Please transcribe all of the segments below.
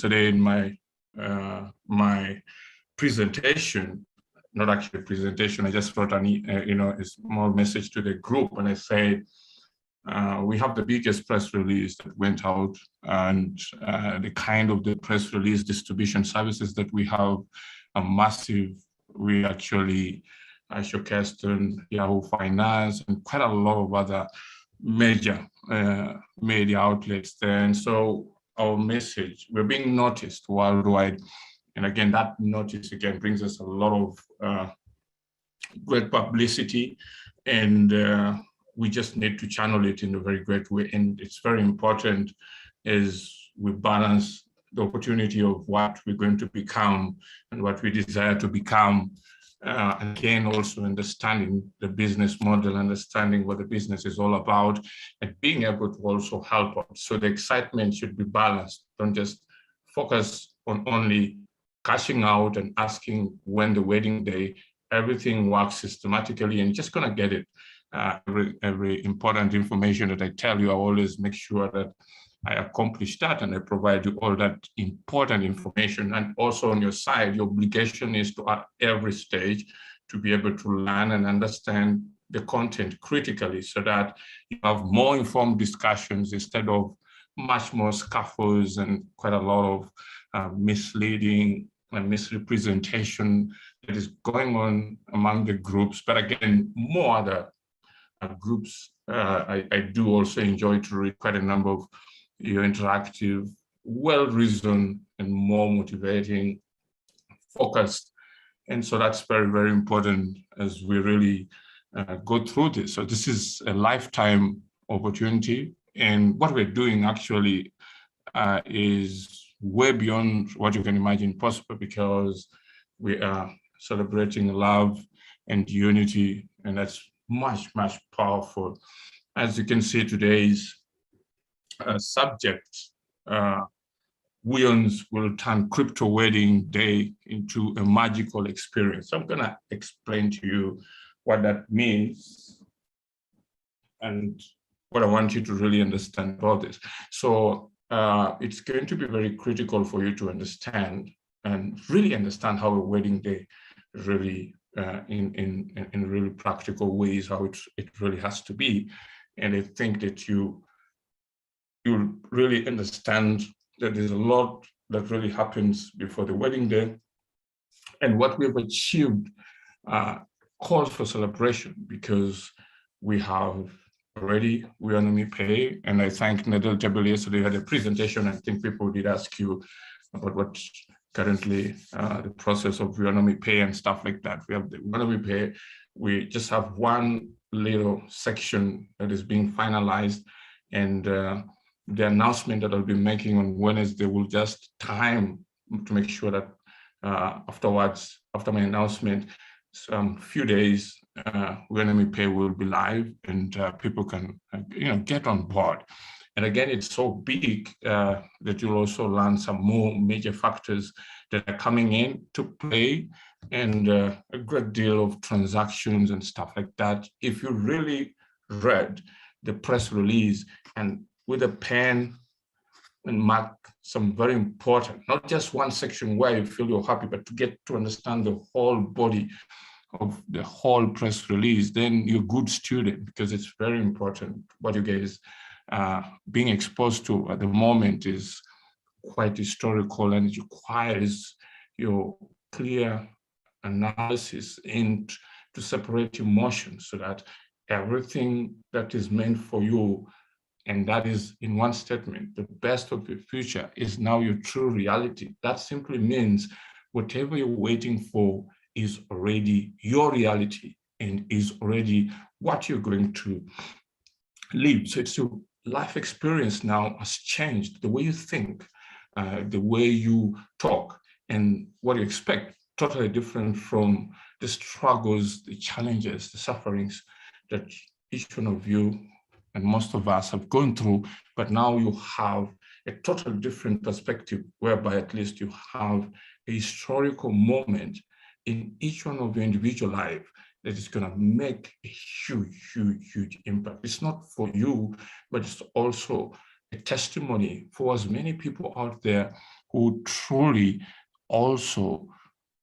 yesterday in my presentation, not actually a presentation, I just wrote a small message to the group, and I said, we have the biggest press release that went out, and the kind of the press release distribution services that we have are massive. We actually showcased on Yahoo Finance and quite a lot of other major media outlets there. And so our message, we're being noticed worldwide. And again, that notice again brings us a lot of great publicity, and we just need to channel it in a very great way. And it's very important as we balance the opportunity of what we're going to become and what we desire to become. Again, also understanding the business model, understanding what the business is all about, and being able to also help us. So the excitement should be balanced. Don't just focus on only cashing out and asking when the wedding day. Everything works systematically, and you're just gonna get it. Every important information that I tell you, I always make sure that I accomplish that and I provide you all that important information. And also on your side, your obligation is to at every stage to be able to learn and understand the content critically, so that you have more informed discussions instead of much more scuffles and quite a lot of misleading and misrepresentation that is going on among the groups. But again, more other groups. I do also enjoy to read quite a number of your interactive, well-reasoned, and more motivating, focused. And so that's very, very important as we really go through this. So this is a lifetime opportunity. And what we're doing actually is way beyond what you can imagine possible, because we are celebrating love and unity, and that's much, much powerful. As you can see, today's subject, Weownomy will turn crypto wedding day into a magical experience. So I'm gonna explain to you what that means and what I want you to really understand about this. So it's going to be very critical for you to understand and really understand how a wedding day really in really practical ways, how it really has to be. And I think that you'll really understand that there's a lot that really happens before the wedding day, and what we've achieved calls for celebration, because we have already Weownomy Pay, and I thank Untitled Chapter yesterday had a presentation. I think people did ask you about what currently the process of Weownomy Pay and stuff like that. We have the Weownomy Pay. We just have one little section that is being finalized, and the announcement that I'll be making on Wednesday will just time to make sure that afterwards, after my announcement, some few days, Weownomy Pay will be live, and people can get on board. And again, it's so big that you'll also learn some more major factors that are coming in to play, and a great deal of transactions and stuff like that. If you really read the press release and with a pen and mark some very important, not just one section where you feel you're happy, but to get to understand the whole body of the whole press release, then you're a good student, because it's very important. What you guys being exposed to at the moment is quite historical, and it requires your clear analysis and to separate emotions, so that everything that is meant for you, and that is in one statement, the best of your future, is now your true reality. That simply means whatever you're waiting for is already your reality and is already what you're going to live. So it's your life experience now has changed. The way you think, the way you talk, and what you expect, totally different from the struggles, the challenges, the sufferings that each one of you and most of us have gone through. But now you have a totally different perspective, whereby at least you have a historical moment in each one of your individual life that is going to make a huge, huge, huge impact. It's not for you, but it's also a testimony for as many people out there who truly also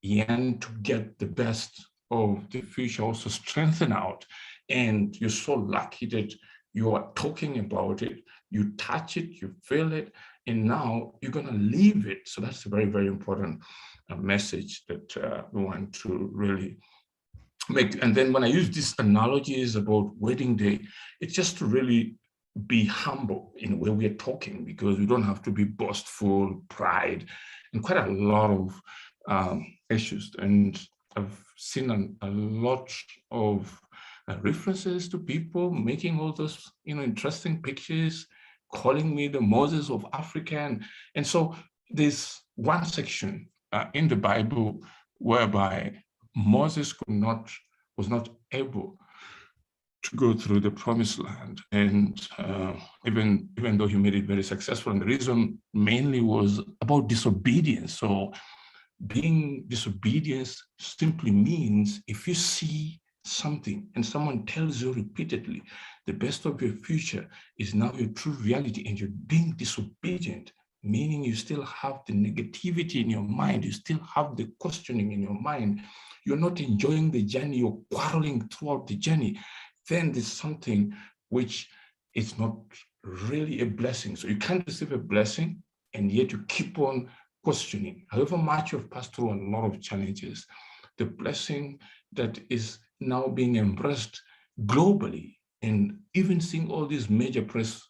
yearn to get the best of the future, also strengthen out. And you're so lucky that you are talking about it, you touch it, you feel it, and now you're going to leave it. So that's a very, very important message that we want to really make. And then when I use these analogies about wedding day, it's just to really be humble in where we're talking, because we don't have to be boastful, pride, and quite a lot of issues. And I've seen a lot of references to people making all those, interesting pictures, calling me the Moses of Africa. And so there's one section in the Bible whereby Moses was not able to go through the promised land. And even though he made it very successful, and the reason mainly was about disobedience. So being disobedient simply means if you see something and someone tells you repeatedly, the best of your future is now your true reality, and you're being disobedient, meaning you still have the negativity in your mind, you still have the questioning in your mind, you're not enjoying the journey, you're quarreling throughout the journey, then there's something which is not really a blessing. So you can't receive a blessing, and yet you keep on questioning. However much you've passed through a lot of challenges, the blessing that is now being embraced globally, and even seeing all these major press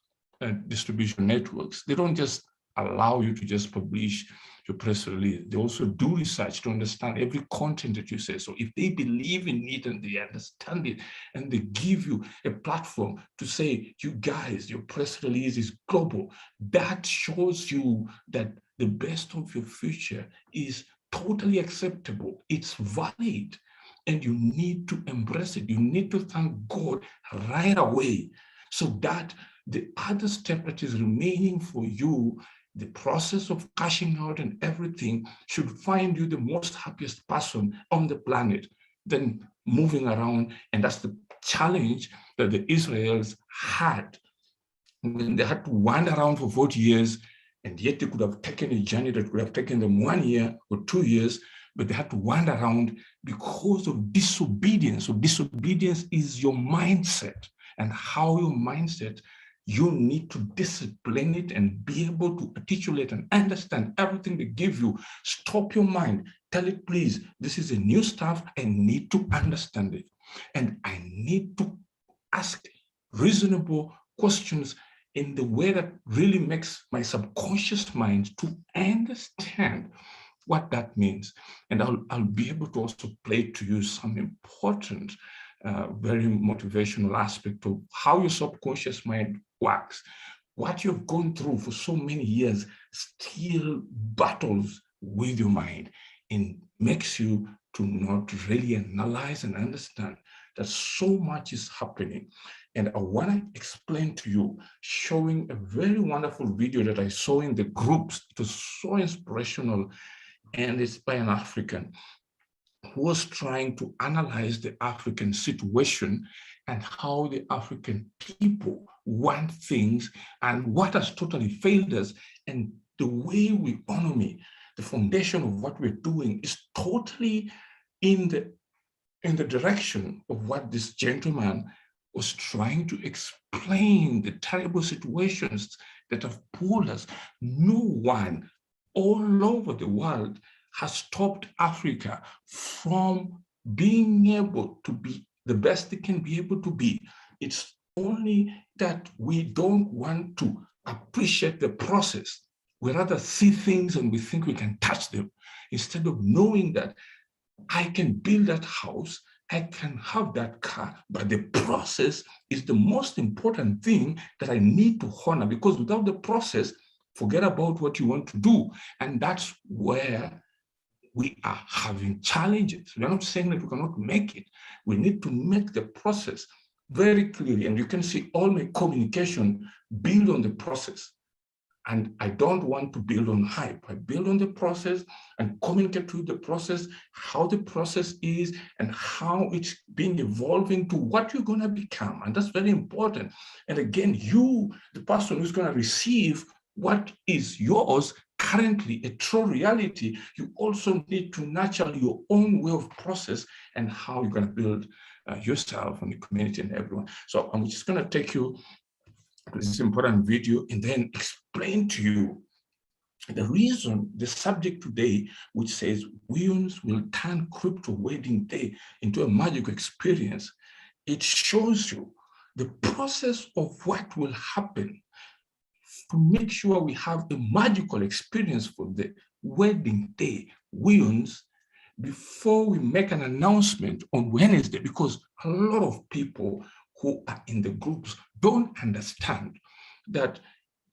distribution networks, they don't just allow you to just publish your press release. They also do research to understand every content that you say. So if they believe in it and they understand it, and they give you a platform to say, you guys, your press release is global, that shows you that the best of your future is totally acceptable. It's valid, and you need to embrace it. You need to thank God right away, so that the other step that is remaining for you, the process of cashing out and everything, should find you the most happiest person on the planet than moving around. And that's the challenge that the Israelites had when they had to wander around for 40 years, and yet they could have taken a journey that would have taken them 1 year or 2 years, but they had to wander around because of disobedience. So disobedience is your mindset, and how your mindset, you need to discipline it and be able to articulate and understand everything they give you. Stop your mind. Tell it, please, this is a new stuff. I need to understand it. And I need to ask reasonable questions in the way that really makes my subconscious mind to understand what that means. And I'll be able to also play to you some important, very motivational aspect of how your subconscious mind works. What you've gone through for so many years still battles with your mind and makes you to not really analyze and understand that so much is happening. And I want to explain to you, showing a very wonderful video that I saw in the groups. It was so inspirational, and it's by an African who was trying to analyze the African situation and how the African people want things and what has totally failed us. And the way Weownomy, the foundation of what we're doing, is totally in the direction of what this gentleman was trying to explain, the terrible situations that have pulled us. No one all over the world has stopped Africa from being able to be the best it can be able to be. It's only that we don't want to appreciate the process. We rather see things and we think we can touch them, instead of knowing that I can build that house, I can have that car, but the process is the most important thing that I need to honor, because without the process, forget about what you want to do. And that's where we are having challenges. We're not saying that we cannot make it. We need to make the process very clearly. And you can see all my communication build on the process. And I don't want to build on hype. I build on the process and communicate through the process, how the process is and how it's been evolving to what you're going to become. And that's very important. And again, you, the person who's going to receive what is yours, currently a true reality, you also need to nurture your own way of process and how you're going to build yourself and the community and everyone. So I'm just going to take you to this important video and then explain to you the reason, the subject today, which says Weownomy will turn crypto wedding day into a magical experience. It shows you the process of what will happen to make sure we have a magical experience for the wedding day, Weownomy, before we make an announcement on Wednesday, because a lot of people who are in the groups don't understand that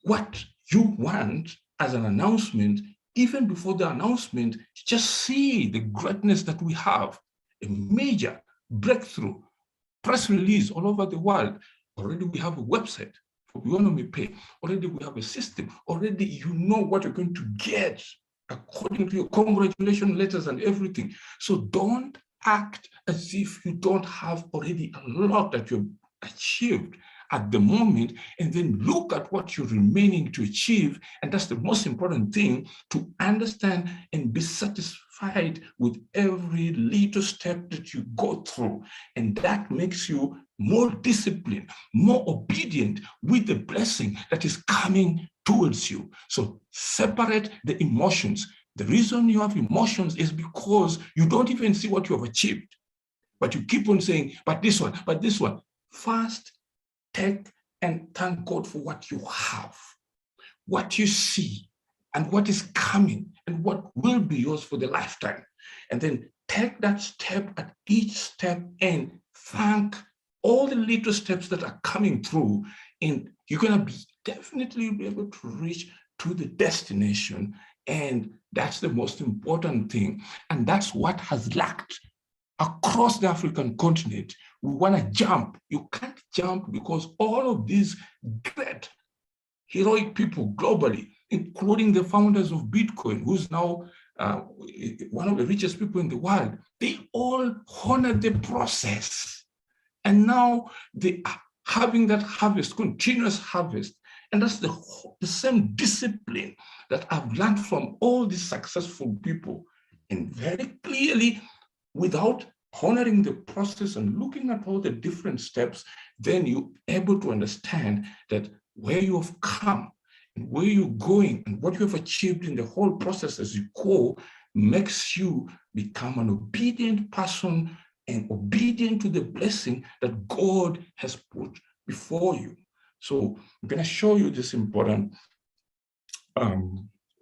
what you want as an announcement, even before the announcement, just see the greatness that we have, a major breakthrough, press release all over the world. Already we have a website for Weownomy Pay. Already we have a system. Already you know what you're going to get according to your congratulations letters and everything. So don't act as if you don't have already a lot that you've achieved at the moment, and then look at what you're remaining to achieve. And that's the most important thing, to understand and be satisfied with every little step that you go through. And that makes you more disciplined, more obedient with the blessing that is coming towards you. So separate the emotions. The reason you have emotions is because you don't even see what you have achieved, but you keep on saying, but this one, but this one. First, take and thank God for what you have, what you see, and what is coming, and what will be yours for the lifetime. And then take that step at each step and thank all the little steps that are coming through, and you're going to be definitely be able to reach to the destination. And that's the most important thing. And that's what has lacked across the African continent. We want to jump. You can't jump because all of these great, heroic people globally, including the founders of Bitcoin, who's now one of the richest people in the world, they all honored the process. And now they are having that harvest, continuous harvest. And that's the same discipline that I've learned from all these successful people. And very clearly, without honoring the process and looking at all the different steps, then you're able to understand that where you have come and where you're going and what you have achieved in the whole process as you go makes you become an obedient person and obedient to the blessing that God has put before you. So I'm going to show you this important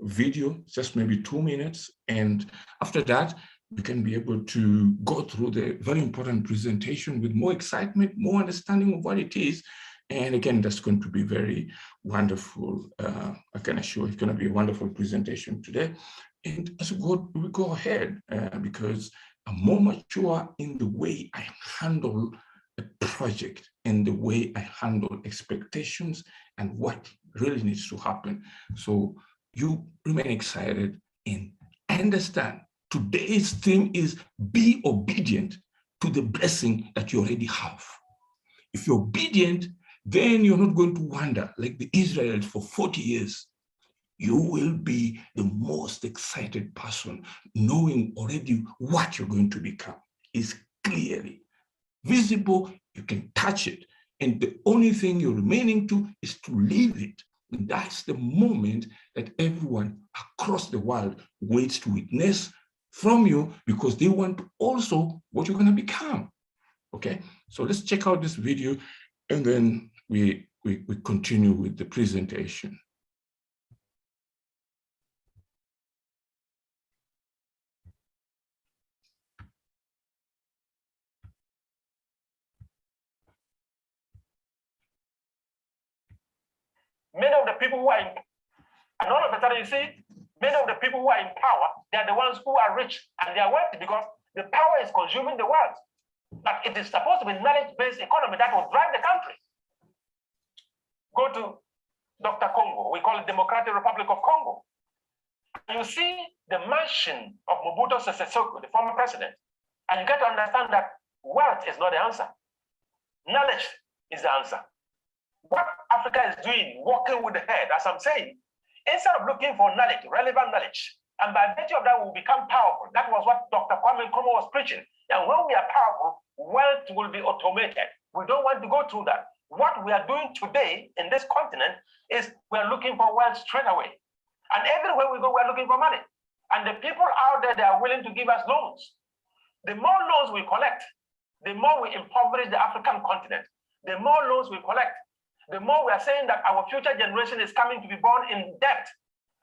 video, just maybe 2 minutes. And after that, you can be able to go through the very important presentation with more excitement, more understanding of what it is. And again, that's going to be very wonderful. I can assure it's going to be a wonderful presentation today. And as we go ahead, because I'm more mature in the way I handle a project, in the way I handle expectations and what really needs to happen. So you remain excited and understand today's theme is be obedient to the blessing that you already have. If you're obedient, then you're not going to wander like the Israelites for 40 years. You will be the most excited person, knowing already what you're going to become is clearly visible. You can touch it. And the only thing you're remaining to is to live it. And that's the moment that everyone across the world waits to witness from you, because they want also what you're going to become. Okay, so let's check out this video and then we continue with the presentation. Many of the people who are in, and all of a sudden you see, many of the people who are in power, they are the ones who are rich and they are wealthy because the power is consuming the wealth. But it is supposed to be knowledge-based economy that will drive the country. Go to Dr. Congo, we call it Democratic Republic of Congo. You see the mansion of Mobutu Sese Seko, the former president, and you get to understand that wealth is not the answer. Knowledge is the answer. What Africa is doing, working with the head, as I'm saying, instead of looking for knowledge, relevant knowledge, and by virtue of that, we will become powerful. That was what Dr. Kwame Nkrumah was preaching. And when we are powerful, wealth will be automated. We don't want to go through that. What we are doing today in this continent is we're looking for wealth straight away. And everywhere we go, we're looking for money. And the people out there, they are willing to give us loans. The more loans we collect, the more we impoverish the African continent. The more loans we collect, the more we are saying that our future generation is coming to be born in debt.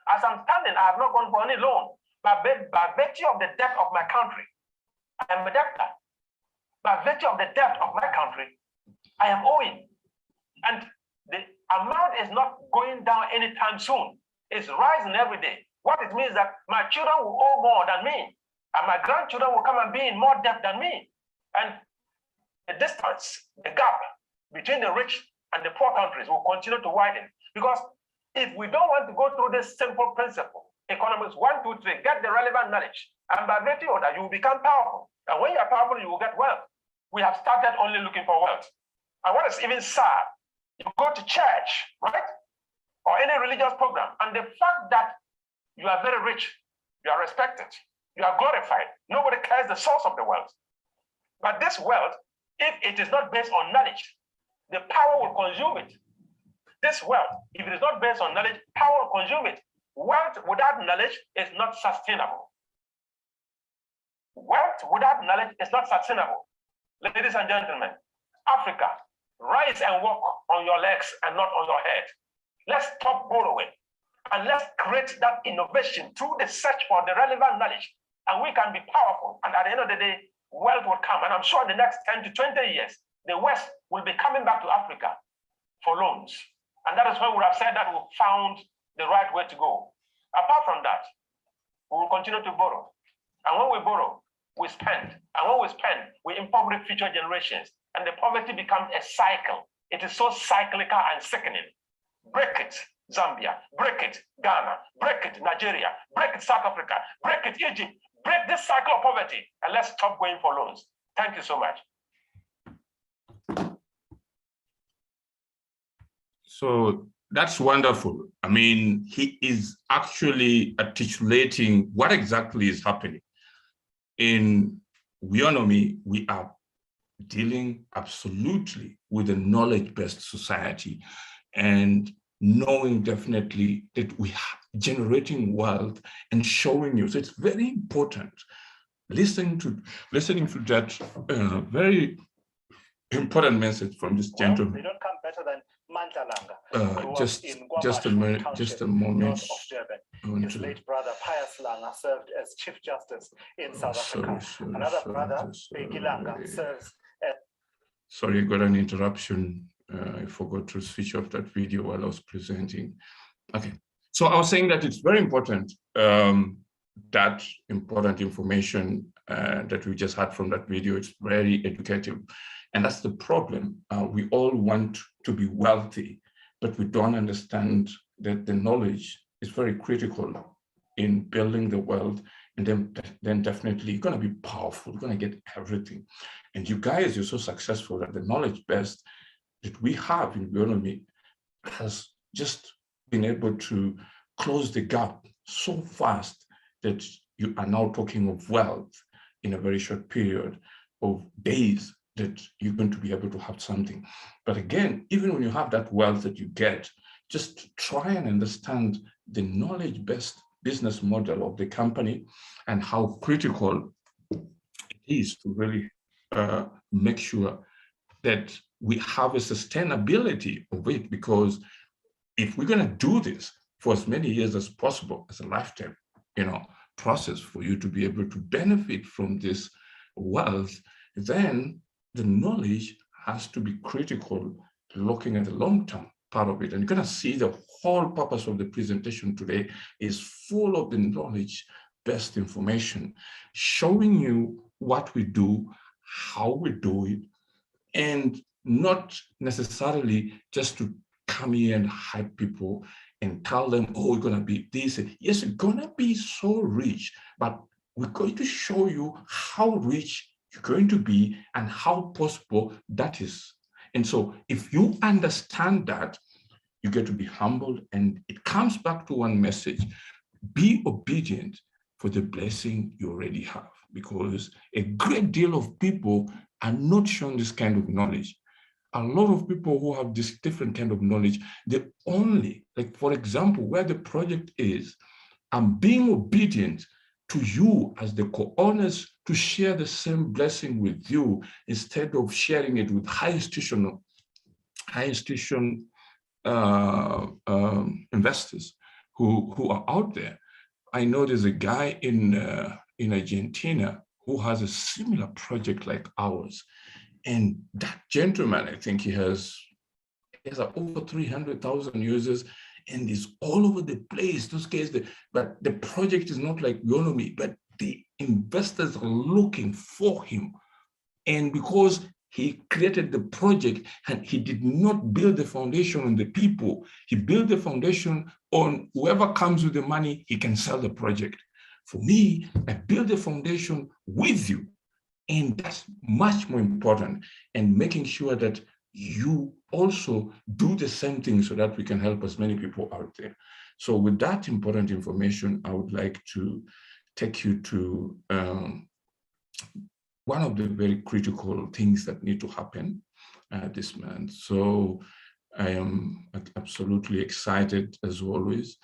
As I'm standing, I have not gone for any loan. By virtue of the debt of my country, I am a debtor. By virtue of the debt of my country, I am owing. And the amount is not going down anytime soon. It's rising every day. What it means that my children will owe more than me, and my grandchildren will come and be in more debt than me. And the distance, the gap between the rich and the poor countries will continue to widen. Because if we don't want to go through this simple principle, economics 1, 2, 3, get the relevant knowledge, and by virtue of that, you will become powerful. And when you are powerful, you will get wealth. We have started only looking for wealth. And what is even sad, you go to church, right? Or any religious program, and the fact that you are very rich, you are respected, you are glorified, nobody cares the source of the wealth. But this wealth, if it is not based on knowledge, the power will consume it. This wealth, if it is not based on knowledge, power will consume it. Wealth without knowledge is not sustainable. Wealth without knowledge is not sustainable. Ladies and gentlemen, Africa, rise and walk on your legs and not on your head. Let's stop borrowing and let's create that innovation through the search for the relevant knowledge, and we can be powerful. And at the end of the day, wealth will come. And I'm sure in the next 10 to 20 years, the West will be coming back to Africa for loans. And that is when we have said that we've found the right way to go. Apart from that, we will continue to borrow. And when we borrow, we spend. And when we spend, we impoverish future generations. And the poverty becomes a cycle. It is so cyclical and sickening. Break it, Zambia. Break it, Ghana. Break it, Nigeria. Break it, South Africa. Break it, Egypt. Break this cycle of poverty. And let's stop going for loans. Thank you so much. So that's wonderful. I mean, he is actually articulating what exactly is happening. In Weownomy, we are dealing absolutely with a knowledge-based society and knowing definitely that we are generating wealth and showing you. So it's very important listening to that very important message from this gentleman. They don't come better than Mantalanga. Just a moment. His late brother Pius Langa served as Chief Justice in South Africa. Another brother, Beki Langa, serves as... Sorry, I got an interruption. I forgot to switch off that video while I was presenting. Okay, so I was saying that it's very important, that important information that we just had from that video. It's very educative. And that's the problem. We all want to be wealthy, but we don't understand that the knowledge is very critical in building the wealth. And then definitely you're going to be powerful. You're going to get everything. And you guys, you're so successful that the knowledge base that we have in Weownomy has just been able to close the gap so fast that you are now talking of wealth in a very short period of days, that you're going to be able to have something. But again, even when you have that wealth that you get, just try and understand the knowledge-based business model of the company and how critical it is to really make sure that we have a sustainability of it. Because if we're going to do this for as many years as possible, as a lifetime, process for you to be able to benefit from this wealth, then the knowledge has to be critical, looking at the long-term part of it. And you're going to see the whole purpose of the presentation today is full of the knowledge-based information, showing you what we do, how we do it, and not necessarily just to come here and hype people and tell them, oh, we're going to be this. Yes, we're going to be so rich, but we're going to show you how rich you're going to be and how possible that is. And so if you understand that, you get to be humbled, and it comes back to one message: be obedient for the blessing you already have, because a great deal of people are not shown this kind of knowledge. A lot of people who have this different kind of knowledge, they only, like for example, where the project is, I'm being obedient to you as the co-owners to share the same blessing with you instead of sharing it with high institution investors who are out there. I know there's a guy in Argentina who has a similar project like ours. And that gentleman, I think he has over 300,000 users and is all over the place. Those guys, but the project is not like Weownomy, but the investors are looking for him. And because he created the project and he did not build the foundation on the people, he built the foundation on whoever comes with the money, he can sell the project. For me, I build the foundation with you. And that's much more important, and making sure that you also do the same thing so that we can help as many people out there. So with that important information, I would like to take you to one of the very critical things that need to happen this month. So I am absolutely excited, as always,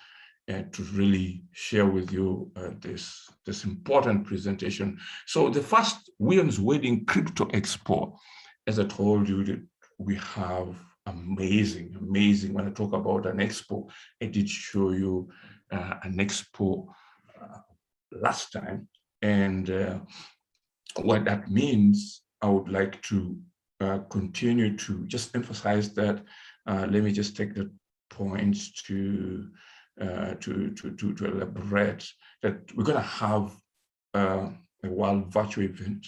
to really share with you this important presentation. So the first Weow's Wedding Crypto Expo, as I told you, that we have amazing. When I talk about an expo, I did show you an expo last time. And what that means, I would like to continue to just emphasize that. Let me just take the points to elaborate that we're going to have a world virtual event,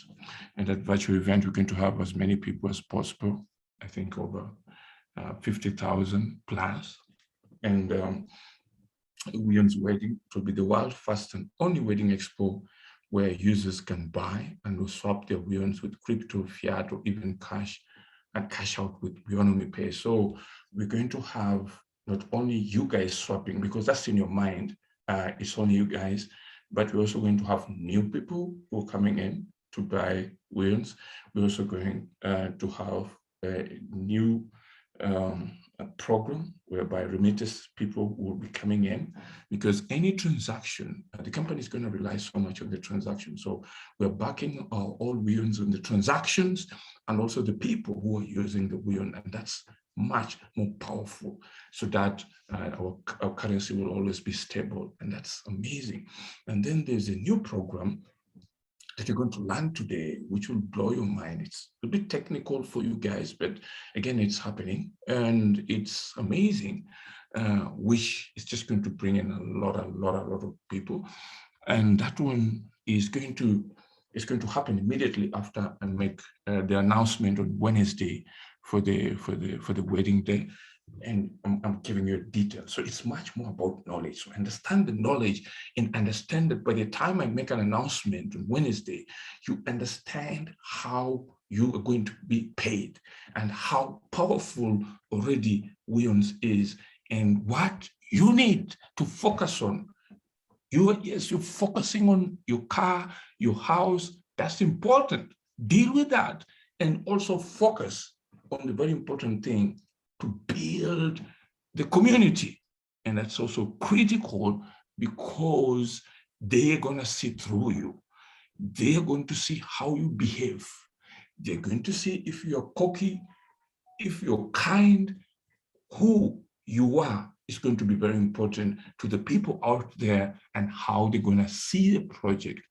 and that virtual event we're going to have as many people as possible. I think over 50,000 plus, and Weow's Wedding will be the world's first and only wedding expo where users can buy and will swap their Weow's with crypto, fiat, or even cash, and cash out with Weownomy Pay. So we're going to have not only you guys swapping, because that's in your mind, it's only you guys, but we're also going to have new people who are coming in to buy Weow's. We're also going to have a new program whereby remittance people will be coming in, because any transaction, the company is going to rely so much on the transaction. So we're backing all Weow's on the transactions and also the people who are using the Weow, and that's much more powerful, so that our currency will always be stable, and that's amazing. And then there's a new program that you're going to learn today, which will blow your mind. It's a bit technical for you guys, but again, it's happening and it's amazing, which is just going to bring in a lot of people. And that one is going to happen immediately after I make the announcement on Wednesday for the wedding day. And I'm giving you a detail. So it's much more about knowledge. So understand the knowledge and understand that by the time I make an announcement on Wednesday, you understand how you are going to be paid and how powerful already Weow's is and what you need to focus on. You're focusing on your car, your house. That's important. Deal with that, and also focus on the very important thing, to build the community. And that's also critical, because they're going to see through you. They're going to see how you behave. They're going to see if you're cocky, if you're kind. Who you are is going to be very important to the people out there, and how they're going to see the project.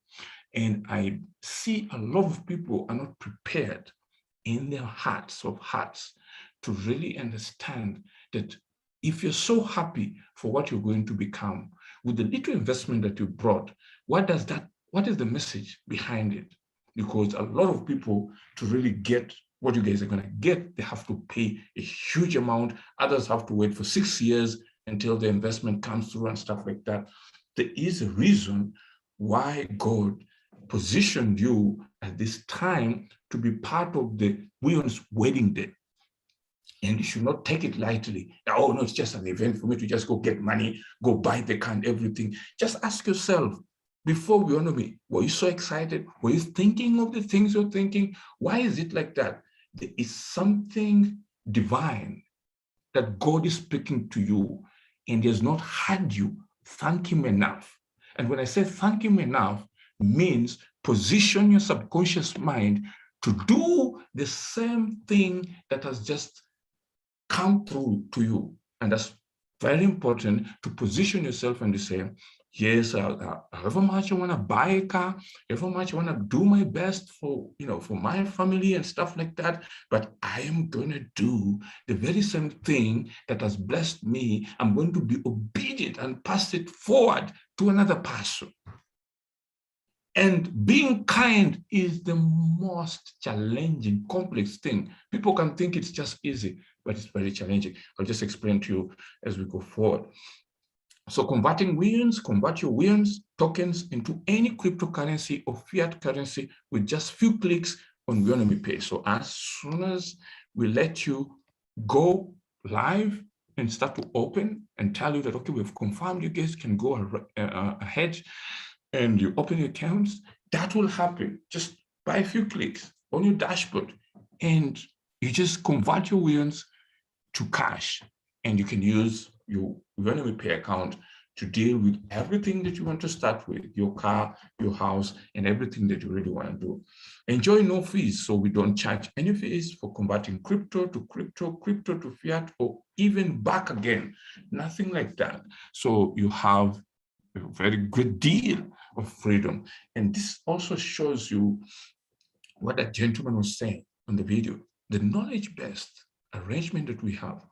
And I see a lot of people are not prepared in their hearts of hearts to really understand that if you're so happy for what you're going to become, with the little investment that you brought, what is the message behind it? Because a lot of people, to really get what you guys are going to get, they have to pay a huge amount. Others have to wait for 6 years until the investment comes through and stuff like that. There is a reason why God positioned you at this time to be part of the Weow's Wedding Day. And you should not take it lightly. Oh, no, it's just an event for me to just go get money, go buy the car and everything. Just ask yourself, before Weownomy, were you so excited? Were you thinking of the things you're thinking? Why is it like that? There is something divine that God is speaking to you, and He has not had you thank Him enough. And when I say thank Him enough, means position your subconscious mind to do the same thing that has just come through to you. And that's very important, to position yourself and to say, yes, however much I want to buy a car, however much I want to do my best for, for my family and stuff like that, but I am going to do the very same thing that has blessed me. I'm going to be obedient and pass it forward to another person. And being kind is the most challenging, complex thing. People can think it's just easy, but it's very challenging. I'll just explain to you as we go forward. So converting convert your Weowns tokens into any cryptocurrency or fiat currency with just few clicks on Weownomy Pay. So as soon as we let you go live and start to open and tell you that, okay, we've confirmed you guys can go ahead and you open your accounts, that will happen just by a few clicks on your dashboard. And you just convert your Weowns to cash, and you can use your Weownomy Pay account to deal with everything that you want to start with, your car, your house, and everything that you really want to do. Enjoy no fees, so we don't charge any fees for converting crypto to crypto, crypto to fiat, or even back again, nothing like that. So you have a very good deal of freedom. And this also shows you what that gentleman was saying on the video, the knowledge-based arrangement that we have.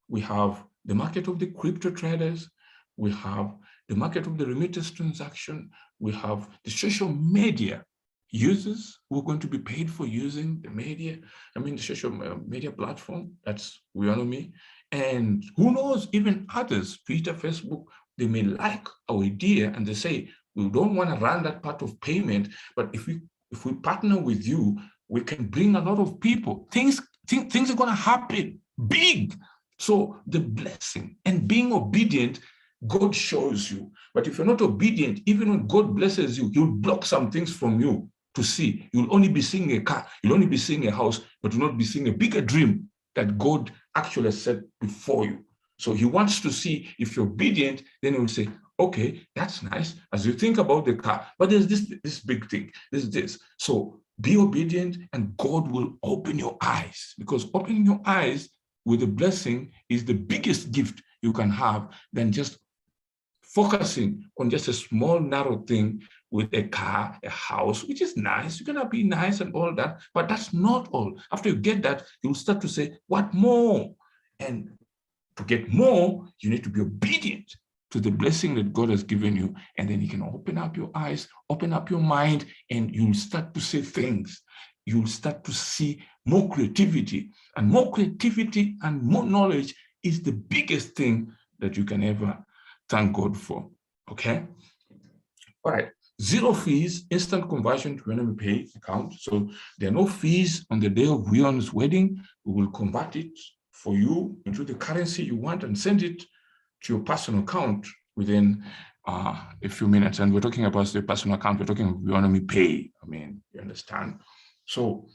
We have the market of the crypto traders, we have the market of the remittance transaction, we have the social media users who are going to be paid for using the media, the social media platform, that's Weownomy. And who knows, even others, Twitter, Facebook, they may like our idea and they say, we don't want to run that part of payment, but if we partner with you, we can bring a lot of people. Things are going to happen big. So the blessing and being obedient, God shows you. But if you're not obedient, even when God blesses you, He'll block some things from you to see. You'll only be seeing a car, you'll only be seeing a house, but you'll not be seeing a bigger dream that God actually set before you. So He wants to see if you're obedient, then He will say, okay, that's nice, as you think about the car, but there's this big thing, this. So be obedient and God will open your eyes, because opening your eyes with a blessing is the biggest gift you can have than just focusing on just a small, narrow thing with a car, a house, which is nice. You're gonna be nice and all that, but that's not all. After you get that, you'll start to say, what more? And to get more, you need to be obedient to the blessing that God has given you. And then He can open up your eyes, open up your mind, and you'll start to say things. You'll start to see more creativity. And more creativity and more knowledge is the biggest thing that you can ever thank God for. Okay? All right. 0 fees, instant conversion to Weownomy Pay account. So there are no fees on the day of Weow's wedding. We will convert it for you into the currency you want and send it to your personal account within a few minutes. And we're talking about the personal account, we're talking Weownomy Pay. You understand? So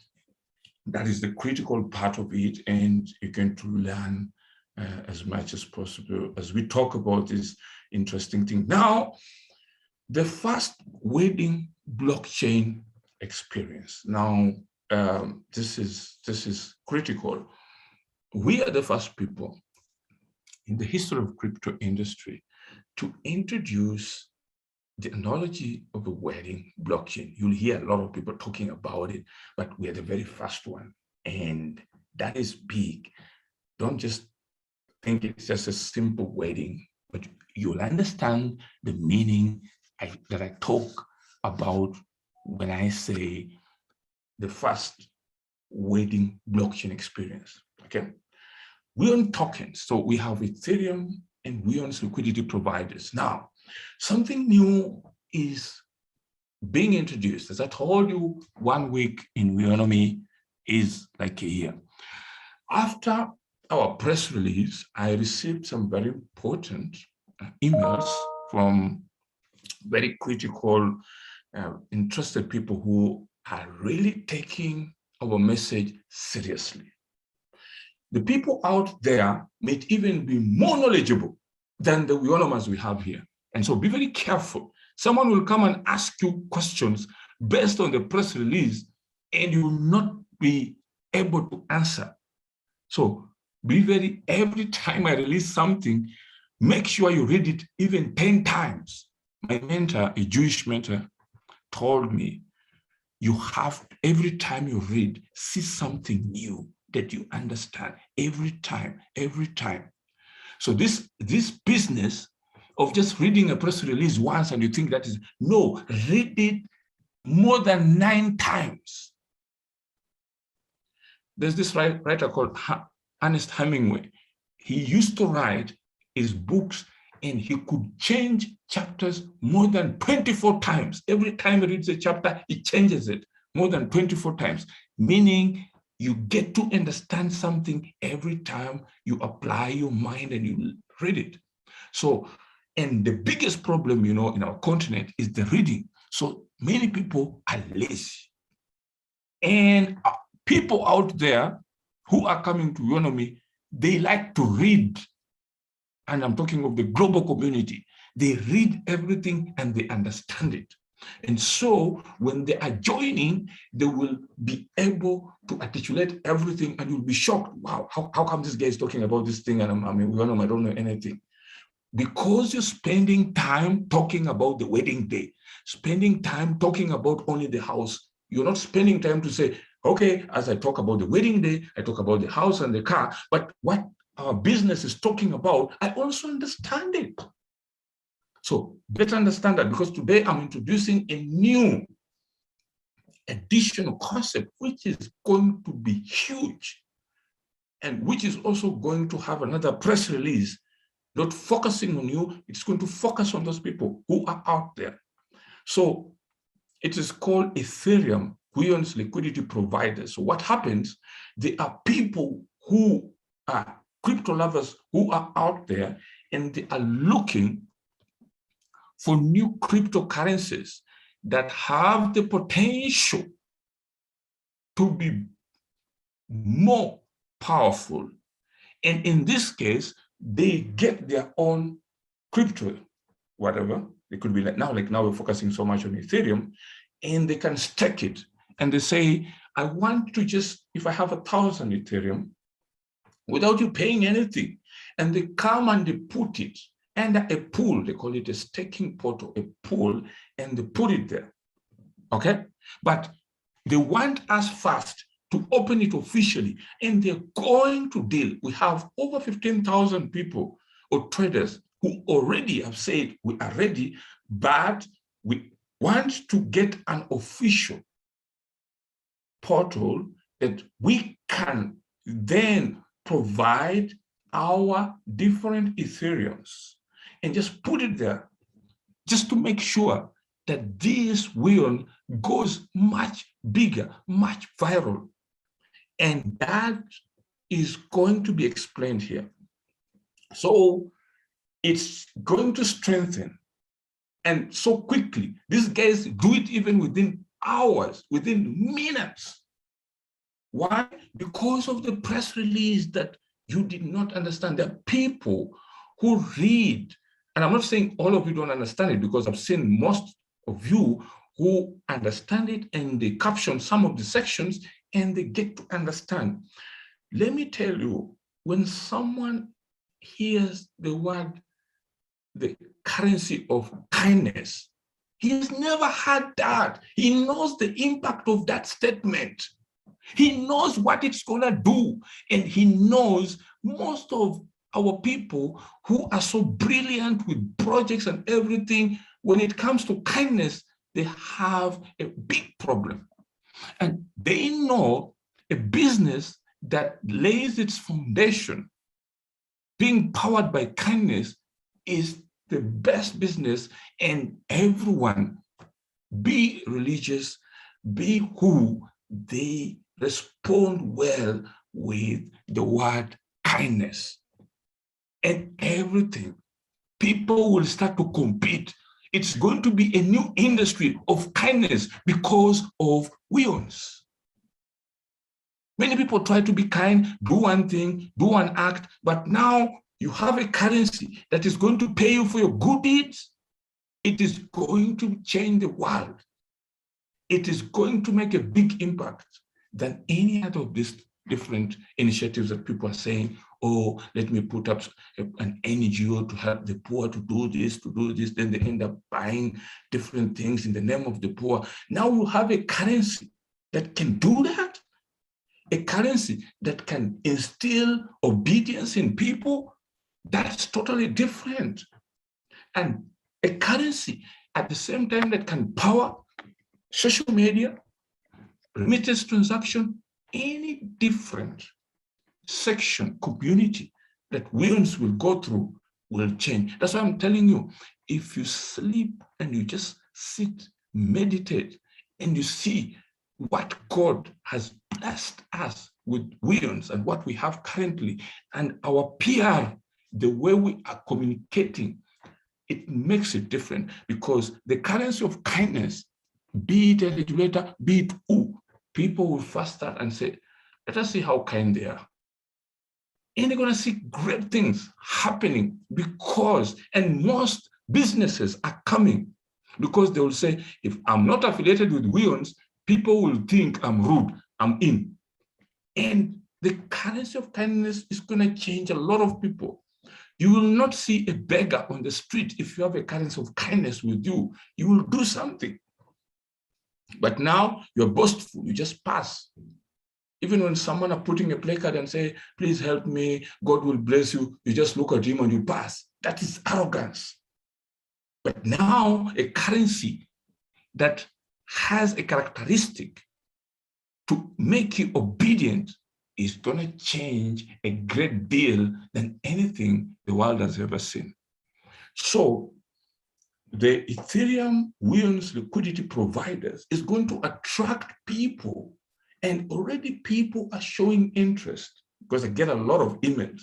that is the critical part of it, and you're going to learn as much as possible as we talk about this interesting thing. Now, the first wedding blockchain experience. Now, this is critical. We are the first people in the history of crypto industry to introduce the analogy of a wedding blockchain. You'll hear a lot of people talking about it, but we are the very first one. And that is big. Don't just think it's just a simple wedding, but you'll understand the meaning that I talk about when I say the first wedding blockchain experience, okay? We own tokens, so we have Ethereum and we own liquidity providers. Now, something new is being introduced. As I told you, 1 week in Weownomy is like a year. After our press release, I received some very important emails from very critical, interested people who are really taking our message seriously. The people out there may even be more knowledgeable than the Weownomers we have here. And so be very careful. Someone will come and ask you questions based on the press release, and you will not be able to answer. So be very, every time I release something, make sure you read it even 10 times. My mentor, a Jewish mentor, told me, you have, every time you read, see something new that you understand every time. So this business of just reading a press release once and you think that is, no, read it more than 9 times. There's this writer called Ernest Hemingway. He used to write his books and he could change chapters more than 24 times. Every time he reads a chapter, he changes it more than 24 times, meaning you get to understand something every time you apply your mind and you read it. So, and the biggest problem, you know, in our continent is the reading. So many people are lazy. And people out there who are coming to Weownomy, they like to read. And I'm talking of the global community. They read everything and they understand it. And so when they are joining, they will be able to articulate everything and you'll be shocked. Wow, how come this guy is talking about this thing and I don't know anything? Because you're spending time talking about the wedding day, spending time talking about only the house. You're not spending time to say, okay, as I talk about the wedding day, I talk about the house and the car, but what our business is talking about, I also understand it. So better understand that, because today I'm introducing a new additional concept, which is going to be huge and which is also going to have another press release, not focusing on you, it's going to focus on those people who are out there. So it is called Ethereum, Weow's liquidity providers. So what happens, there are people who are crypto lovers who are out there and they are looking for new cryptocurrencies that have the potential to be more powerful. And in this case, they get their own crypto, whatever. It could be like now we're focusing so much on Ethereum, and they can stake it. And they say, I want to just, if I have 1,000 Ethereum, without you paying anything, and they come and they put it under a pool, they call it a staking portal, a pool, and they put it there, okay? But they want us first to open it officially, and they're going to deal. We have over 15,000 people or traders who already have said we are ready, but we want to get an official portal that we can then provide our different Ethereums and just put it there, just to make sure that this Weown goes much bigger, much viral. And that is going to be explained here. So it's going to strengthen. And so quickly, these guys do it even within hours, within minutes. Why? Because of the press release that you did not understand. There are people who read, and I'm not saying all of you don't understand it, because I've seen most of you who understand it and they caption some of the sections and they get to understand. Let me tell you, when someone hears the word, the currency of kindness, he has never heard that. He knows the impact of that statement. He knows what it's gonna do. And he knows most of our people who are so brilliant with projects and everything, when it comes to kindness, they have a big problem. And they know a business that lays its foundation, being powered by kindness, is the best business. And everyone, be religious, be who, they respond well with the word kindness. And everything, people will start to compete. It's going to be a new industry of kindness because of Weowns. Many people try to be kind, do one thing, do one act, but now you have a currency that is going to pay you for your good deeds. It is going to change the world. It is going to make a big impact than any other of these different initiatives that people are saying, oh, let me put up an NGO to help the poor to do this, then they end up buying different things in the name of the poor. Now you have a currency that can do that, a currency that can instill obedience in people. That's totally different. And a currency at the same time that can power social media, remittance transaction, any different section, community that Weowns will go through will change. That's why I'm telling you, if you sleep and you just sit, meditate, and you see what God has blessed us with Weowns and what we have currently, and our PR, the way we are communicating, it makes it different, because the currency of kindness, be it a regulator, be it who, people will first start and say, let us see how kind they are. And they're going to see great things happening because, and most businesses are coming because they will say, if I'm not affiliated with Weowns, people will think I'm rude, I'm in. And the currency of kindness is going to change a lot of people. You will not see a beggar on the street if you have a currency of kindness with you. You will do something. But now you're boastful, you just pass. Even when someone are putting a placard and say, please help me, God will bless you, you just look at him and you pass. That is arrogance. But now a currency that has a characteristic to make you obedient is going to change a great deal than anything the world has ever seen. So the Ethereum Weowns liquidity providers is going to attract people, and already people are showing interest because I get a lot of emails.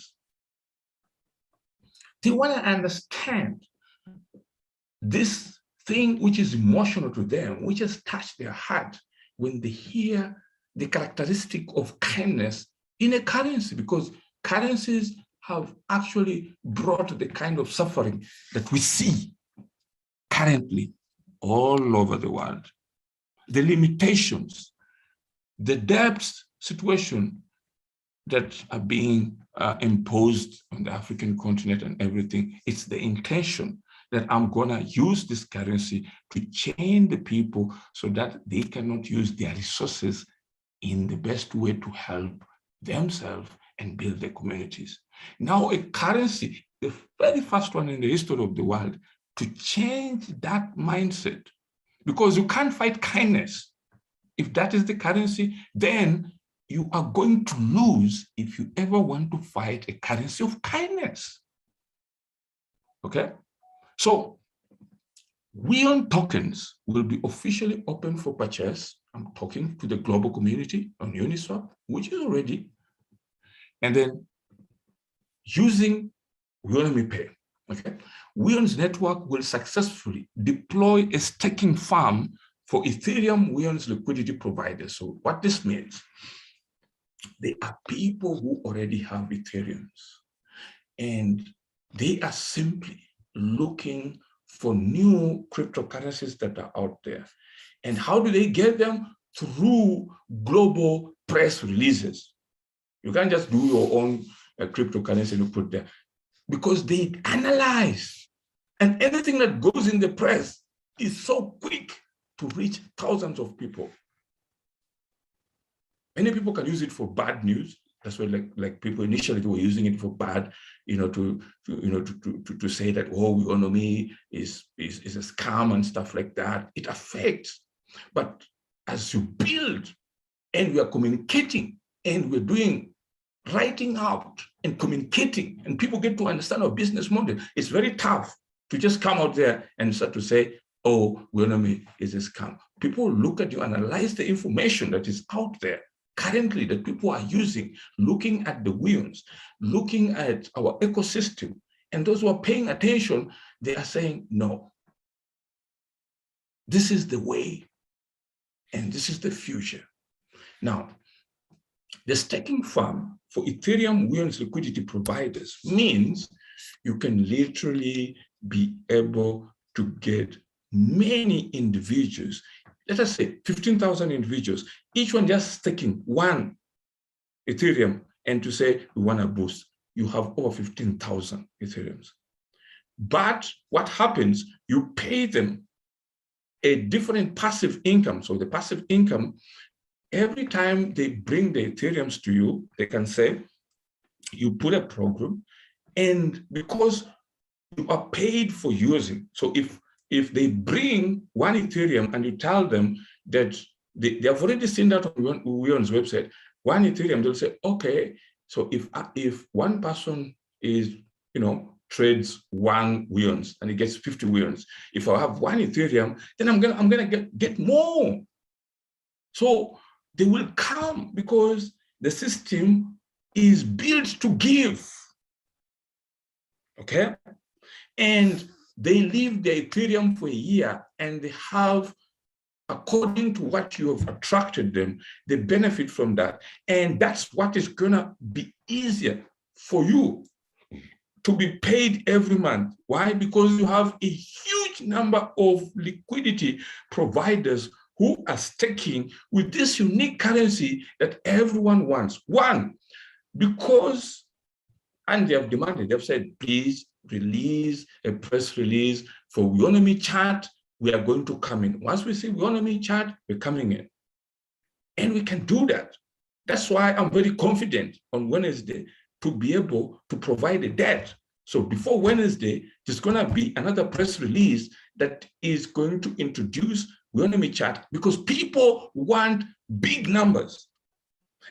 They want to understand this thing which is emotional to them, which has touched their heart when they hear the characteristic of kindness in a currency, because currencies have actually brought the kind of suffering that we see currently all over the world. The limitations, the debt situation that are being imposed on the African continent and everything, it's the intention that I'm gonna use this currency to change the people so that they cannot use their resources in the best way to help themselves and build their communities. Now a currency, the very first one in the history of the world, to change that mindset, because you can't fight kindness. If that is the currency, then you are going to lose if you ever want to fight a currency of kindness. Okay? So Weown tokens will be officially open for purchase. I'm talking to the global community on Uniswap, which is already, and then using Weownomy Pay. Okay, Weown's network will successfully deploy a staking farm for Ethereum Weown's liquidity providers. So what this means, they are people who already have Ethereums, and they are simply looking for new cryptocurrencies that are out there. And how do they get them? Through global press releases. You can't just do your own cryptocurrency and put there, because they analyze, and anything that goes in the press is so quick to reach thousands of people. Many people can use it for bad news. That's why, like people initially were using it for bad, to say that, oh, Weownomy is a scam and stuff like that. It affects. But as you build, and we are communicating, and we're doing writing out and communicating, and people get to understand our business model, it's very tough to just come out there and start to say, oh, Weownomy is a scam. People look at you, analyze the information that is out there, currently that people are using, looking at the Weowns, looking at our ecosystem, and those who are paying attention, they are saying, no, this is the way, and this is the future. Now, the staking farm for Ethereum Weowns liquidity providers means you can literally be able to get many individuals, let us say 15,000 individuals, each one just staking one Ethereum, and to say we want to boost, you have over 15,000 Ethereums. But what happens, you pay them a different passive income. So the passive income, every time they bring the Ethereums to you, they can say, you put a program, and because you are paid for using, so if they bring one Ethereum and you tell them that they have already seen that on Weowns website, one Ethereum, they'll say, okay, so if one person is, trades one Weowns and he gets 50 Weowns, if I have one Ethereum, then I'm gonna get more. So they will come because the system is built to give. Okay, and they leave their Ethereum for a year and they have, according to what you have attracted them, they benefit from that. And that's what is gonna be easier for you to be paid every month. Why? Because you have a huge number of liquidity providers who are staking with this unique currency that everyone wants. One, because, and they have demanded, they've said, please release a press release for Weownomy chat. We are going to come in. Once we see Weownomy chat, we're coming in. And we can do that. That's why I'm very confident on Wednesday to be able to provide a date. So before Wednesday, there's going to be another press release that is going to introduce Weownomy chat, because people want big numbers.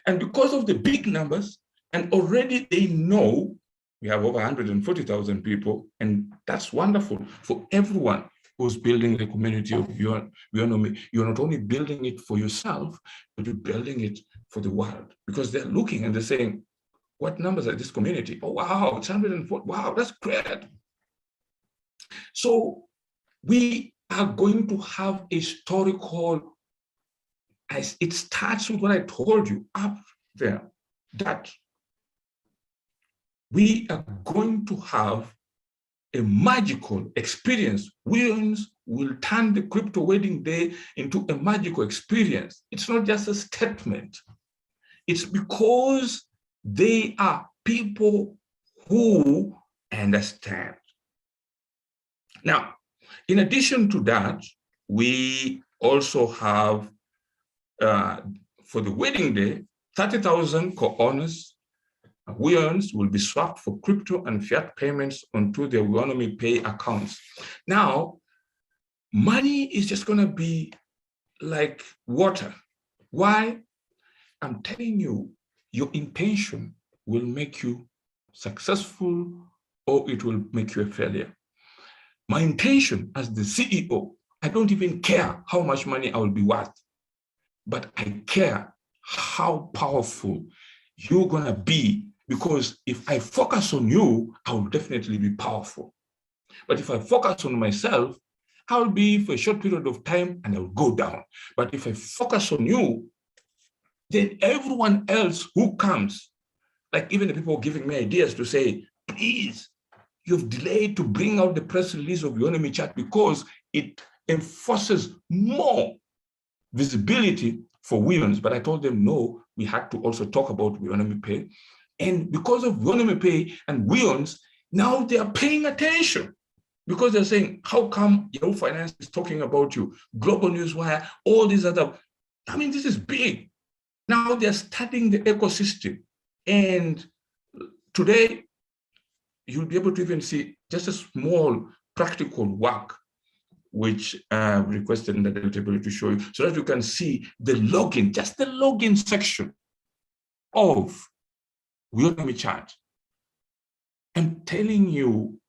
And because of the big numbers, and already they know we have over 140,000 people, and that's wonderful for everyone who's building the community of Weownomy. You're not only building it for yourself, but you're building it for the world, because they're looking and they're saying, what numbers are this community? Oh, wow, it's 140. Wow, that's great. So we are going to have a story called, it starts with what I told you up there, that we are going to have a magical experience. Weowns will turn the crypto wedding day into a magical experience. It's not just a statement. It's because they are people who understand. Now, in addition to that, we also have, for the wedding day, 30,000 co-owners, Weowns will be swapped for crypto and fiat payments onto their Weownomy Pay accounts. Now, money is just going to be like water. Why? I'm telling you, your intention will make you successful or it will make you a failure. My intention as the CEO, I don't even care how much money I will be worth, but I care how powerful you're going to be, because if I focus on you, I will definitely be powerful. But if I focus on myself, I will be for a short period of time and I will go down. But if I focus on you, then everyone else who comes, like even the people giving me ideas to say, please, you've delayed to bring out the press release of Weownomy chat because it enforces more visibility for Weowns. But I told them, no, we had to also talk about Weownomy Pay. And because of Weownomy Pay and Weowns, now they are paying attention, because they're saying, how come Yahoo Finance is talking about you? Global Newswire, all these other, I mean, this is big. Now they're studying the ecosystem. And today, you'll be able to even see just a small practical work, which I've requested in the table to show you, so that you can see the login, just the login section of Weownomy chat. I'm telling you,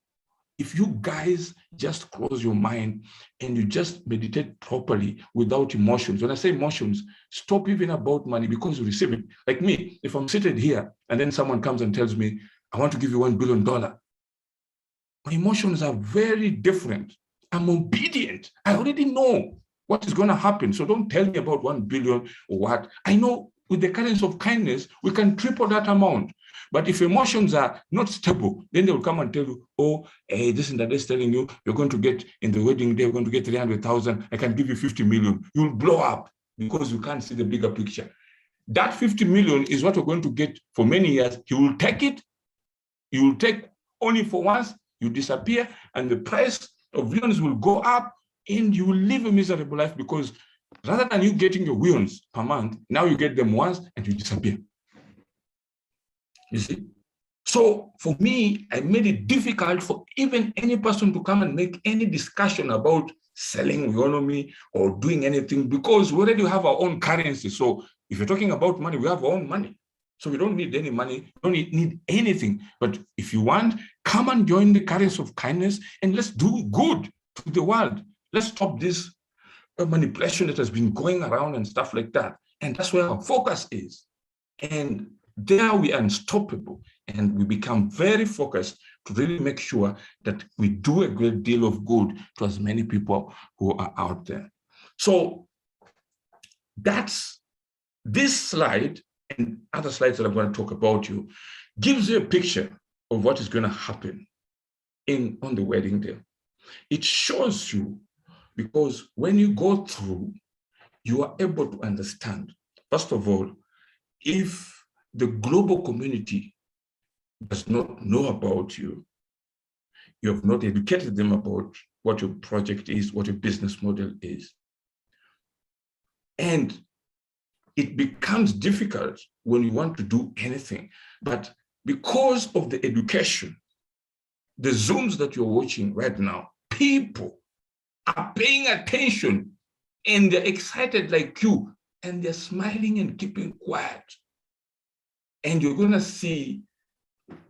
if you guys just close your mind and you just meditate properly without emotions. When I say emotions, stop even about money because you receive it. Like me, if I'm seated here and then someone comes and tells me, I want to give you $1 billion, my emotions are very different. I'm obedient. I already know what is going to happen. So don't tell me about 1 billion or what. I know with the currency of kindness, we can triple that amount. But if emotions are not stable, then they will come and tell you, oh, hey, this and that is telling you, you're going to get, in the wedding day, you're going to get 300,000. I can give you 50 million. You'll blow up because you can't see the bigger picture. That 50 million is what we're going to get for many years. He will take it. You will take only for once, you disappear, and the price of willions will go up, and you will live a miserable life because rather than you getting your willions per month, now you get them once and you disappear. You see? So for me, I made it difficult for even any person to come and make any discussion about selling Weownomy or doing anything because we already have our own currency. So if you're talking about money, we have our own money. So we don't need any money, don't need anything. But if you want, come and join the currency of kindness and let's do good to the world. Let's stop this manipulation that has been going around and stuff like that. And that's where our focus is. And there we are unstoppable and we become very focused to really make sure that we do a great deal of good to as many people who are out there. So that's this slide and other slides that I'm going to talk about you gives you a picture of what is going to happen on the wedding day. It shows you because when you go through, you are able to understand. First of all, if the global community does not know about you, you have not educated them about what your project is, what your business model is. And it becomes difficult when you want to do anything. But because of the education, the Zooms that you're watching right now, people are paying attention and they're excited like you, and they're smiling and keeping quiet. And you're going to see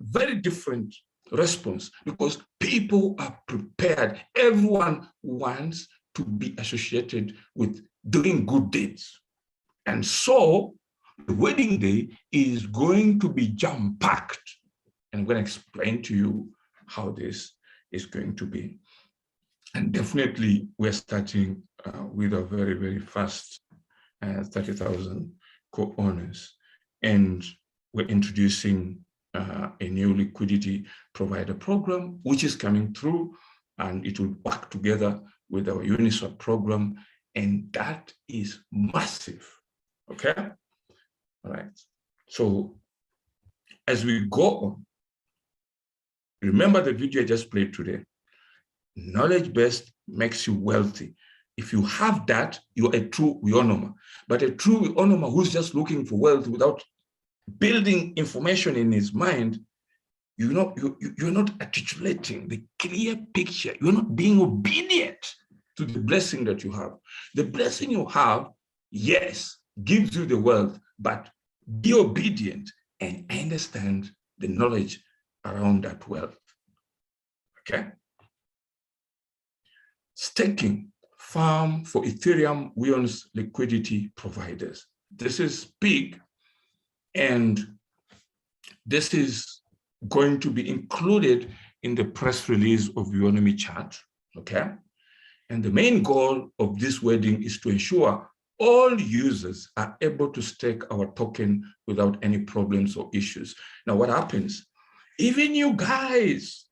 very different response because people are prepared. Everyone wants to be associated with doing good deeds. And so the wedding day is going to be jam-packed. And I'm going to explain to you how this is going to be. And definitely we're starting with a very, very fast 30,000 co-owners. And we're introducing a new liquidity provider program, which is coming through, and it will work together with our Uniswap program. And that is massive. Okay. All right. So as we go on, remember the video I just played today. Knowledge-based makes you wealthy. If you have that, you're a true Weownomer. But a true Weownomer who's just looking for wealth without building information in his mind, you're not articulating the clear picture. You're not being obedient to the blessing that you have. The blessing you have, yes, gives you the wealth, but be obedient and understand the knowledge around that wealth. Okay? Staking farm for Ethereum Weon's liquidity providers. This is big, and this is going to be included in the press release of Weownomy chat. Okay? And the main goal of this wedding is to ensure all users are able to stake our token without any problems or issues. Now, what happens? Even you guys,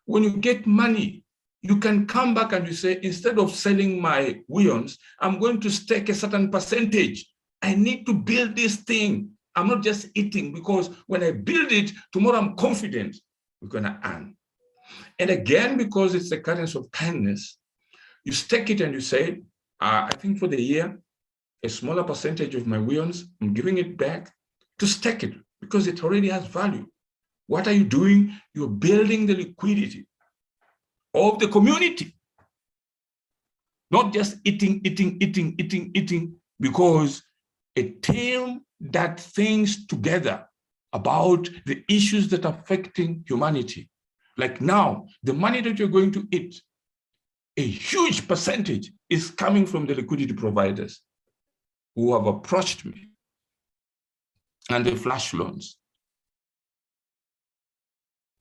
when you get money, you can come back and you say, instead of selling my Weons, I'm going to stake a certain percentage. I need to build this thing. I'm not just eating, because when I build it, tomorrow I'm confident we're going to earn. And again, because it's the currency of kindness, you stake it and you say, I think for the year, a smaller percentage of my Weons, I'm giving it back to stake it because it already has value. What are you doing? You're building the liquidity of the community, not just eating, because a team that thinks together about the issues that are affecting humanity Like now, the money that you're going to eat, a huge percentage is coming from the liquidity providers who have approached me and the flash loans.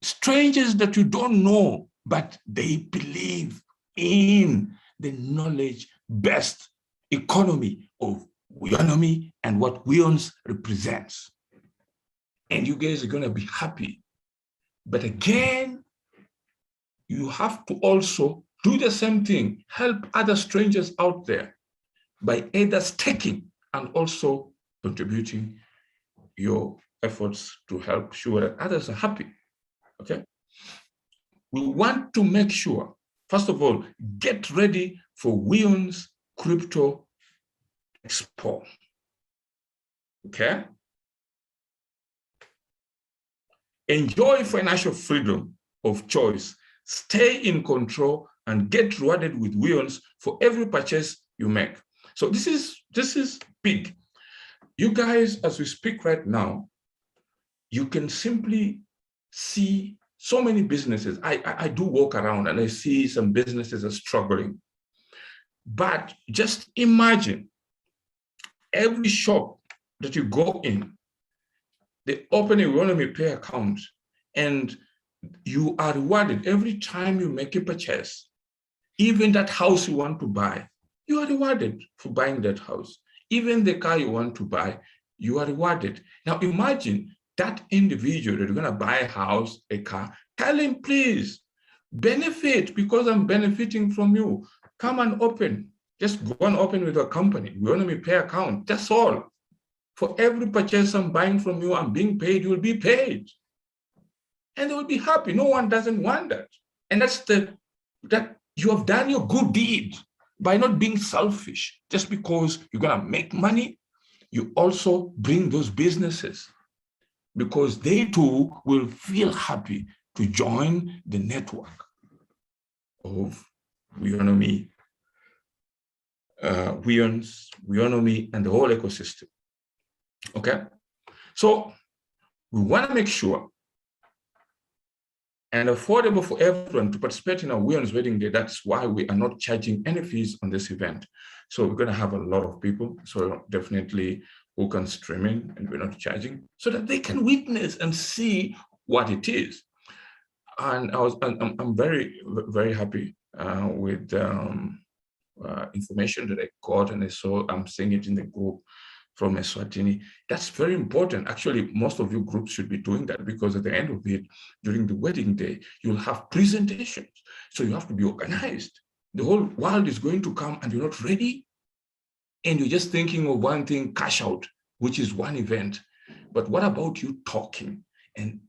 Strangers that you don't know, but they believe in the knowledge-based economy of Weownomy and what Weons represents. And you guys are going to be happy. But again, you have to also do the same thing, help other strangers out there by either staking and also contributing your efforts to help sure that others are happy, okay? We want to make sure, first of all, get ready for Weon's Crypto Expo, okay? Enjoy financial freedom of choice, stay in control, and get rewarded with Weons for every purchase you make. So this is big. You guys, as we speak right now, you can simply see so many businesses. I do walk around and I see some businesses are struggling. But just imagine every shop that you go in, they open a Weownomy Pay account and you are rewarded every time you make a purchase. Even that house you want to buy, you are rewarded for buying that house. Even the car you want to buy, you are rewarded. Now imagine that individual that you're going to buy a house, a car, tell him, please, benefit because I'm benefiting from you. Come and open. Just go and open with a company. Weownomy Pay account. That's all. For every purchase I'm buying from you, I'm being paid, you will be paid. And they will be happy. No one doesn't want that. And that's that you have done your good deed by not being selfish. Just because you're going to make money, you also bring those businesses because they too will feel happy to join the network of Weownomy, Weownomy, and the whole ecosystem. Okay, so we want to make sure and affordable for everyone to participate in our Weon's Wedding Day. That's why we are not charging any fees on this event. So we're going to have a lot of people. So definitely who can stream in and we're not charging so that they can witness and see what it is. And I'm very, very happy with information that I got and I saw, I'm seeing it in the group from Eswatini. That's very important. Actually, most of you groups should be doing that because at the end of it, during the wedding day, you'll have presentations. So you have to be organized. The whole world is going to come and you're not ready. And you're just thinking of one thing, cash out, which is one event. But what about you talking and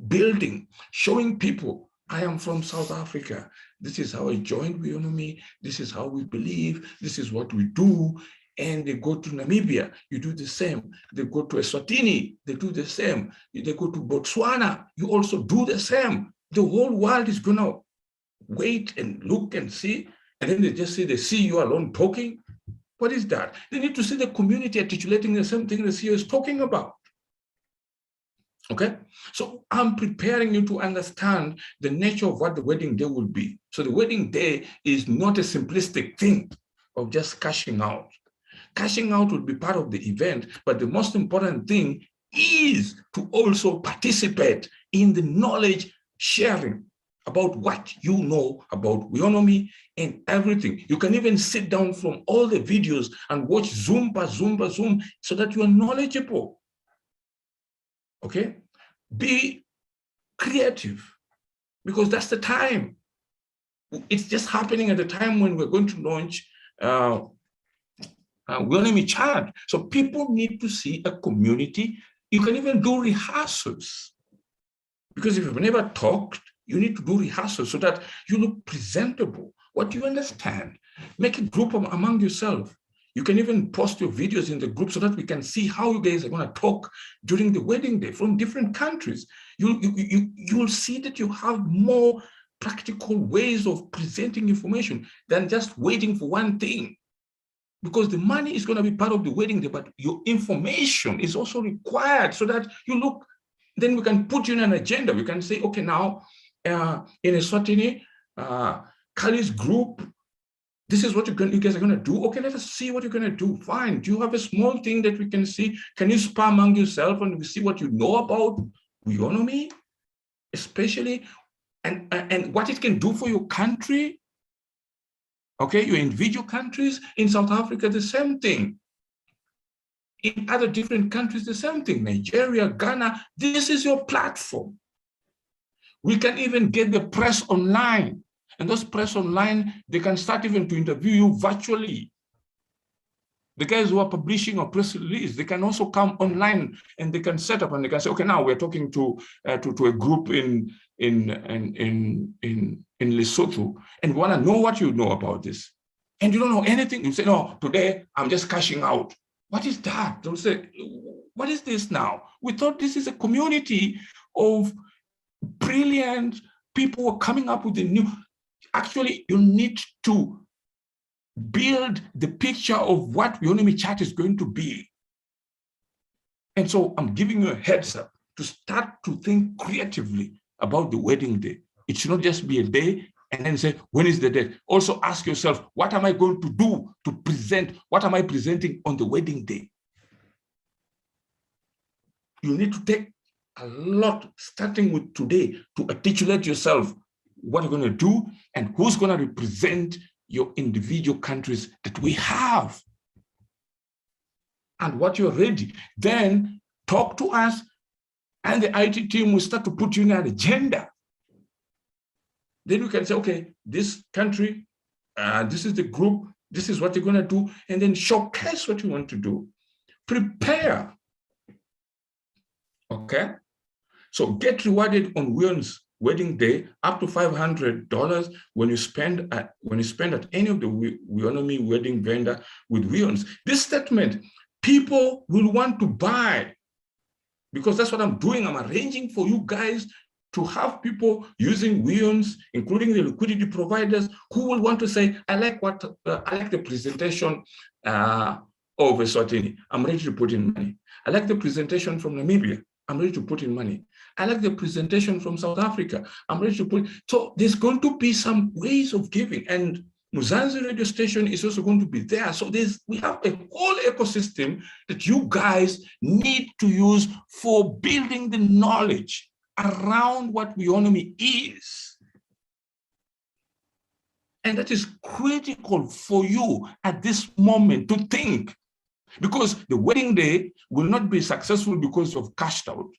building, showing people, I am from South Africa. This is how I joined Weownomy. This is how we believe. This is what we do. And they go to Namibia, you do the same. They go to Eswatini, they do the same. They go to Botswana, you also do the same. The whole world is gonna wait and look and see, and then they just say they see you alone talking. What is that? They need to see the community articulating the same thing the CEO is talking about. Okay, so I'm preparing you to understand the nature of what the wedding day will be. So the wedding day is not a simplistic thing of just cashing out. Cashing out will be part of the event, but the most important thing is to also participate in the knowledge sharing about what you know about Weownomy and everything. You can even sit down from all the videos and watch Zoom so that you are knowledgeable. Okay? Be creative because that's the time. It's just happening at the time when we're going to launch Weownomy chat. So people need to see a community. You can even do rehearsals. Because if you've never talked, you need to do rehearsals so that you look presentable. What do you understand? Make a group among yourself. You can even post your videos in the group so that we can see how you guys are going to talk during the wedding day from different countries. You'll see that you have more practical ways of presenting information than just waiting for one thing. Because the money is going to be part of the wedding day, but your information is also required so that you look, then we can put you in an agenda. We can say, okay, now in Eswatini, Kali's group, this is what you guys are going to do. Okay, let us see what you're going to do. Fine. Do you have a small thing that we can see? Can you spar among yourself and we see what you know about Weownomy, especially, and what it can do for your country? Okay, your individual countries. In South Africa, the same thing. In other different countries, the same thing. Nigeria, Ghana, this is your platform. We can even get the press online. And those press online, they can start even to interview you virtually. The guys who are publishing a press release, they can also come online and they can set up and they can say, okay, now we're talking to a group in Lesotho, and we want to know what you know about this. And you don't know anything. You say, no, today I'm just cashing out. What is that? They'll say, what is this now? We thought this is a community of brilliant people who are coming up with a new. Actually, you need to build the picture of what Weownomy Chat is going to be. And so I'm giving you a heads up to start to think creatively about the wedding day. It should not just be a day and then say, when is the date? Also ask yourself, what am I going to do to present? What am I presenting on the wedding day? You need to take a lot, starting with today, to articulate yourself what you're going to do and who's going to represent your individual countries that we have. And what you're ready, then talk to us, and the IT team will start to put you in an agenda. Then we can say, okay, this country, this is the group, this is what you're going to do, and then showcase what you want to do. Prepare. Okay? So get rewarded on Weow's wedding day up to $500 when you spend at any of the Weownomy wedding vendor with Weow's. This statement, people will want to buy, because that's what I'm doing. I'm arranging for you guys to have people using Weow's, including the liquidity providers, who will want to say, I like the presentation of Eswatini. I'm ready to put in money. I like the presentation from Namibia. I'm ready to put in money. I like the presentation from South Africa. I'm ready to put. So there's going to be some ways of giving, and Muzanzi radio station is also going to be there. So we have a whole ecosystem that you guys need to use for building the knowledge around what Weownomy is. And that is critical for you at this moment to think, because the wedding day will not be successful because you've cashed out.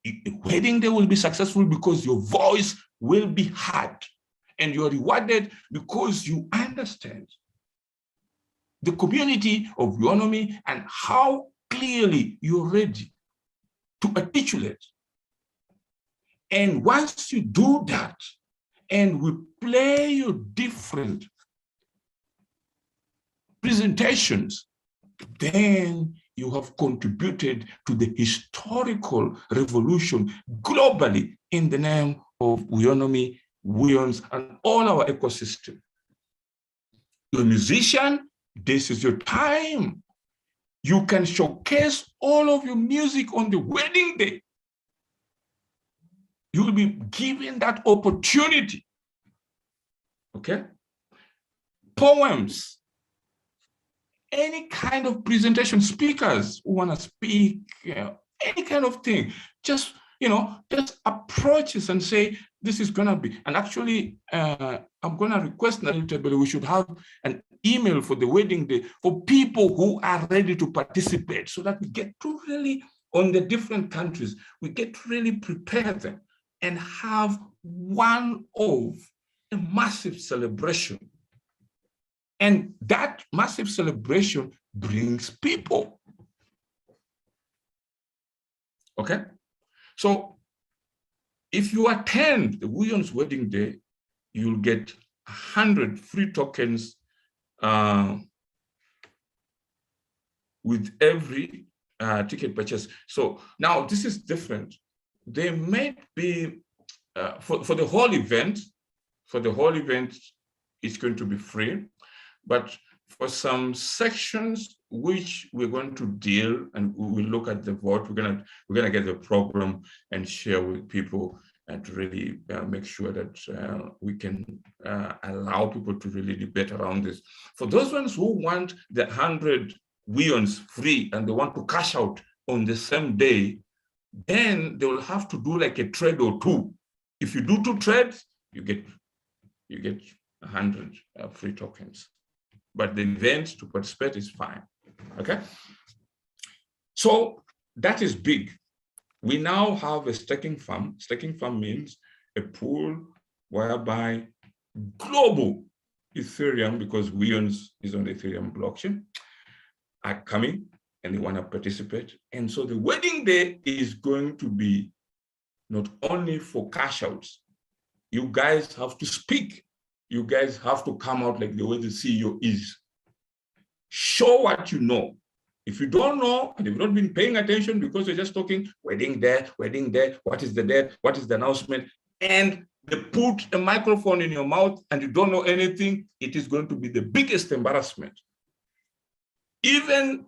The wedding day will be successful because your voice will be heard, and you're rewarded because you understand the community of Weownomy and how clearly you're ready to articulate. And once you do that, and we play your different presentations, then you have contributed to the historical revolution globally in the name of Weownomy, Weow's, and all our ecosystem. You're a musician, this is your time. You can showcase all of your music on the wedding day. You will be given that opportunity. Okay? Poems, any kind of presentation, speakers who want to speak, any kind of thing, just approach us and say, this is going to be. And actually, I'm going to request that we should have an email for the wedding day for people who are ready to participate, so that we get to really, on the different countries, we get to really prepare them and have one of a massive celebration. And that massive celebration brings people. Okay? So if you attend the Weow's wedding day, you'll get 100 free tokens with every ticket purchase. So now this is different. They might be, for the whole event, it's going to be free. But for some sections which we're going to deal, and we will look at the vote, we're gonna get the program and share with people and to really make sure that we can allow people to really debate around this. For those ones who want the 100 weons free and they want to cash out on the same day, then they will have to do like a trade or two. If you do 2 trades, you get 100 free tokens. But the event to participate is fine. Okay. So that is big. We now have a staking farm. Staking farm means a pool whereby global Ethereum, because Weons is on the Ethereum blockchain, are coming and they want to participate. And so the wedding day is going to be not only for cash outs. You guys have to speak. You guys have to come out like the way the CEO is. Show what you know. If you don't know and you've not been paying attention because you're just talking wedding there, what is the date, what is the announcement, and they put a microphone in your mouth and you don't know anything, it is going to be the biggest embarrassment. Even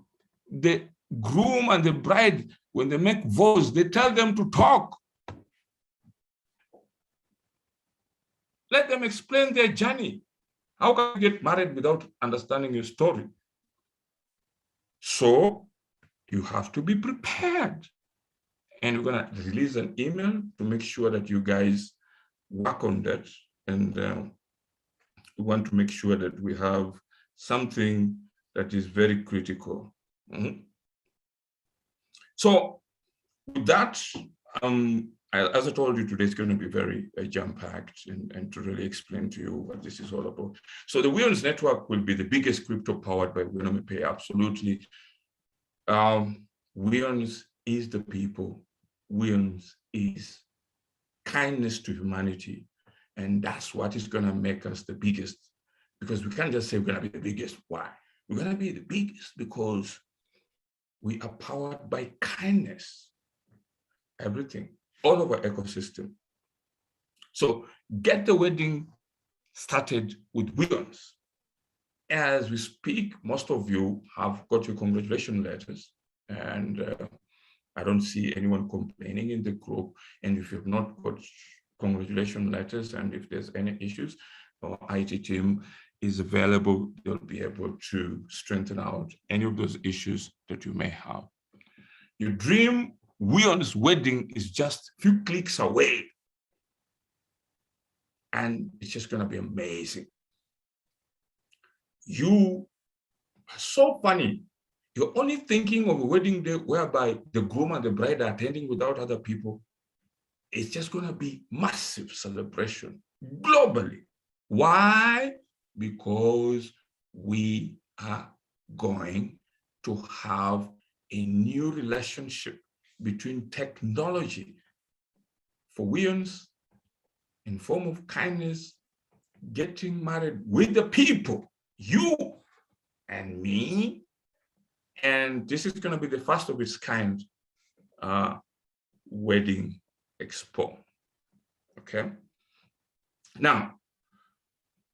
the groom and the bride, when they make vows, they tell them to talk. Let them explain their journey. How can you get married without understanding your story? So you have to be prepared. And we're going to release an email to make sure that you guys work on that. And we want to make sure that we have something that is very critical. So with that, as I told you, today is going to be very jam-packed and to really explain to you what this is all about. So the Weons network will be the biggest crypto powered by Weownomy Pay, absolutely. Weons is the people. Weons is kindness to humanity. And that's what is going to make us the biggest. Because we can't just say we're going to be the biggest. Why? We're going to be the biggest because we are powered by kindness. Everything. All of our ecosystem. So get the wedding started with Weons. As we speak, most of you have got your congratulation letters, and I don't see anyone complaining in the group. And if you've not got congratulation letters, and if there's any issues, our IT team is available. They'll be able to strengthen out any of those issues that you may have. Your dream Weons wedding is just a few clicks away. And it's just going to be amazing. You are so funny. You're only thinking of a wedding day whereby the groom and the bride are attending without other people. It's just going to be massive celebration globally. Why? Because we are going to have a new relationship between technology for Weons in form of kindness, getting married with the people, you and me. And this is going to be the first of its kind wedding expo. Okay. Now,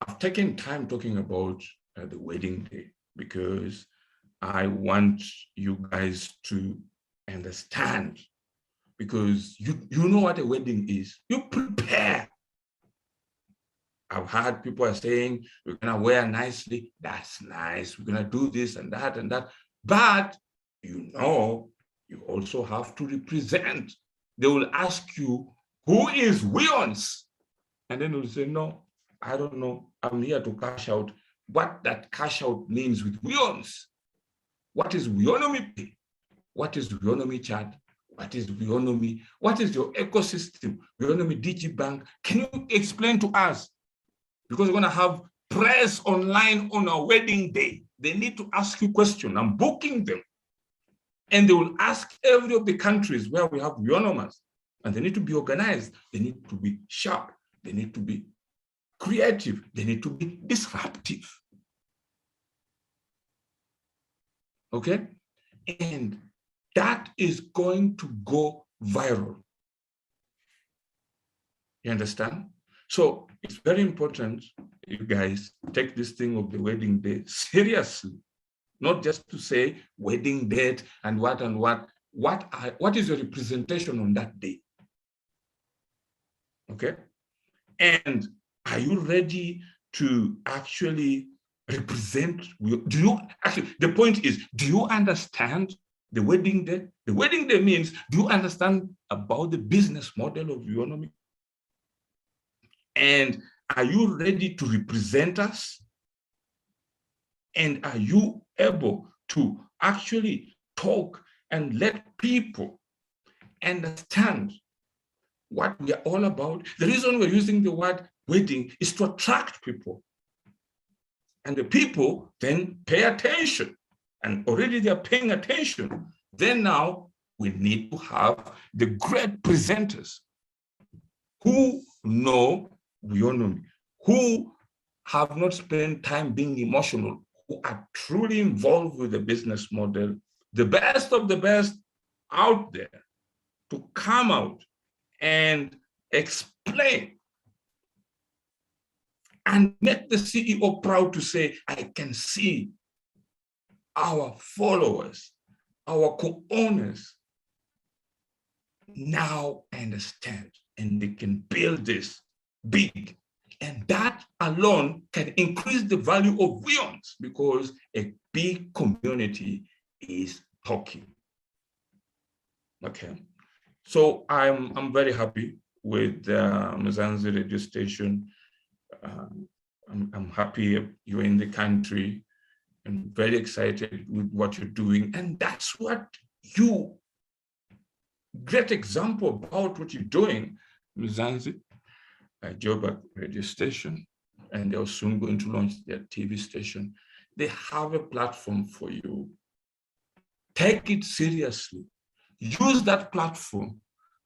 I've taken time talking about the wedding day because I want you guys to understand, because you know what a wedding is. You prepare. I've heard people are saying, we're going to wear nicely. That's nice. We're going to do this and that and that. But, you know, you also have to represent. They will ask you, who is Weons? And then you'll say, no, I don't know. I'm here to cash out. What that cash out means with Weons. What is Weownomy Pay? What is Weownomy Chat? What is Weownomy? What is your ecosystem? Weownomy DigiBank. Can you explain to us? Because we're going to have press online on our wedding day. They need to ask you questions. I'm booking them. And they will ask every of the countries where we have Weownomers. And they need to be organized. They need to be sharp. They need to be creative. They need to be disruptive. Okay? And that is going to go viral. You understand? So it's very important you guys take this thing of the wedding day seriously, not just to say wedding date and what and what. What is your representation on that day? Okay? And are you ready to actually represent? Do you actually, the point is, do you understand the wedding day? The wedding day means, do you understand about the business model of Weownomy? And are you ready to represent us? And are you able to actually talk and let people understand what we are all about? The reason we're using the word wedding is to attract people. And the people then pay attention. And already they're paying attention. Then now we need to have the great presenters who know Weownomy, who have not spent time being emotional, who are truly involved with the business model, the best of the best out there, to come out and explain and make the CEO proud to say, I can see our followers, our co-owners now understand, and they can build this big. And that alone can increase the value of Weons, because a big community is talking. Okay, so I'm very happy with Mzansi radio station. I'm happy you're in the country. I'm very excited with what you're doing, and that's what you. Great example about what you're doing, Mzansi, Joburg radio station, and they're soon going to launch their TV station. They have a platform for you. Take it seriously. Use that platform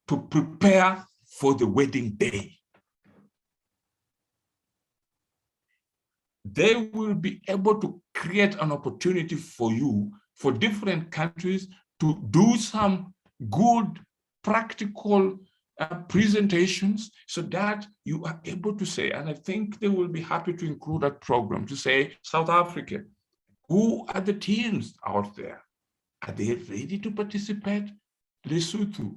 to prepare for the wedding day. They will be able to create an opportunity for you, for different countries, to do some good practical presentations, so that you are able to say, and I think they will be happy to include that program, to say, South Africa, who are the teams out there? Are they ready to participate? Lesotho,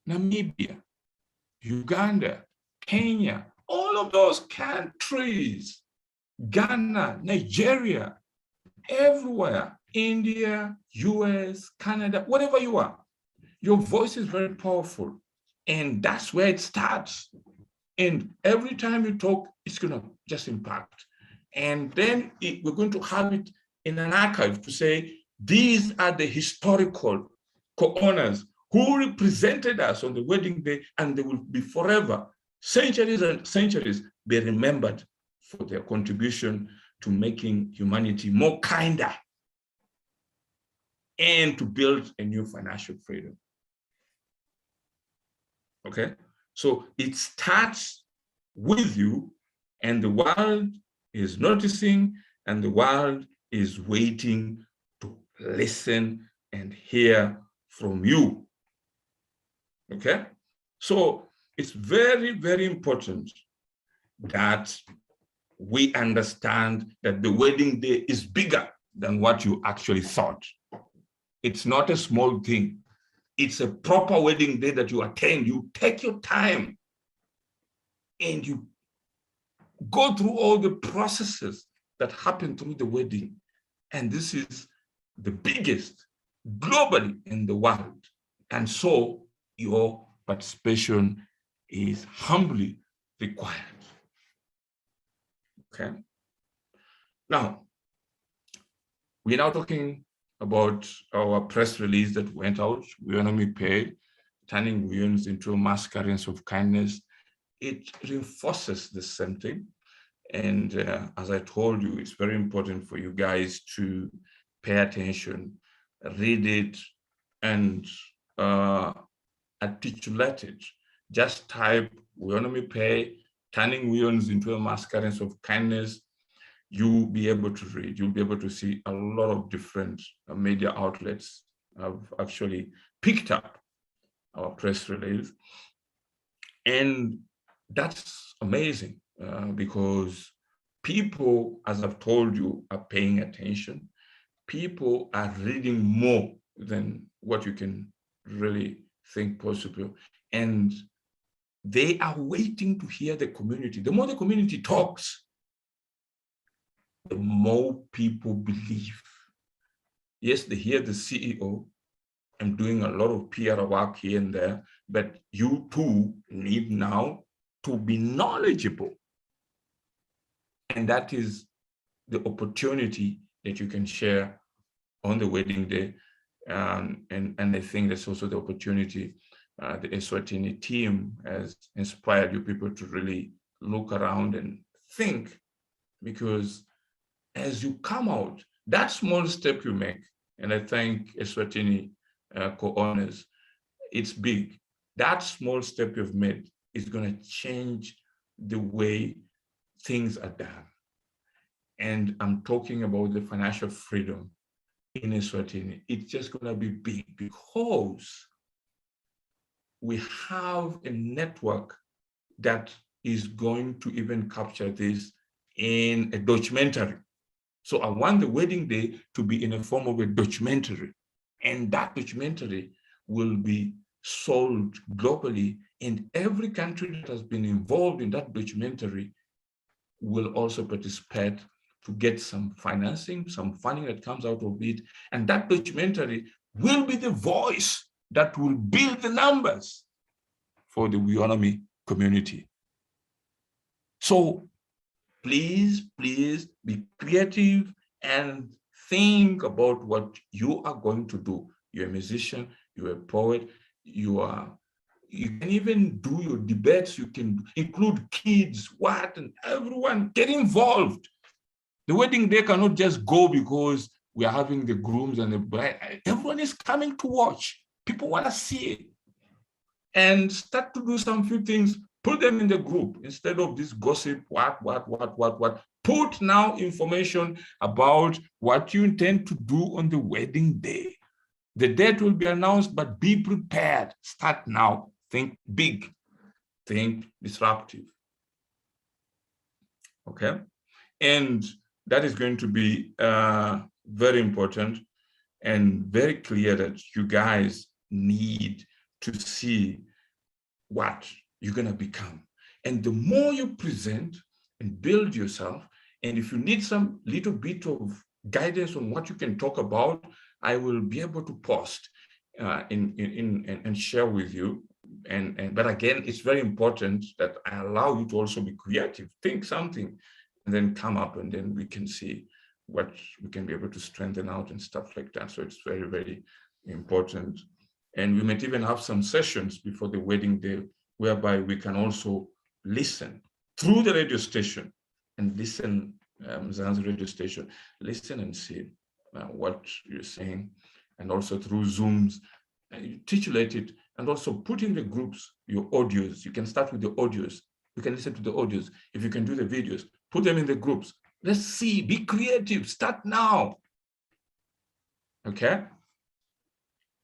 Namibia, Uganda, Kenya, all of those countries, Ghana, Nigeria, everywhere, India, US, Canada, whatever you are, your voice is very powerful. And that's where it starts. And every time you talk, it's going to just impact. And then we're going to have it in an archive to say, these are the historical co-owners who represented us on the wedding day, and they will be forever, centuries and centuries, be remembered for their contribution to making humanity more kinder and to build a new financial freedom. Okay, so it starts with you, and the world is noticing, and the world is waiting to listen and hear from you. Okay, so it's very, very important that we understand that the wedding day is bigger than what you actually thought. It's not a small thing. It's a proper wedding day that you attend. You take your time and you go through all the processes that happen through the wedding. And this is the biggest globally in the world. And so your participation is humbly required. Okay. Now, we're now talking about our press release that went out, Weownomy Pay, turning Weons into a mass currency of kindness. It reinforces the same thing. And as I told you, it's very important for you guys to pay attention, read it, and articulate it. Just type Weownomy Pay, turning Weons into a mass currency of kindness. You'll be able to read, you'll be able to see a lot of different media outlets have actually picked up our press release. And that's amazing because people, as I've told you, are paying attention. People are reading more than what you can really think possible. And they are waiting to hear the community. The more the community talks, the more people believe. Yes, they hear the CEO. I'm doing a lot of PR work here and there, but you too need now to be knowledgeable. And that is the opportunity that you can share on the wedding day. And I think that's also the opportunity the Eswatini team has inspired you people to really look around and think, because as you come out, that small step you make, and I thank Eswatini co-owners, it's big. That small step you've made is going to change the way things are done. And I'm talking about the financial freedom in Eswatini. It's just going to be big because we have a network that is going to even capture this in a documentary. So I want the wedding day to be in a form of a documentary. And that documentary will be sold globally. And every country that has been involved in that documentary will also participate to get some financing, some funding that comes out of it. And that documentary will be the voice that will build the numbers for the Weownomy community. So please, please be creative and think about what you are going to do. You're a musician, you're a poet, you can even do your debates, you can include kids, and everyone get involved. The wedding day cannot just go because we are having the grooms and the bride. Everyone is coming to watch. People want to see it. And start to do some few things, put them in the group instead of this gossip, what. Put now information about what you intend to do on the wedding day. The date will be announced, but be prepared. Start now. Think big. Think disruptive. Okay? And that is going to be very important and very clear that you guys need to see what you're going to become. And the more you present and build yourself, and if you need some little bit of guidance on what you can talk about, I will be able to post and share with you. But again, it's very important that I allow you to also be creative, think something, and then come up, and then we can see what we can be able to strengthen out and stuff like that. So it's very, very important. And we might even have some sessions before the wedding day whereby we can also listen through the radio station and listen, Zan's radio station, listen and see what you're saying, and also through Zooms, you titulate it, and also put in the groups your audios. You can start with the audios. You can listen to the audios. If you can do the videos, put them in the groups. Let's see, be creative, start now. Okay?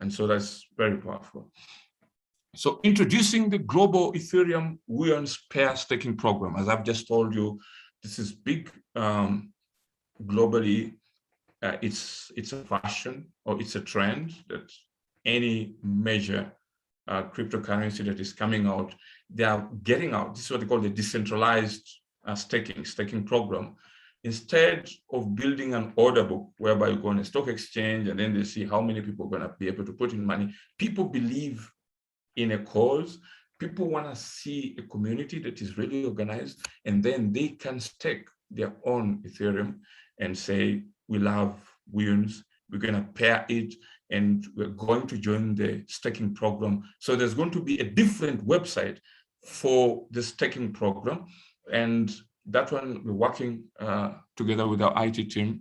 And so that's very powerful. So introducing the global Ethereum Weownomy pair staking program. As I've just told you, this is big globally. It's a fashion, or it's a trend that any major cryptocurrency that is coming out, they are getting out. This is what they call the decentralized staking program. Instead of building an order book whereby you go on a stock exchange and then they see how many people are going to be able to put in money, people believe in a cause. People want to see a community that is really organized, and then they can stake their own Ethereum and say, we love Weownomy, we're going to pair it, and we're going to join the staking program. So there's going to be a different website for the staking program. And that one, we're working together with our IT team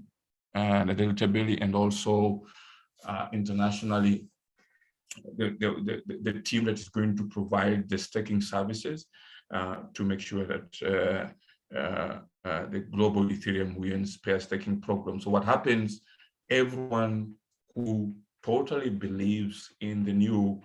and Delta Belly, and also internationally, the team that is going to provide the staking services to make sure that the global Ethereum Weownomy pair staking program. So what happens, everyone who totally believes in the new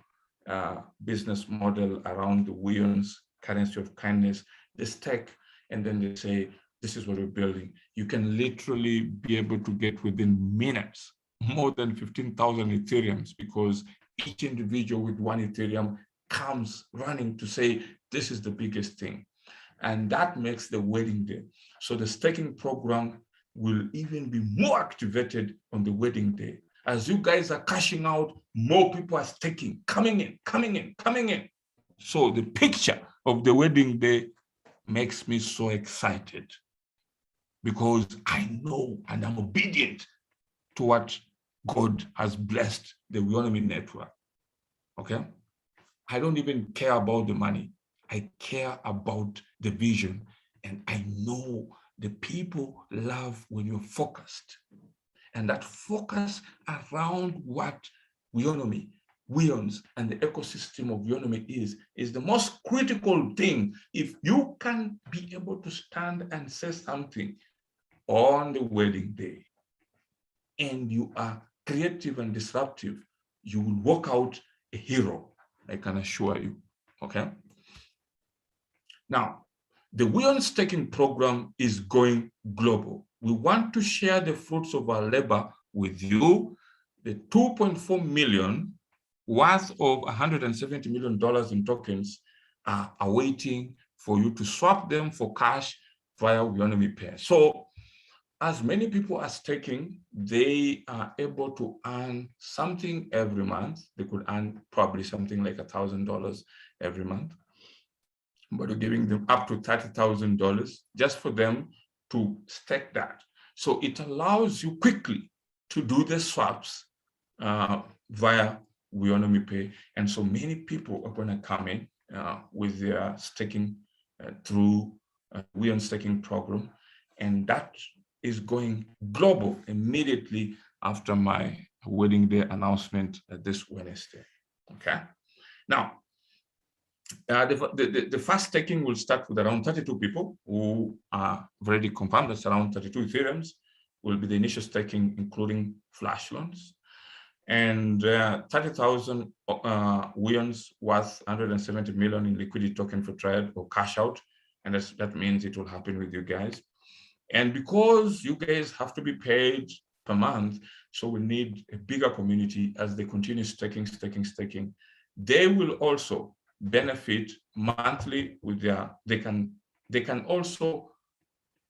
business model around the Weownomy currency of kindness, they stake, and then they say, this is what we're building. You can literally be able to get within minutes more than 15,000 Ethereums, because each individual with one Ethereum comes running to say, this is the biggest thing. And that makes the wedding day. So the staking program will even be more activated on the wedding day. As you guys are cashing out, more people are staking, coming in. So the picture of the wedding day makes me so excited because I know and I'm obedient to what God has blessed the Weownomy network. Okay? I don't even care about the money. I care about the vision. And I know the people love when you're focused. And that focus around what Weownomy, Weons, and the ecosystem of Weownomy is the most critical thing. If you can be able to stand and say something on the wedding day, and you are creative and disruptive, you will walk out a hero, I can assure you, okay? Now, the Weon staking program is going global. We want to share the fruits of our labor with you. The 2.4 million worth of $170 million in tokens are awaiting for you to swap them for cash via Weownomy Pay. So as many people are staking, they are able to earn something every month. They could earn probably something like $1,000 every month, but we're giving them up to $30,000 just for them to stake that. So it allows you quickly to do the swaps via Weownomy Pay. And so many people are going to come in with their staking through Weon staking program. And that is going global immediately after my wedding day announcement this Wednesday. Okay. Now, the first staking will start with around 32 people who are already confirmed. That's around 32 Ethereums will be the initial staking, including flash loans. And 30,000 Weons worth 170 million in liquidity token for trade or cash out. And that means it will happen with you guys. And because you guys have to be paid per month, so we need a bigger community as they continue staking. They will also benefit monthly with their, they can also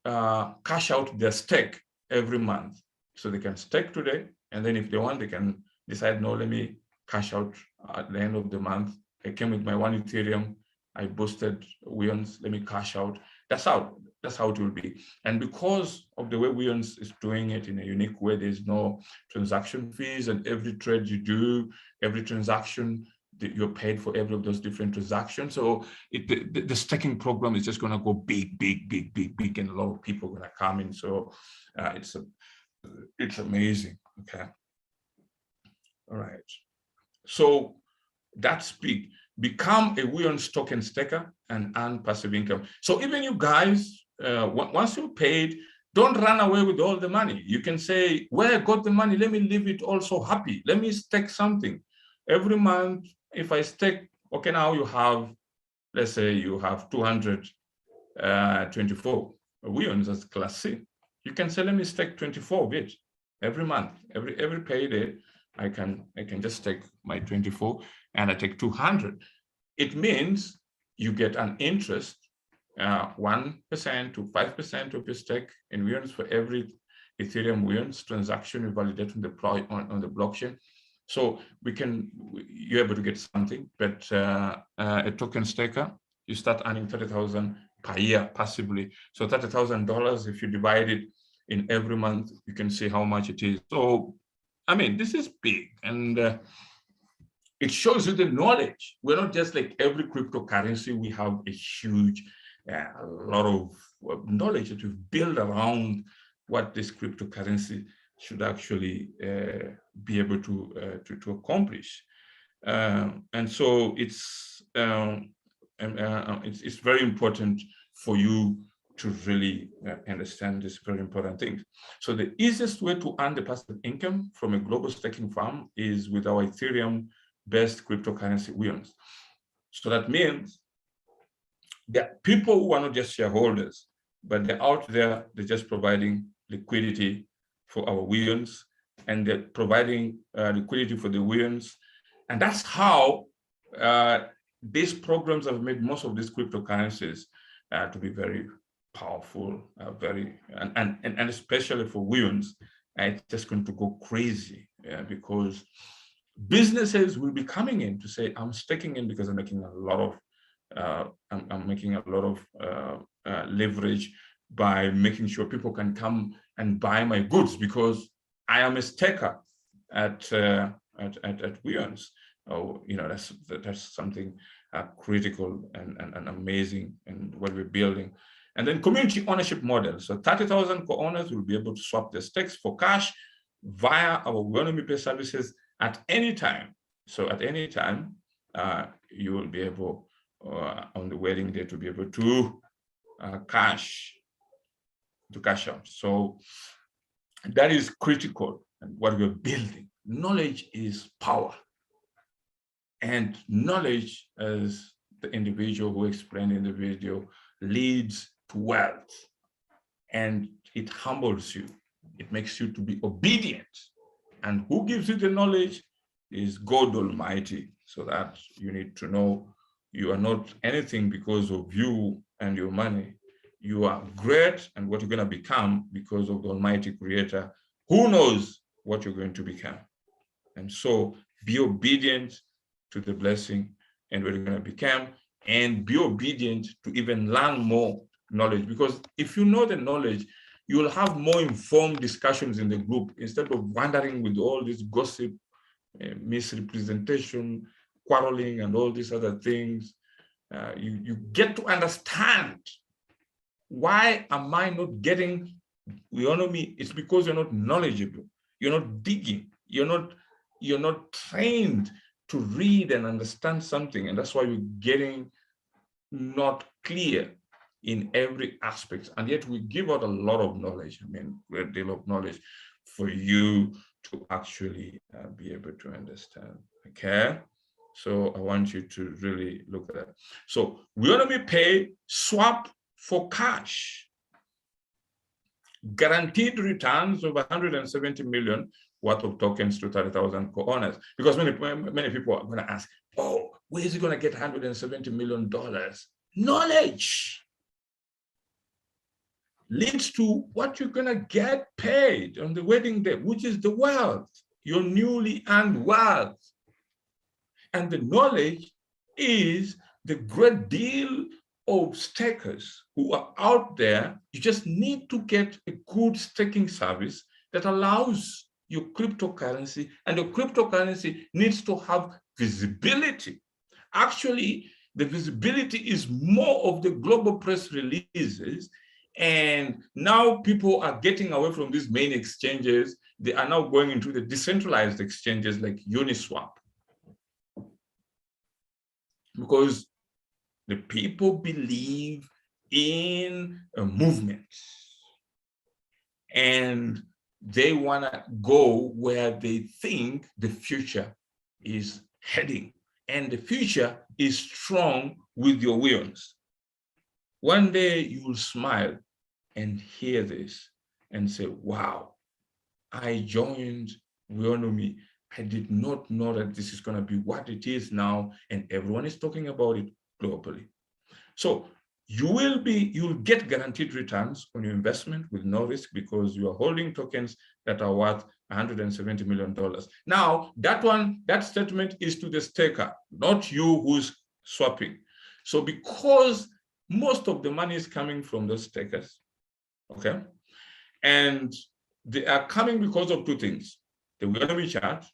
cash out their stake every month. So they can stake today, and then if they want, they can decide, no, let me cash out at the end of the month. I came with my 1 Ethereum, I boosted Weons, let me cash out. That's how it will be. And because of the way Weons is doing it in a unique way, there's no transaction fees, and every trade you do, every transaction, you're paid for every of those different transactions. So the staking program is just going to go big, and a lot of people are going to come in. So it's amazing. Okay. All right. So that's big. Become a Weons token staker and earn passive income. So even you guys, once you're paid, don't run away with all the money. You can say, where I got the money, let me leave it also happy. Let me stake something. Every month, if I stake, okay, now you have, let's say you have 224 Weons as class C. You can say, let me stake 24 of it every month. Every payday, I can just take my 24 and I take 200. It means you get an interest 1% to 5% of your stake in Weons for every Ethereum Weons transaction you validate and deploy on the blockchain. So you're able to get something, but a token staker, you start earning 30,000 per year passively. So $30,000, if you divide it in every month, you can see how much it is. So, I mean, this is big, and it shows you the knowledge. We're not just like every cryptocurrency. We have a huge, a lot of knowledge that we've built around what this cryptocurrency should actually be able to accomplish. And so it's very important for you to really understand this very important thing. So the easiest way to earn the passive income from a global staking farm is with our Ethereum-based cryptocurrency Weons. So that means that people who are not just shareholders, but they're out there, they're just providing liquidity for our Weons, and they're providing liquidity for the Weons. And that's how these programs have made most of these cryptocurrencies to be very powerful, and especially for women's, it's just going to go crazy because businesses will be coming in to say, I'm staking in because I'm making a lot of leverage by making sure people can come and buy my goods because I am a staker at Weownomy. Oh, that's something critical and amazing in what we're building. And then community ownership model. So 30,000 co-owners will be able to swap their stakes for cash via our Weownomy Pay services at any time. So at any time, you will be able on the wedding day to be able to cash out. So that is critical and what we're building. Knowledge is power. And knowledge, as the individual who explained in the video, leads to wealth. And it humbles you. It makes you to be obedient. And who gives you the knowledge is God Almighty. So that you need to know you are not anything because of you and your money. You are great and what you're going to become because of the Almighty Creator. Who knows what you're going to become? And so be obedient to the blessing and what you're going to become, and be obedient to even learn more knowledge. Because if you know the knowledge, you will have more informed discussions in the group instead of wandering with all this gossip, misrepresentation, quarreling, and all these other things. You get to understand, why am I not getting Weownomy? It's because you're not knowledgeable. You're not digging. You're not trained to read and understand something. And that's why you're getting not clear in every aspect. And yet we give out a lot of knowledge. I mean, a great deal of knowledge for you to actually be able to understand. Okay. So I want you to really look at that. So Weownomy Pay, swap for cash. Guaranteed returns of 170 million worth of tokens to 30,000 co-owners. Because many people are going to ask, oh, where is he going to get $170 million? Knowledge leads to what you're going to get paid on the wedding day, which is the wealth, your newly earned wealth. And the knowledge is the great deal of stakers who are out there. You just need to get a good staking service that allows your cryptocurrency, and the cryptocurrency needs to have visibility. Actually, the visibility is more of the global press releases, and now people are getting away from these main exchanges. They are now going into the decentralized exchanges like Uniswap, because the people believe in a movement and they want to go where they think the future is heading. And the future is strong with your Weowns. One day you will smile and hear this and say, wow, I joined Weownomy. I did not know that this is going to be what it is now, and everyone is talking about it globally. So you'll get guaranteed returns on your investment with no risk because you are holding tokens that are worth $170 million. Now, that statement is to the staker, not you who's swapping. So because most of the money is coming from those stakers, okay, and they are coming because of two things: the Weownomy chart,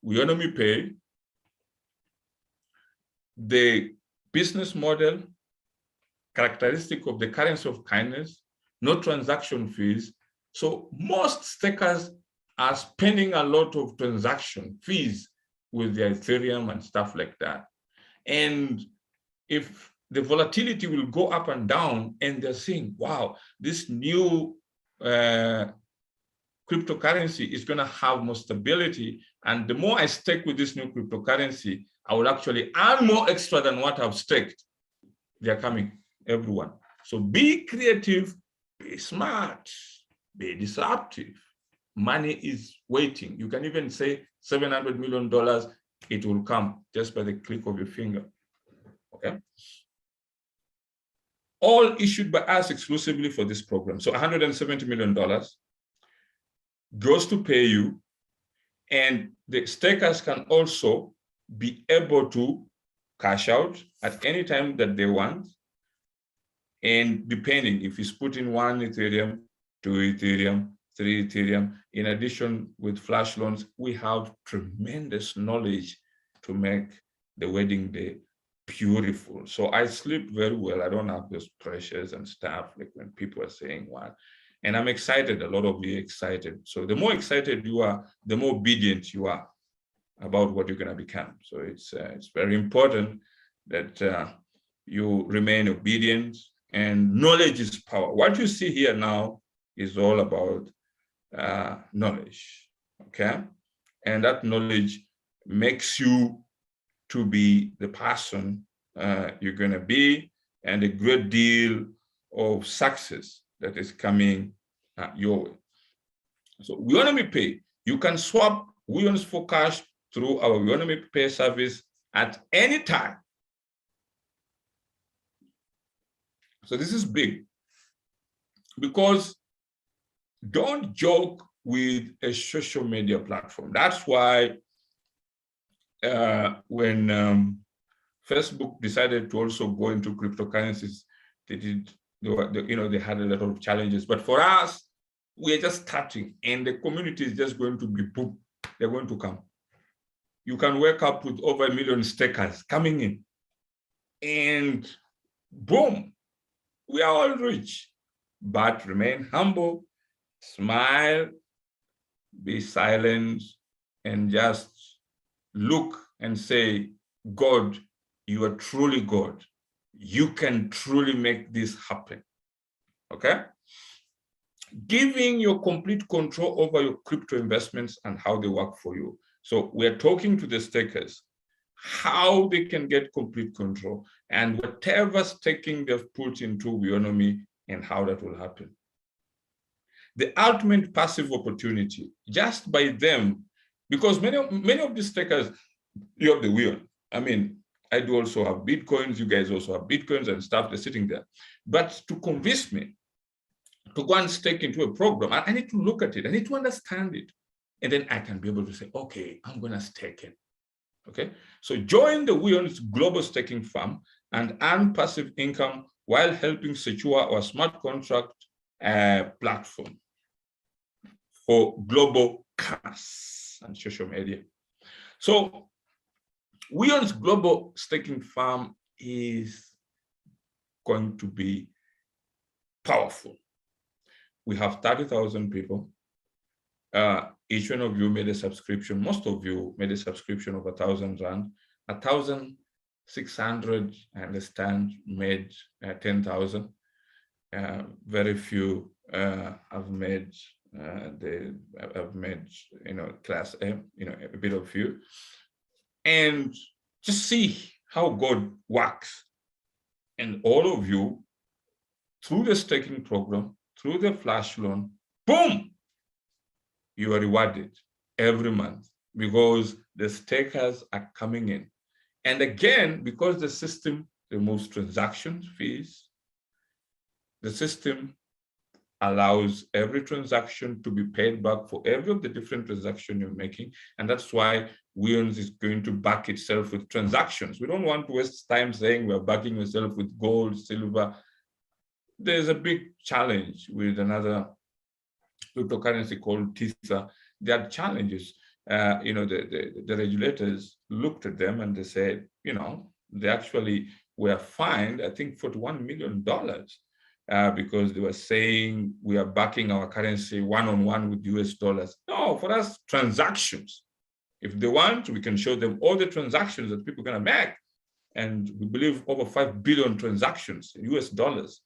Weownomy Pay, the business model, characteristic of the currency of kindness, no transaction fees. So most stakers are spending a lot of transaction fees with their Ethereum and stuff like that. And if the volatility will go up and down, and they're saying, wow, this new cryptocurrency is going to have more stability, and the more I stake with this new cryptocurrency, I will actually earn more extra than what I've staked. They're coming, everyone. So be creative, be smart, be disruptive. Money is waiting. You can even say $700 million it will come just by the click of your finger. Okay. All issued by us exclusively for this program. So $170 million goes to pay you, and the stakers can also be able to cash out at any time that they want. And depending if he's putting 1 Ethereum, 2 Ethereum, 3 Ethereum, in addition with flash loans, we have tremendous knowledge to make the wedding day beautiful. So I sleep very well. I don't have those pressures and stuff like when people are saying what. And I'm excited. A lot of you are excited. So the more excited you are, the more obedient you are about what you're going to become. So it's very important that you remain obedient, and knowledge is power. What you see here now is all about knowledge, okay? And that knowledge makes you to be the person you're going to be, and a great deal of success that is coming your way. So Weownomy Pay, you can swap Weons for cash through our Weownomy Pay service at any time. So this is big, because don't joke with a social media platform. That's why when Facebook decided to also go into cryptocurrencies, they had a lot of challenges. But for us, we are just starting, and the community is just going to be boom. They're going to come. You can wake up with over 1 million stakers coming in, and boom, we are all rich. But remain humble, smile, be silent, and just look and say, God, you are truly God. You can truly make this happen. Okay? Giving you complete control over your crypto investments and how they work for you. So we're talking to the stakers, how they can get complete control, and whatever staking they've put into Weownomy and how that will happen. The ultimate passive opportunity, just by them, because many of the stakers, you have the Weon. I mean, I do also have Bitcoins, you guys also have Bitcoins and stuff, they're sitting there. But to convince me to go and stake into a program, I need to look at it, I need to understand it. And then I can be able to say, okay, I'm gonna stake it. Okay, so join the Weon's global staking firm and earn passive income while helping secure our smart contract platform for global commerce and social media. So Weon's global staking firm is going to be powerful. We have 30,000 people. Each one of you made a subscription. Most of you made a subscription of 1,000 Rand. 1,600, I understand, made 10,000. Very few have made class A, a bit of few. And just see how God works. And all of you, through the staking program, through the flash loan, boom, you are rewarded every month because the stakers are coming in. And again, because the system removes transaction fees, the system allows every transaction to be paid back for every of the different transactions you're making. And that's why Weons is going to back itself with transactions. We don't want to waste time saying we're backing ourselves with gold, silver. There's a big challenge with another cryptocurrency called Tether. There are challenges. The regulators looked at them and they said, they actually were fined, I think, $41 million because they were saying we are backing our currency one-on-one with US dollars. No, for us, transactions. If they want, we can show them all the transactions that people are going to make. And we believe over 5 billion transactions in US dollars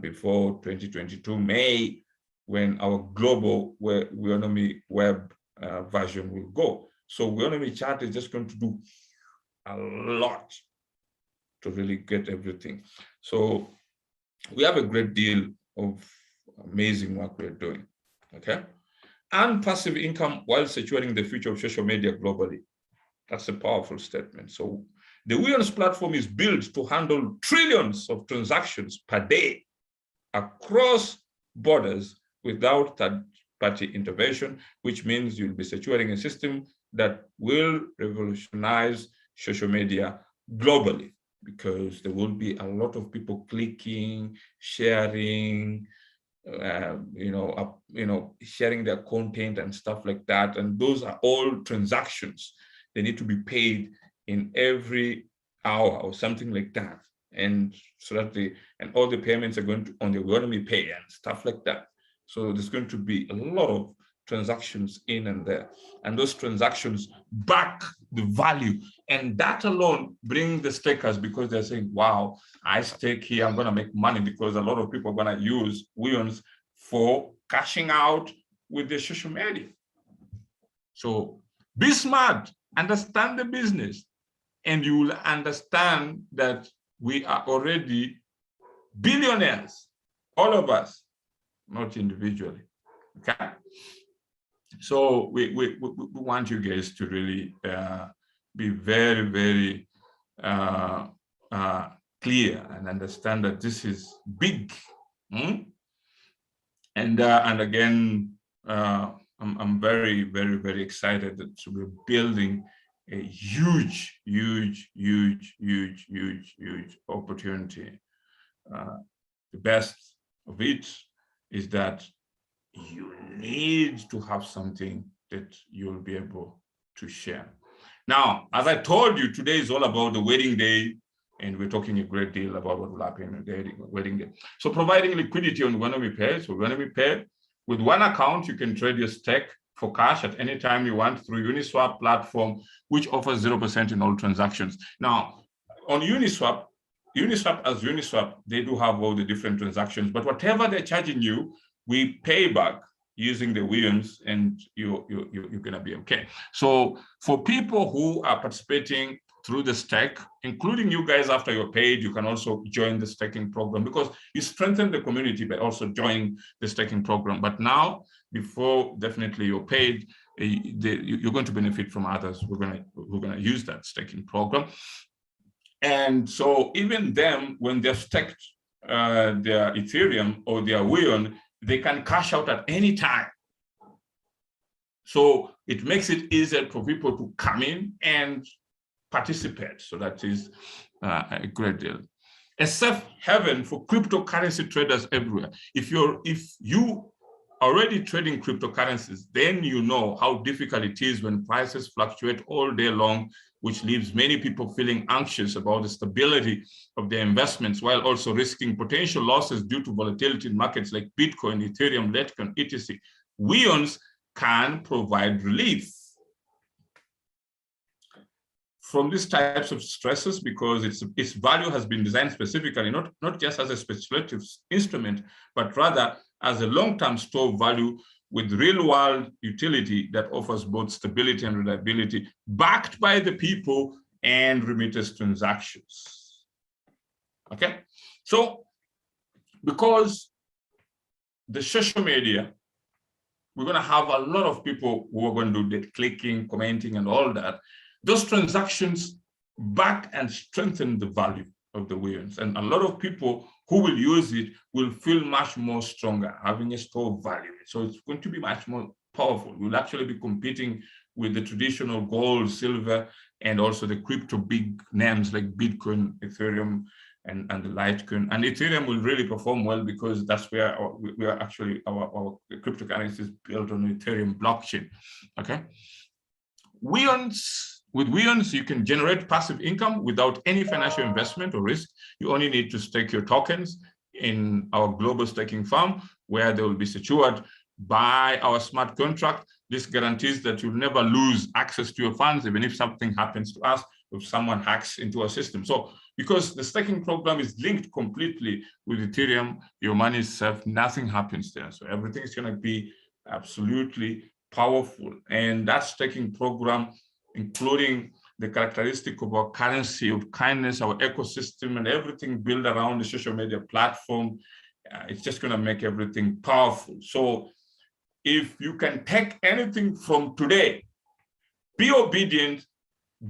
before 2022 May, when our global Weownomy web version will go. So Weownomy chat is just going to do a lot to really get everything. So we have a great deal of amazing work we're doing, okay? And passive income while securing the future of social media globally. That's a powerful statement. So the Weownomy platform is built to handle trillions of transactions per day across borders without third-party intervention, which means you'll be securing a system that will revolutionize social media globally, because there will be a lot of people clicking, sharing, sharing their content and stuff like that. And those are all transactions. They need to be paid in every hour or something like that. And so that and all the payments are going to on the Weownomy Pay and stuff like that. So there's going to be a lot of transactions in and there, and those transactions back the value, and that alone bring the stakers, because they're saying, wow, I stake here, I'm going to make money, because a lot of people are going to use Weownomy for cashing out with the social media. So be smart, understand the business, and you will understand that we are already billionaires, all of us, not individually. Okay. So we want you guys to really be very, very clear and understand that this is big. And again, I'm very, very, very excited that we're building a huge, huge, huge, huge, huge, huge opportunity. The best of it is that you need to have something that you'll be able to share. Now, as I told you, today is all about the wedding day, and we're talking a great deal about what will happen on the wedding day. So providing liquidity on Weownomy Pay. So Weownomy Pay, with one account, you can trade your stake for cash at any time you want through Uniswap platform, which offers 0% in all transactions. Now, on Uniswap, as Uniswap, they do have all the different transactions, but whatever they're charging you, we pay back using the Weownomy, and you're gonna be okay. So for people who are participating through the stake, including you guys, after you're paid, you can also join the staking program, because you strengthen the community by also joining the staking program. But now, before definitely you're paid, you're going to benefit from others. We're gonna use that staking program. And so even them, when they're staked their Ethereum or their Weownomy, they can cash out at any time. So it makes it easier for people to come in and participate. So that is a great deal. A safe haven for cryptocurrency traders everywhere. If you already trading cryptocurrencies, then you know how difficult it is when prices fluctuate all day long, which leaves many people feeling anxious about the stability of their investments, while also risking potential losses due to volatility in markets like Bitcoin, Ethereum, Litecoin, etc. Weownomy can provide relief from these types of stresses, because its value has been designed specifically, not just as a speculative instrument, but rather as a long-term store of value with real-world utility that offers both stability and reliability, backed by the people and remittance transactions. Okay, so because the social media, we're going to have a lot of people who are going to do the clicking, commenting, and all that. Those transactions back and strengthen the value of the Weownomy, and a lot of people who will use it will feel much more stronger, having a store of value. So it's going to be much more powerful. We'll actually be competing with the traditional gold, silver, and also the crypto big names like Bitcoin, Ethereum, and the Litecoin. And Ethereum will really perform well, because that's where we are actually, our cryptocurrency is built on the Ethereum blockchain. Okay. With Weownomy, you can generate passive income without any financial investment or risk. You only need to stake your tokens in our global staking farm, where they will be secured by our smart contract. This guarantees that you'll never lose access to your funds, even if something happens to us, if someone hacks into our system. So because the staking program is linked completely with Ethereum, your money is safe, nothing happens there. So everything is going to be absolutely powerful. And that staking program, including the characteristic of our currency of kindness, our ecosystem, and everything built around the social media platform, it's just going to make everything powerful. So if you can take anything from today, be obedient,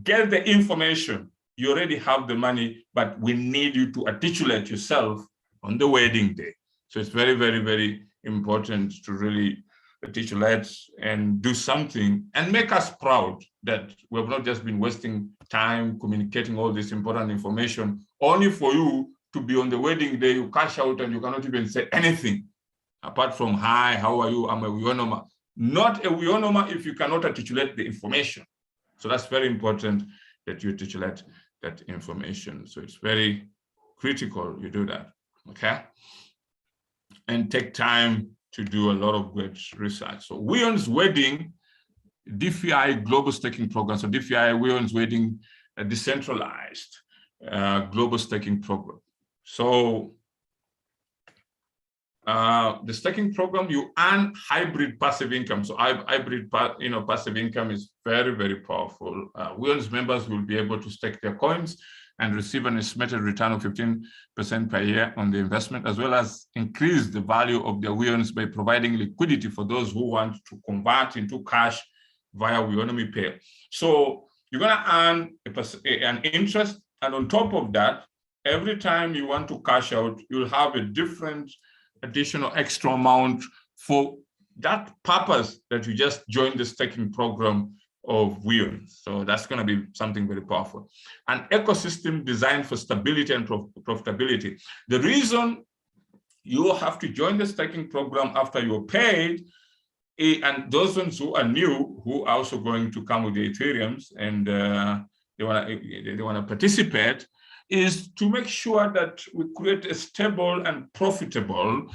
get the information. You already have the money, but we need you to articulate yourself on the wedding day. So it's very, very, very important to really articulate and do something and make us proud that we have not just been wasting time communicating all this important information only for you to be on the wedding day, you cash out and you cannot even say anything apart from, hi, how are you? I'm a Weownomer. Not a Weownomer if you cannot articulate the information. So that's very important that you articulate that information. So it's very critical you do that, okay? And take time to do a lot of great research. So Weon's Wedding, DeFi Global Staking Program. So DeFi, Weon's Wedding, a decentralized global staking program. So the staking program, you earn hybrid passive income. So hybrid, passive income is very, very powerful. Weon's members will be able to stake their coins and receive an estimated return of 15% per year on the investment, as well as increase the value of their Weons by providing liquidity for those who want to convert into cash via Weownomy Pay. So you're going to earn an interest, and on top of that, every time you want to cash out, you'll have a different additional extra amount for that purpose that you just joined the staking program of Weons. So that's going to be something very powerful. An ecosystem designed for stability and profitability. The reason you have to join the staking program after you're paid, and those ones who are new, who are also going to come with the Ethereums and they want to participate, is to make sure that we create a stable and profitable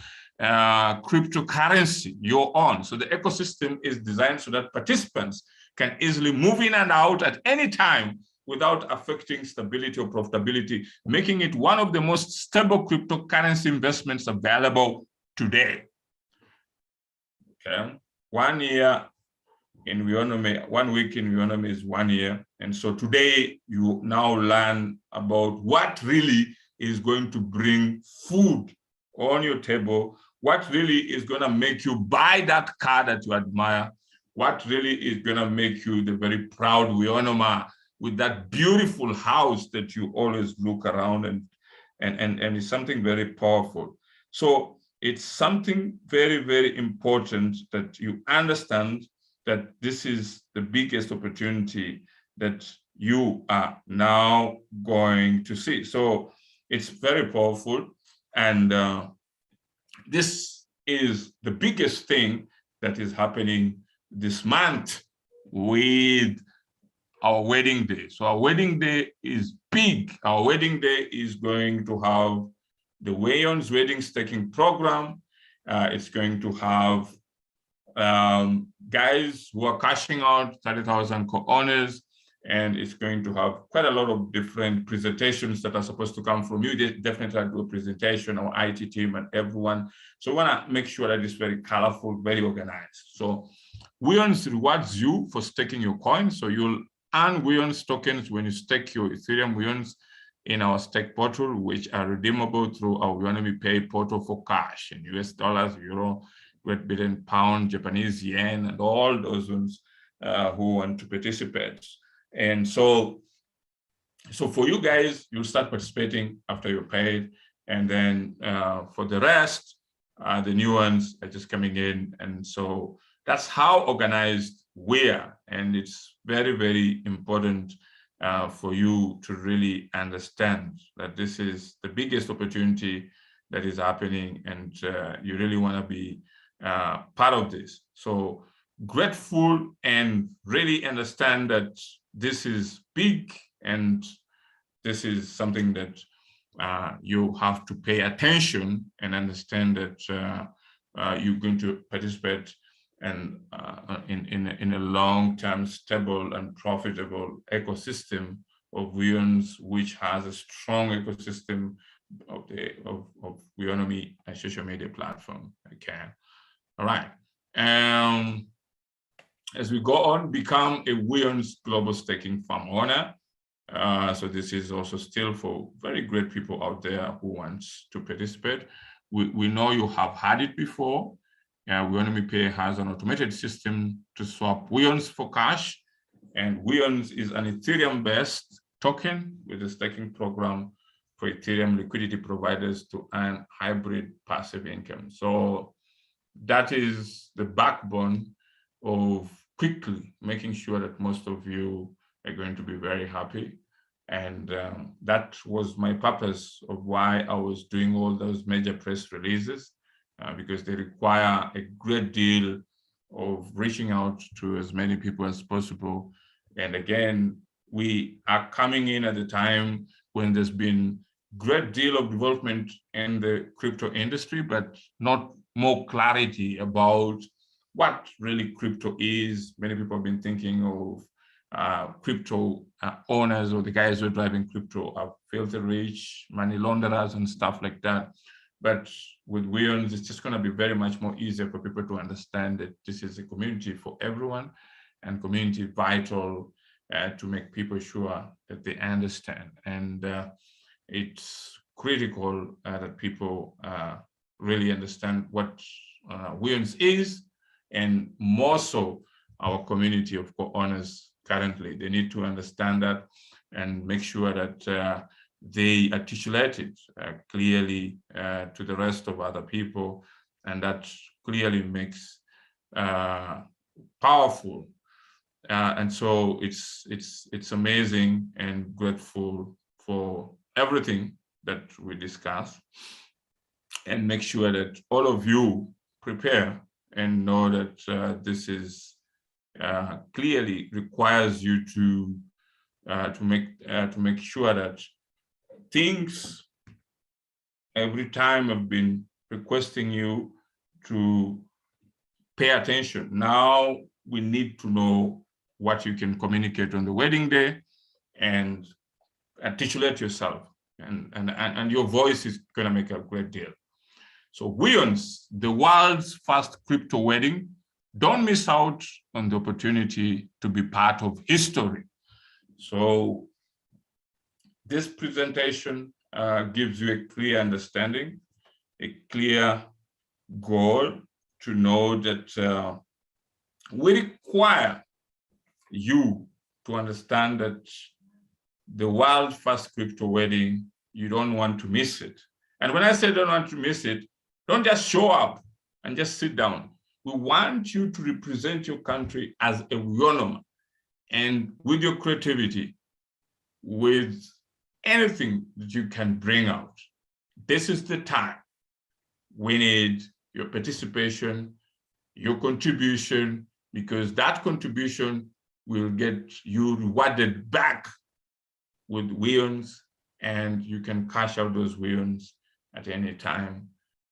cryptocurrency, your own. So the ecosystem is designed so that participants can easily move in and out at any time without affecting stability or profitability, making it one of the most stable cryptocurrency investments available today. Okay, 1 year in Weownomy, 1 week in Weownomy is 1 year. And so today you now learn about what really is going to bring food on your table, what really is going to make you buy that car that you admire, what really is going to make you the very proud Weownomer with that beautiful house that you always look around, and it's something very powerful. So it's something very, very important that you understand that this is the biggest opportunity that you are now going to see. So it's very powerful. And this is the biggest thing that is happening this month with our wedding day. So our wedding day is big. Our wedding day is going to have the Weon's Wedding Staking Program. It's going to have guys who are cashing out 30,000 co-owners, and it's going to have quite a lot of different presentations that are supposed to come from you. They definitely do a presentation, our IT team and everyone. So we want to make sure that it's very colorful, very organized. So Weons rewards you for staking your coins. So you'll earn Weons tokens when you stake your Ethereum Weons in our stake portal, which are redeemable through our Weownomy Pay portal for cash in US dollars, euro, Great Britain pound, Japanese yen, and all those ones who want to participate. And so for you guys, you'll start participating after you're paid. And then for the rest, the new ones are just coming in. And so that's how organized we are. And it's very, very important for you to really understand that this is the biggest opportunity that is happening, and you really want to be part of this. So grateful and really understand that this is big, and this is something that you have to pay attention and understand that you're going to participate and in a long-term, stable and profitable ecosystem of Weons, which has a strong ecosystem of Weownomy and social media platform. Okay, all right. As we go on, become a Weons global staking farm owner. So this is also still for very great people out there who want to participate. We know you have had it before. Weownomy Pay has an automated system to swap Weons for cash, And Weownomy is an Ethereum-based token with a staking program for Ethereum liquidity providers to earn hybrid passive income. So that is the backbone of quickly making sure that most of you are going to be very happy. And that was my purpose of why I was doing all those major press releases, because they require a great deal of reaching out to as many people as possible. And again, we are coming in at a time when there's been great deal of development in the crypto industry, but not more clarity about what really crypto is. Many people have been thinking of crypto owners or the guys who are driving crypto are filthy rich, money launderers and stuff like that. But with Weownomy, it's just going to be very much more easier for people to understand that this is a community for everyone, and community vital to make people sure that they understand. And it's critical that people really understand what Weownomy is, and more so our community of co-owners currently. They need to understand that and make sure that they articulate it clearly to the rest of other people, and that clearly makes powerful. And so it's amazing and grateful for everything that we discuss, and make sure that all of you prepare and know that this is clearly requires you to make sure that things every time I've been requesting you to pay attention. Now we need to know what you can communicate on the wedding day and articulate yourself, and your voice is going to make a great deal. So Weownomy, the world's first crypto wedding. Don't miss out on the opportunity to be part of history. So this presentation gives you a clear understanding, a clear goal to know that we require you to understand that the world's first crypto wedding, you don't want to miss it. And when I say don't want to miss it, don't just show up and just sit down. We want you to represent your country as a Weownomy, and with your creativity, with anything that you can bring out. This is the time. We need your participation, your contribution, because that contribution will get you rewarded back with Weownomy, and you can cash out those Weownomy at any time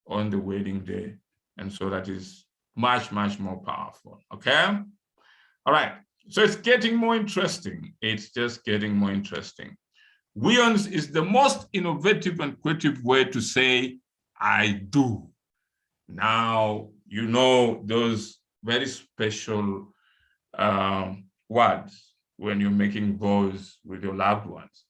on the wedding day. And so that is much, much more powerful, okay? All right, so it's getting more interesting. It's just getting more interesting. Weownomy is the most innovative and creative way to say, I do. Now, you know those very special words when you're making vows with your loved ones.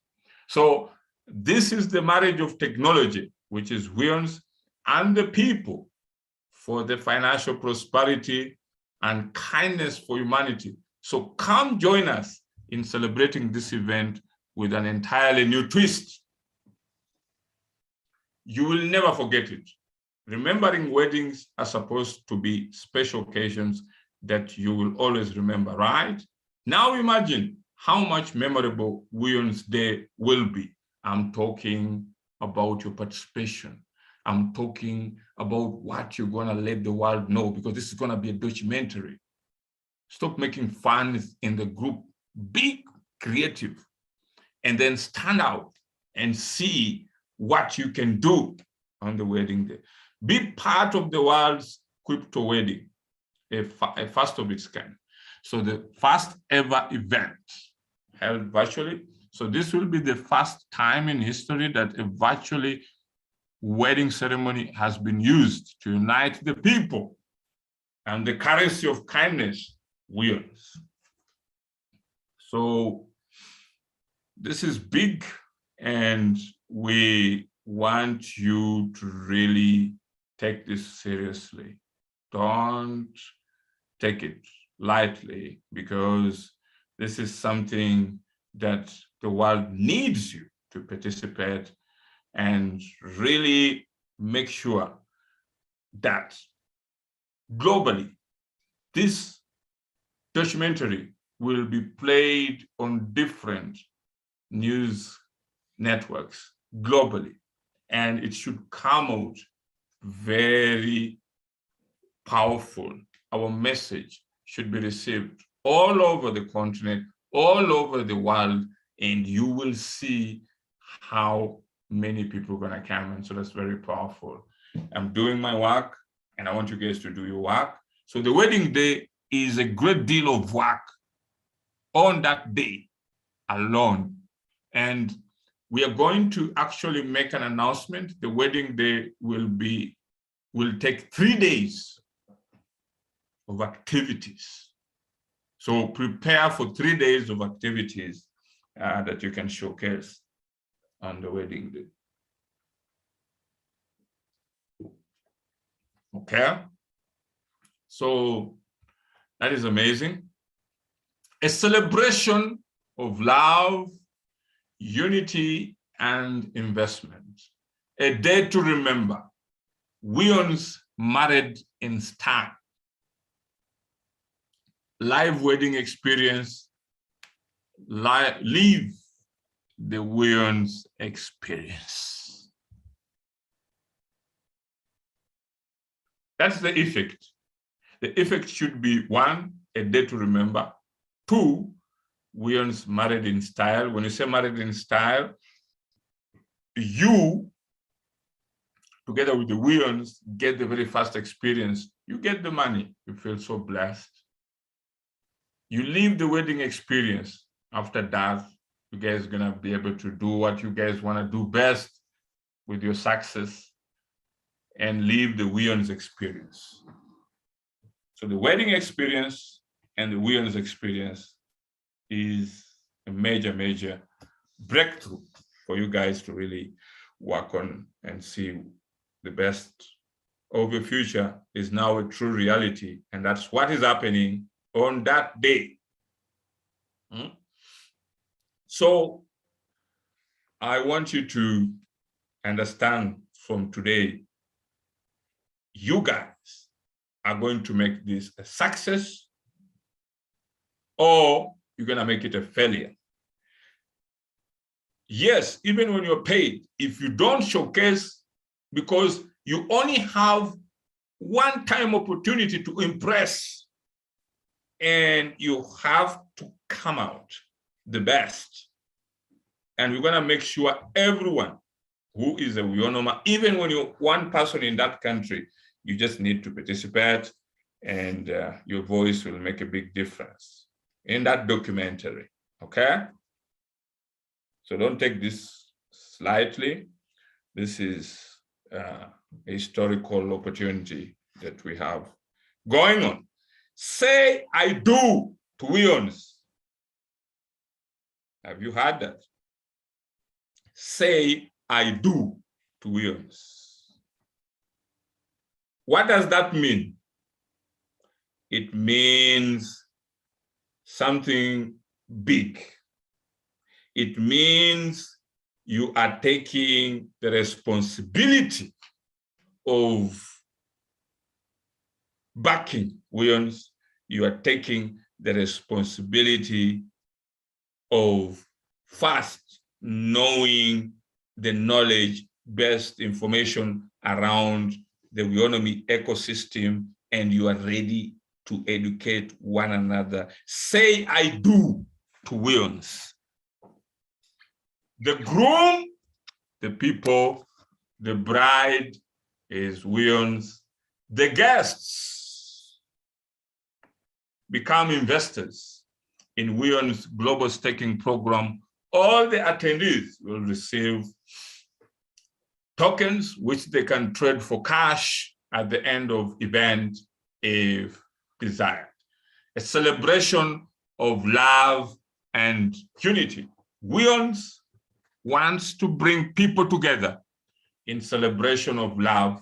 So this is the marriage of technology, which is Weownomy, and the people for the financial prosperity and kindness for humanity. So come join us in celebrating this event with an entirely new twist. You will never forget it. Remembering weddings are supposed to be special occasions that you will always remember, right? Now imagine how much memorable Weownomy Day will be. I'm talking about your participation. I'm talking about what you're going to let the world know, because this is going to be a documentary. Stop making fun in the group. Be creative, and then stand out and see what you can do on the wedding day. Be part of the world's crypto wedding, a first of its kind. So the first ever event held virtually. So this will be the first time in history that a virtually wedding ceremony has been used to unite the people, and the currency of kindness, Weownomy. So this is big, and we want you to really take this seriously. Don't take it lightly, because This is something that the world needs you to participate and really make sure that globally, this documentary will be played on different news networks globally, and it should come out very powerful. Our message should be received all over the continent, all over the world, and you will see how many people are going to come. And so that's very powerful. I'm doing my work, and I want you guys to do your work. So the wedding day is a great deal of work on that day alone. And we are going to actually make an announcement. The wedding day will take 3 days of activities. So prepare for 3 days of activities that you can showcase on the wedding day. Okay, so that is amazing. A celebration of love, unity, and investment. A day to remember. Weowns married in style. Live wedding experience. Live the Weowns experience. That's the effect. The effect should be 1, a day to remember. 2, Weowns married in style. When you say married in style, you, together with the Weowns, get the very first experience. You get the money. You feel so blessed. You live the wedding experience. After that, you guys are going to be able to do what you guys want to do best with your success and live the Weowns experience. So the wedding experience and the Weowns experience is a major, major breakthrough for you guys to really work on and see the best of your future is now a true reality. And that's what is happening on that day. So I want you to understand from today, you guys are going to make this a success, or you're going to make it a failure. Yes, even when you're paid, if you don't showcase, because you only have one-time opportunity to impress, and you have to come out the best. And we're going to make sure everyone who is a Weownomer, even when you're one person in that country, you just need to participate, and your voice will make a big difference in that documentary, okay? So don't take this slightly. This is a historical opportunity that we have going on. Say I do to Weowns. Have you heard that? Say I do to Weowns. What does that mean? It means something big. It means you are taking the responsibility of backing Weowns. You are taking the responsibility of first knowing the knowledge-based information around the Weownomy ecosystem, and you are ready to educate one another. Say I do to Weowns. The groom, the people, the bride is Weowns. The guests become investors in Weowns Global Staking Program. All the attendees will receive tokens, which they can trade for cash at the end of event if desired. A celebration of love and unity. Weowns wants to bring people together in celebration of love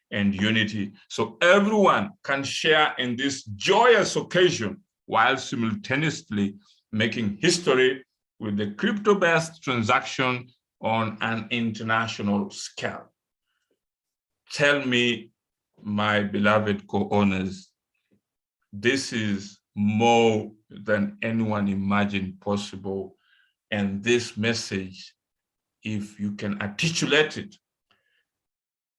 and unity, so everyone can share in this joyous occasion while simultaneously making history with the crypto-based transaction on an international scale. Tell me, my beloved co-owners, this is more than anyone imagined possible. And this message, if you can articulate it,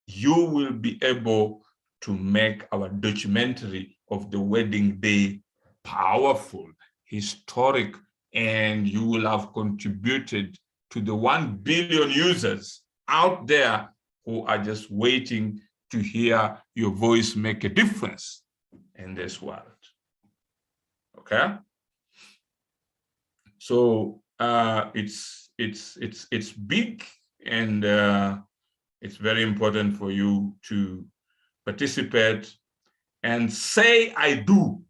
you will be able to make our documentary of the wedding day powerful, historic, and you will have contributed to the 1 billion users out there who are just waiting to hear your voice make a difference in this world. Okay? So it's big, and it's very important for you to participate and say I do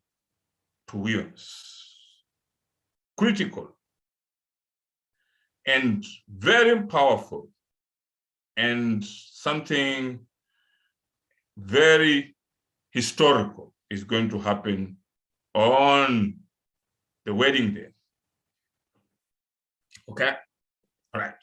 to Weownomy. Critical and very powerful, and something very historical is going to happen on the wedding day. Okay? All right.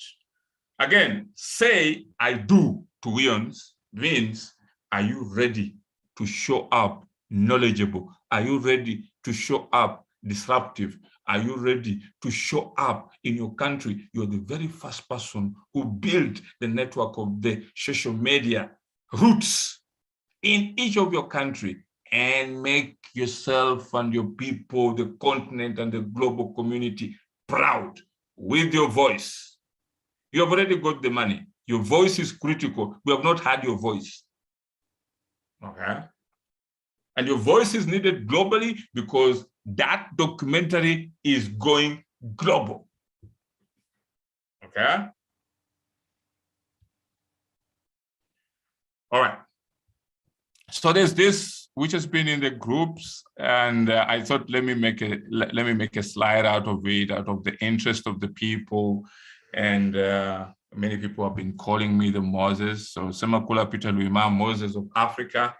Again, say I do to Weownomy means, are you ready to show up knowledgeable? Are you ready to show up disruptive? Are you ready to show up in your country? You're the very first person who built the network of the social media roots in each of your country, and make yourself and your people, the continent and the global community proud with your voice. You have already got the money. Your voice is critical. We have not had your voice. Okay? And your voice is needed globally because that documentary is going global. Okay? All right. So there's this which has been in the groups, and I thought let me make a slide out of it, out of the interest of the people, and many people have been calling me the Moses. So Semakula Peter Luima, Moses of Africa,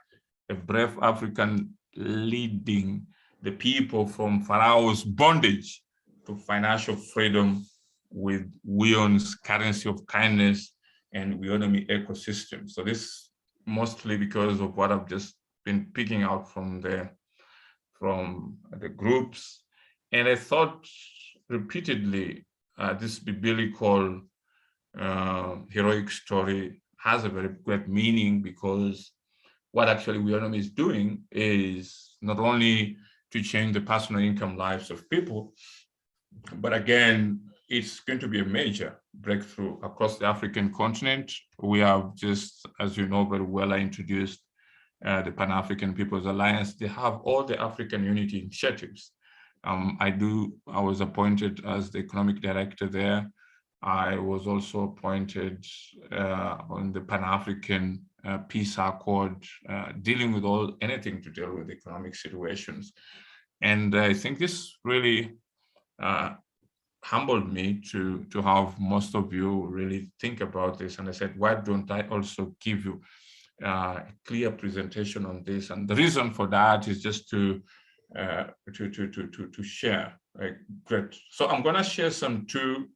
a brave African leading the people from Pharaoh's bondage to financial freedom with Weownomy's currency of kindness and Weownomy ecosystem. So this mostly because of what I've just been picking out from the groups. And I thought repeatedly this biblical heroic story has a very great meaning, because what actually Weownomy is doing is not only to change the personal income lives of people, but again, it's going to be a major breakthrough across the African continent. We have just, as you know very well, I introduced the Pan-African People's Alliance. They have all the African unity initiatives. I was appointed as the economic director there. I was also appointed on the Pan-African Peace Accord, dealing with anything to deal with economic situations. And I think this really humbled me to have most of you really think about this. And I said, why don't I also give you a clear presentation on this? And the reason for that is just to share. Great. So I'm going to share some two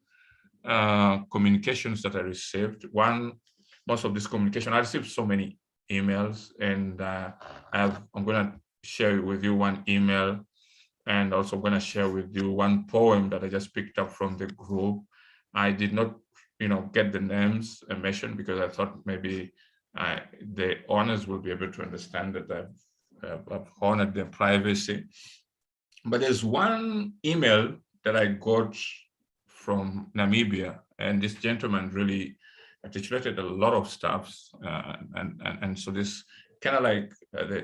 communications that I received. One, most of this communication, I received so many emails, and I'm going to share with you one email, and also going to share with you one poem that I just picked up from the group. I did not, get the names mentioned because I thought maybe the owners will be able to understand that I've honored their privacy. But there's one email that I got from Namibia, and this gentleman really articulated a lot of stuff, and so this kind of like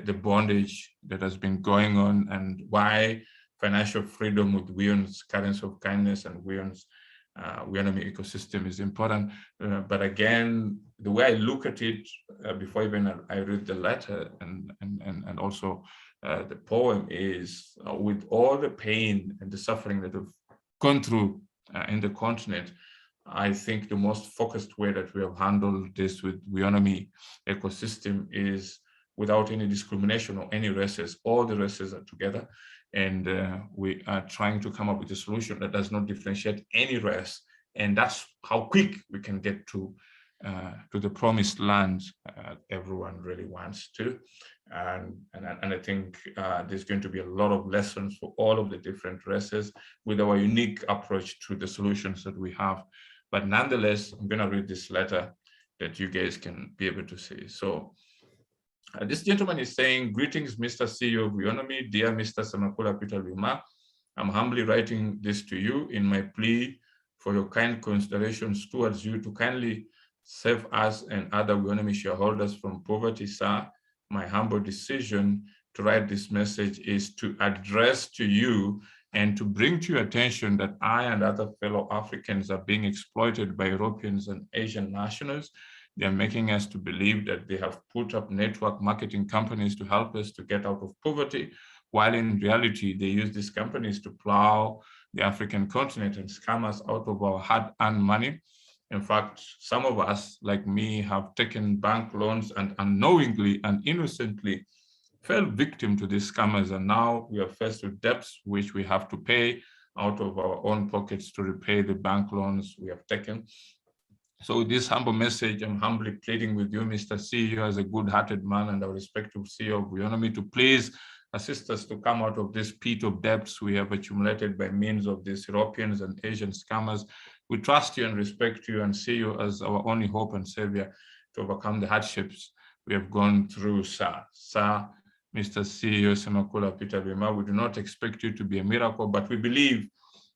the bondage that has been going on, and why financial freedom with Weownomy's currency of kindness and Weownomy's Weownomy ecosystem is important. But again, the way I look at it, before even I read the letter and also the poem, is with all the pain and the suffering that we've gone through in the continent, I think the most focused way that we have handled this with Weownomy ecosystem is without any discrimination or any races. All the races are together, And we are trying to come up with a solution that does not differentiate any race. And that's how quick we can get to the promised land everyone really wants to. And I think there's going to be a lot of lessons for all of the different races with our unique approach to the solutions that we have. But nonetheless, I'm going to read this letter that you guys can be able to see. So this gentleman is saying, greetings, Mr. CEO of Weownomy, dear Mr. Semakula Peter Luma. I'm humbly writing this to you in my plea for your kind considerations towards you to kindly save us and other Weownomy shareholders from poverty, sir. My humble decision to write this message is to address to you and to bring to your attention that I and other fellow Africans are being exploited by Europeans and Asian nationals. They're making us to believe that they have put up network marketing companies to help us to get out of poverty, while in reality, they use these companies to plow the African continent and scam us out of our hard-earned money. In fact, some of us, like me, have taken bank loans and unknowingly and innocently fell victim to these scammers, and now we are faced with debts which we have to pay out of our own pockets to repay the bank loans we have taken. So with this humble message, I'm humbly pleading with you, Mr. CEO, as a good-hearted man and our respective CEO of Weownomy, to please assist us to come out of this pit of debts we have accumulated by means of these Europeans and Asian scammers. We trust you and respect you and see you as our only hope and savior to overcome the hardships we have gone through, sir. Sir, Mr. CEO Semakula Peter Luma, we do not expect you to be a miracle, but we believe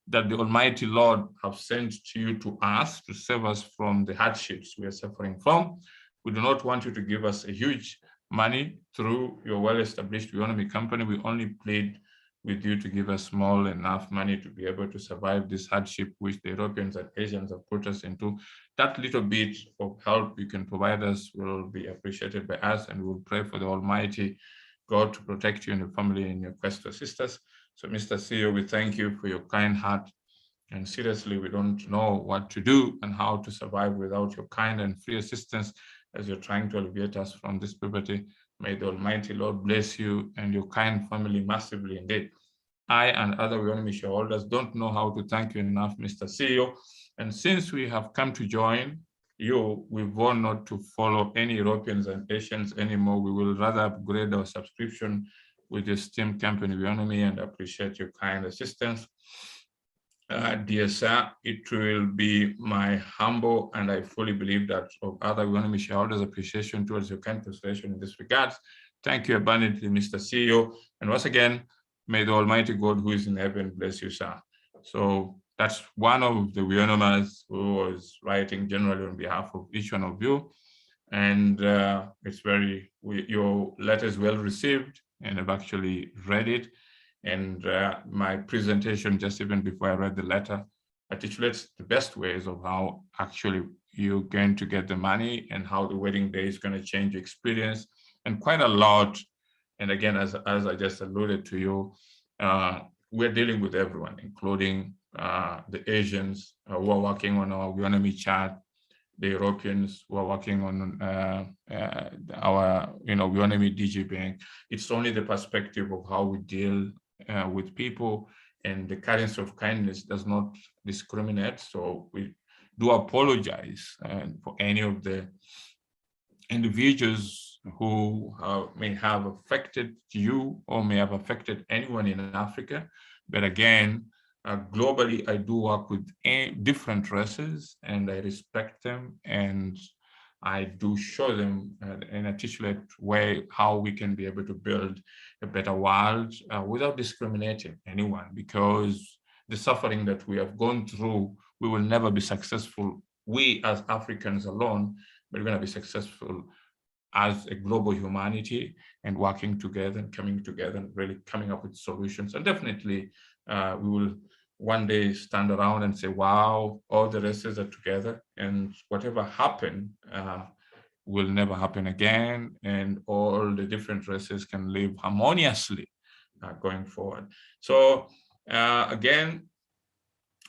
that the Almighty Lord have sent to you to us to save us from the hardships we are suffering from. We do not want you to give us a huge money through your well-established Weownomy company. We only plead with you to give us small enough money to be able to survive this hardship which the Europeans and Asians have put us into. That little bit of help you can provide us will be appreciated by us, and we will pray for the Almighty God to protect you and your family in your quest to assist us. So, Mr. CEO, we thank you for your kind heart. And seriously, we don't know what to do and how to survive without your kind and free assistance as you're trying to alleviate us from this poverty. May the Almighty Lord bless you and your kind family massively indeed. I and other Weownomy shareholders don't know how to thank you enough, Mr. CEO. And since we have come to join you, we vow not to follow any Europeans and Asians anymore. We will rather upgrade our subscription with your esteemed company, Weownomy, and appreciate your kind assistance. Dear sir, it will be my humble, and I fully believe that of other Weownomy shareholders' appreciation towards your kind consideration in this regard. Thank you abundantly, Mr. CEO. And once again, may the Almighty God who is in heaven bless you, sir. So that's one of the Weownomers who was writing generally on behalf of each one of you. And it's your letter is well received, and I've actually read it. And my presentation, just even before I read the letter, articulates the best ways of how actually you're going to get the money and how the wedding day is going to change your experience, and quite a lot. And again, as I just alluded to you, we're dealing with everyone, including the Asians who are working on our Weownomy chart, the Europeans who are working on our Weownomy DG Bank. It's only the perspective of how we deal with people, and the currency of kindness does not discriminate. So we do apologize for any of the individuals who may have affected you or may have affected anyone in Africa. But again, globally, I do work with different races, and I respect them, and I do show them in an articulate way how we can be able to build a better world without discriminating anyone, because the suffering that we have gone through, we will never be successful, we as Africans alone, but we're going to be successful as a global humanity and working together and coming together and really coming up with solutions. And definitely we will one day stand around and say, wow, all the races are together, and whatever happened will never happen again, and all the different races can live harmoniously going forward. So again,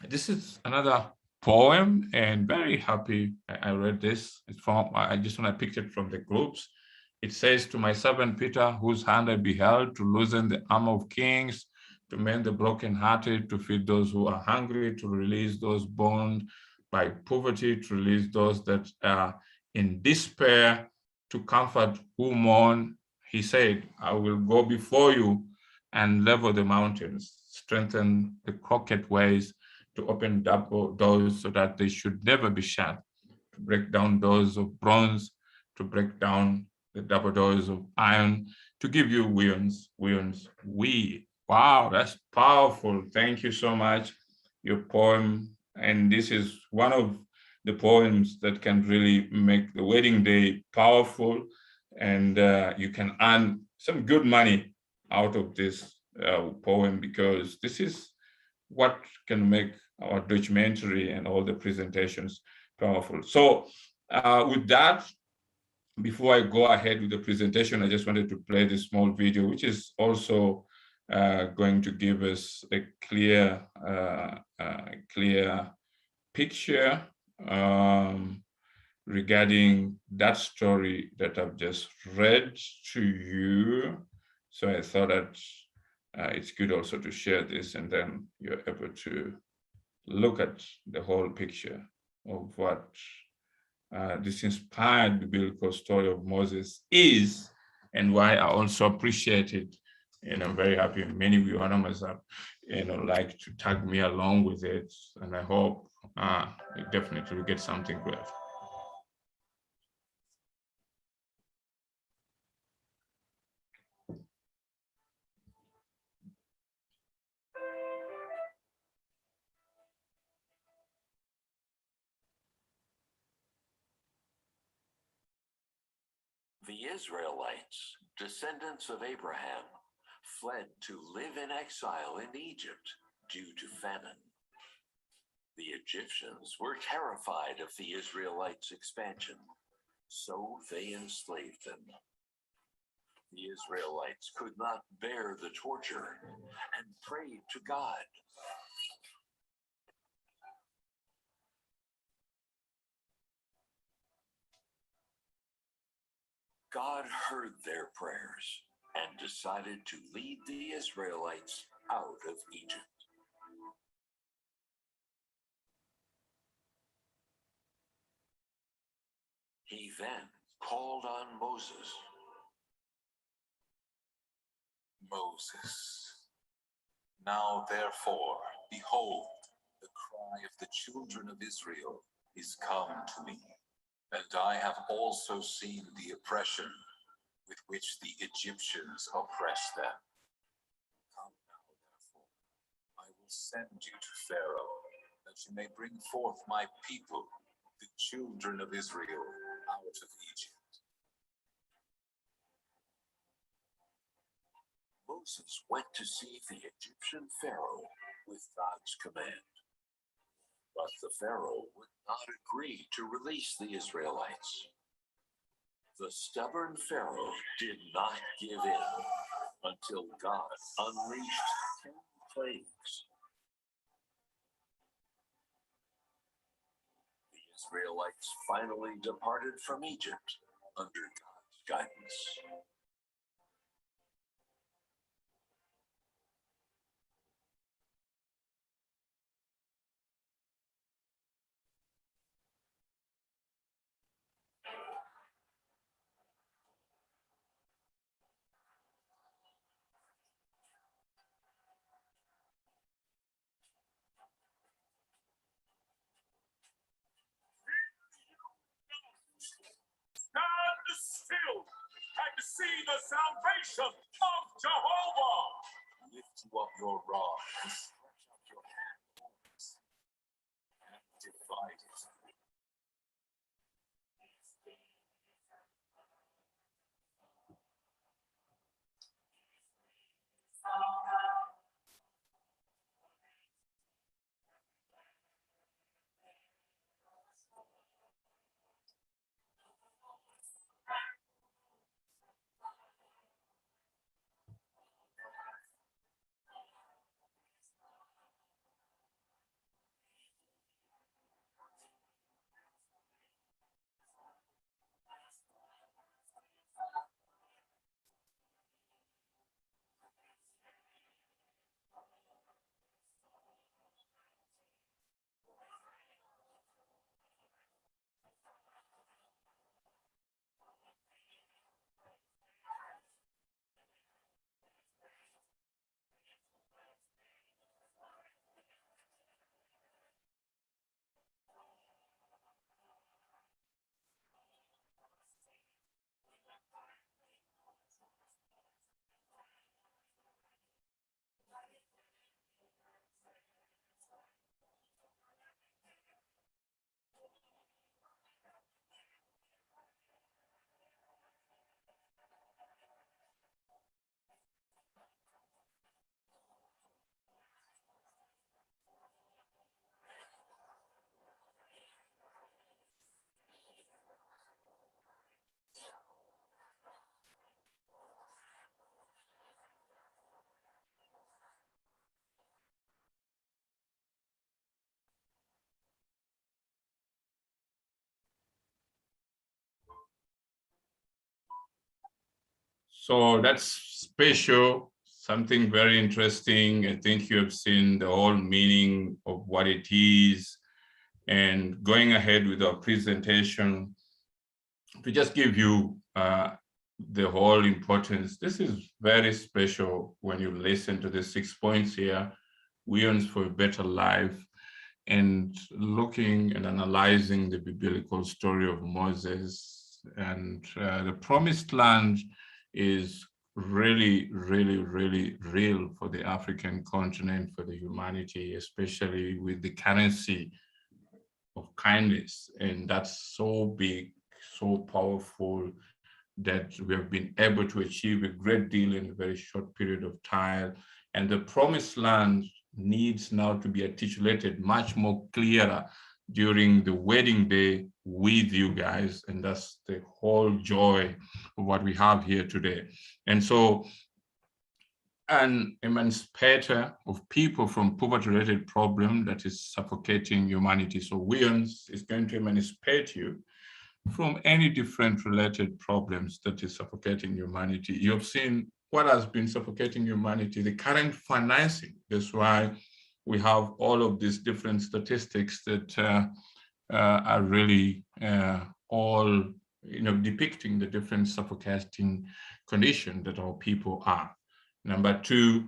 this is another poem, and very happy I read this. It's from, I just want to pick it from the groups. It says, to my servant Peter, whose hand I beheld to loosen the arm of kings, to mend the brokenhearted, to feed those who are hungry, to release those bound by poverty, to release those that are in despair, to comfort who mourn. He said, I will go before you and level the mountains, strengthen the crooked ways, to open double doors so that they should never be shut, to break down doors of bronze, to break down the double doors of iron, to give you wings. Wow, that's powerful. Thank you so much. Your poem, and this is one of the poems that can really make the wedding day powerful, and you can earn some good money out of this poem, because this is what can make our documentary and all the presentations powerful. So with that, before I go ahead with the presentation, I just wanted to play this small video, which is also going to give us a clear picture regarding that story that I've just read to you. So I thought that it's good also to share this, and then you're able to look at the whole picture of what this inspired biblical story of Moses is, and why I also appreciate it. And I'm very happy many Weownomers have, like to tag me along with it, and I hope you definitely will get something great. The Israelites, descendants of Abraham, fled to live in exile in Egypt due to famine. The Egyptians were terrified of the Israelites' expansion, so they enslaved them. The Israelites could not bear the torture and prayed to God. God heard their prayers and decided to lead the Israelites out of Egypt. He then called on Moses. Moses, now therefore, behold, the cry of the children of Israel is come to me, and I have also seen the oppression with which the Egyptians oppress them. Come now, therefore, I will send you to Pharaoh, that you may bring forth my people, the children of Israel, out of Egypt. Moses went to see the Egyptian Pharaoh with God's command. But the Pharaoh would not agree to release the Israelites. The stubborn Pharaoh did not give in until God unleashed 10 plagues. The Israelites finally departed from Egypt under God's guidance. Stand still and see the salvation of Jehovah. Lift you up your rod and stretch out your hand and divide it. So that's special, something very interesting. I think you have seen the whole meaning of what it is. And going ahead with our presentation, to just give you the whole importance, this is very special when you listen to the 6 points here, Weowns for a Better Life, and looking and analyzing the biblical story of Moses. And the promised land is really, really, really real for the African continent, for the humanity, especially with the currency of kindness. And that's so big, so powerful, that we have been able to achieve a great deal in a very short period of time. And the promised land needs now to be articulated much more clearer during the wedding day with you guys. And that's the whole joy of what we have here today. And so an emancipator of people from poverty-related problem that is suffocating humanity. So Weowns is going to emancipate you from any different related problems that is suffocating humanity. You have seen what has been suffocating humanity, the current financing. That's why we have all of these different statistics that are really all depicting the different suffocating condition that our people are. Number two,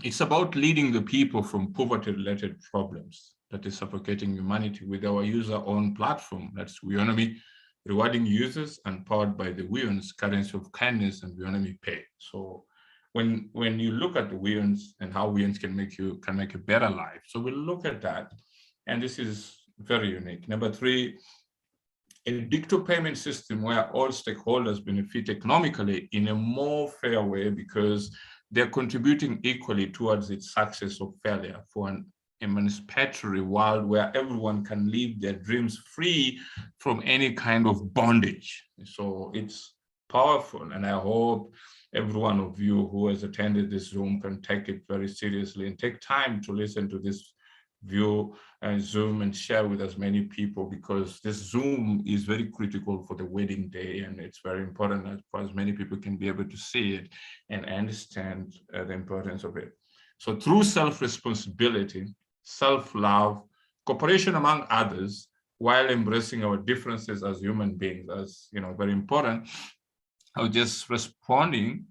it's about leading the people from poverty-related problems that is suffocating humanity with our user-owned platform. That's Weownomy, rewarding users and powered by the Weowns currency of kindness and Weownomy Pay. So when you look at the Weowns and how Weowns can make a better life, so we'll look at that, and this is very unique. Number three, a digital payment system where all stakeholders benefit economically in a more fair way because they're contributing equally towards its success or failure, for an emancipatory world where everyone can live their dreams free from any kind of bondage. So it's powerful, and I hope every one of you who has attended this Zoom can take it very seriously and take time to listen to this view and Zoom and share with as many people, because this Zoom is very critical for the wedding day, and it's very important that for as many people can be able to see it and understand the importance of it. So through self-responsibility, self-love, cooperation among others, while embracing our differences as human beings, as very important. I was just responding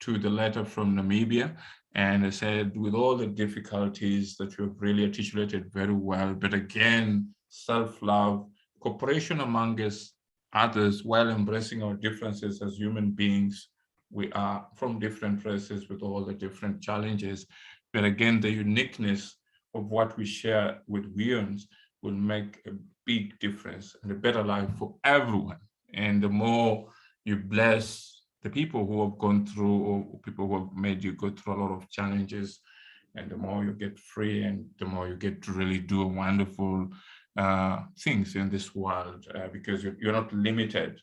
to the letter from Namibia, and I said, with all the difficulties that you have really articulated very well, but again, self-love, cooperation among us, others, while embracing our differences as human beings. We are from different races with all the different challenges, but again, the uniqueness of what we share with Weowns will make a big difference and a better life for everyone. And the more you bless the people who have gone through, or people who have made you go through a lot of challenges, and the more you get free, and the more you get to really do wonderful things in this world, because you're not limited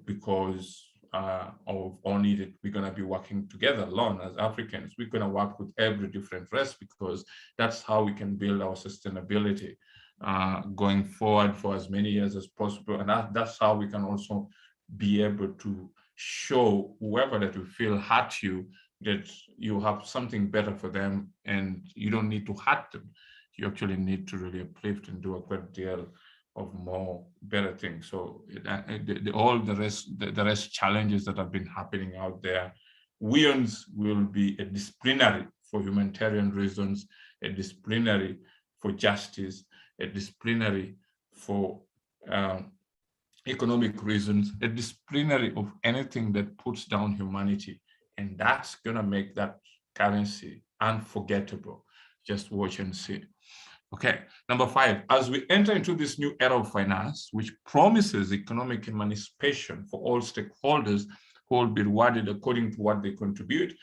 because of only that we're going to be working together alone as Africans. We're going to work with every different race, because that's how we can build our sustainability going forward for as many years as possible. And that's how we can also be able to show whoever that you feel hurt you that you have something better for them, and you don't need to hurt them. You actually need to really uplift and do a great deal of more better things. So all the rest challenges that have been happening out there, Weowns will be a disciplinary for humanitarian reasons, a disciplinary for justice, a disciplinary for economic reasons, a disciplinary of anything that puts down humanity. And that's going to make that currency unforgettable. Just watch and see. Okay, number 5, as we enter into this new era of finance, which promises economic emancipation for all stakeholders who will be rewarded according to what they contribute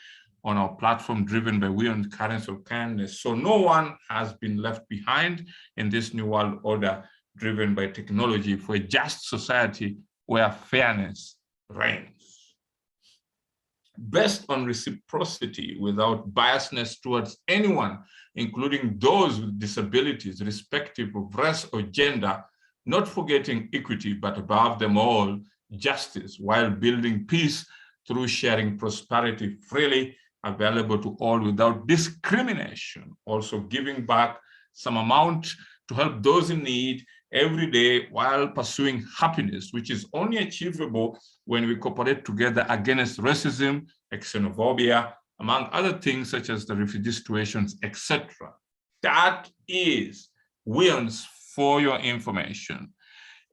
on our platform driven by Weowns currency of kindness. So no one has been left behind in this new world order driven by technology for a just society where fairness reigns. Based on reciprocity without biasness towards anyone, including those with disabilities, irrespective of race or gender, not forgetting equity, but above them all, justice, while building peace through sharing prosperity freely, available to all without discrimination, also giving back some amount to help those in need every day while pursuing happiness, which is only achievable when we cooperate together against racism, xenophobia, among other things such as the refugee situations, etc. That is Weownomy for your information.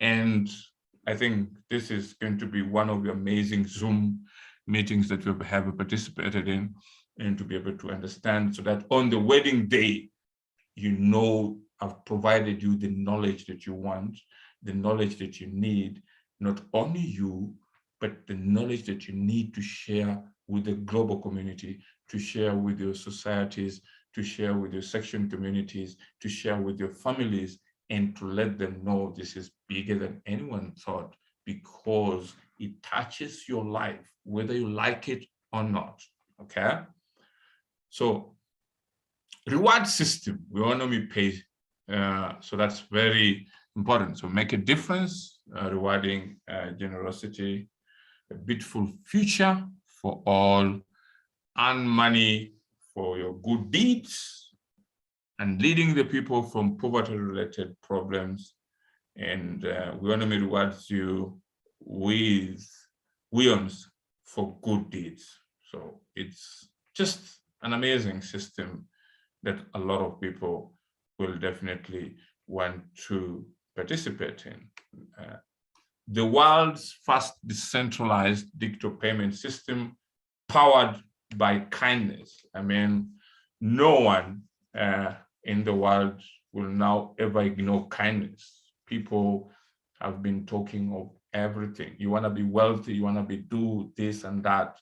And I think this is going to be one of the amazing Zoom meetings that we have participated in, and to be able to understand so that on the wedding day, you know, I've provided you the knowledge that you want, the knowledge that you need, not only you, but the knowledge that you need to share with the global community, to share with your societies, to share with your section communities, to share with your families, and to let them know this is bigger than anyone thought, because it touches your life, whether you like it or not, okay? So reward system, Weownomy pay, so that's very important. So make a difference, rewarding generosity, a beautiful future for all, earn money for your good deeds, and leading the people from poverty-related problems. And Weownomy rewards you with Weowns for good deeds. So it's just an amazing system that a lot of people will definitely want to participate in. The world's first decentralized digital payment system powered by kindness. I mean, no one in the world will now ever ignore kindness. People have been talking of everything. You want to be wealthy, you want to do this and that.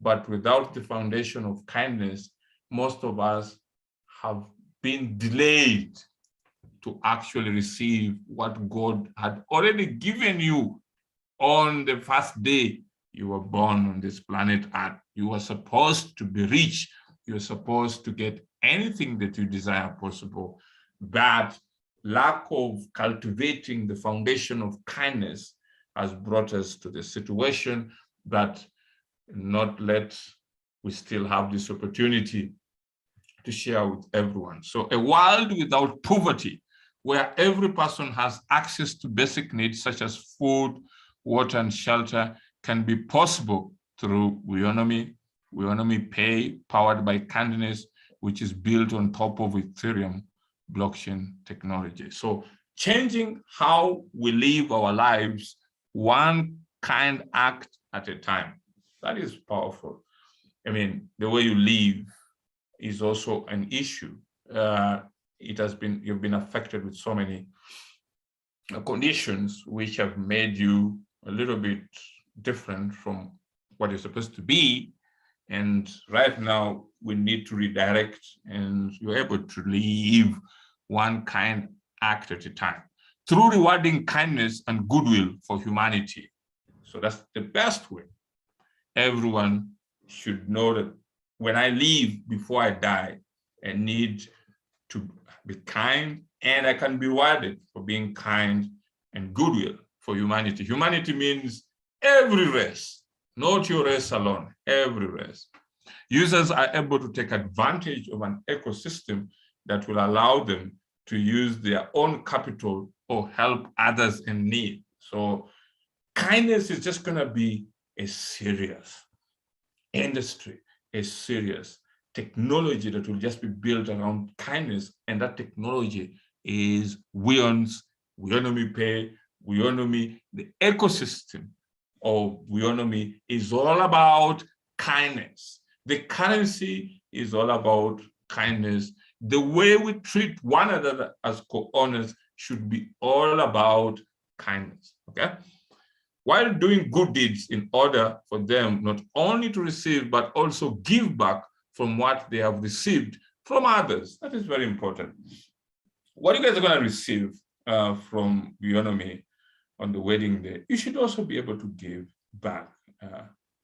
But without the foundation of kindness, most of us have been delayed to actually receive what God had already given you on the first day you were born on this planet Earth. You were supposed to be rich. You were supposed to get anything that you desire possible. But lack of cultivating the foundation of kindness has brought us to the situation that we still have this opportunity to share with everyone. So a world without poverty, where every person has access to basic needs such as food, water, and shelter, can be possible through Weownomy, Weownomy Pay, powered by kindness, which is built on top of Ethereum blockchain technology. So changing how we live our lives, one kind act at a time. That is powerful. I mean, the way you live is also an issue. You've been affected with so many conditions which have made you a little bit different from what you're supposed to be. And right now we need to redirect, and you're able to live one kind act at a time through rewarding kindness and goodwill for humanity. So that's the best way. Everyone should know that when I leave before I die, I need to be kind, and I can be rewarded for being kind and goodwill for humanity. Humanity means every race, not your race alone, every race. Users are able to take advantage of an ecosystem that will allow them to use their own capital or help others in need. So kindness is just going to be a serious industry, a serious technology that will just be built around kindness. And that technology is Weownomy Pay, Weownomy. The ecosystem of Weownomy is all about kindness. The currency is all about kindness. The way we treat one another as co-owners should be all about kindness, okay? While doing good deeds in order for them not only to receive, but also give back from what they have received from others. That is very important. What you guys are going to receive from Weownomy on the wedding day, you should also be able to give back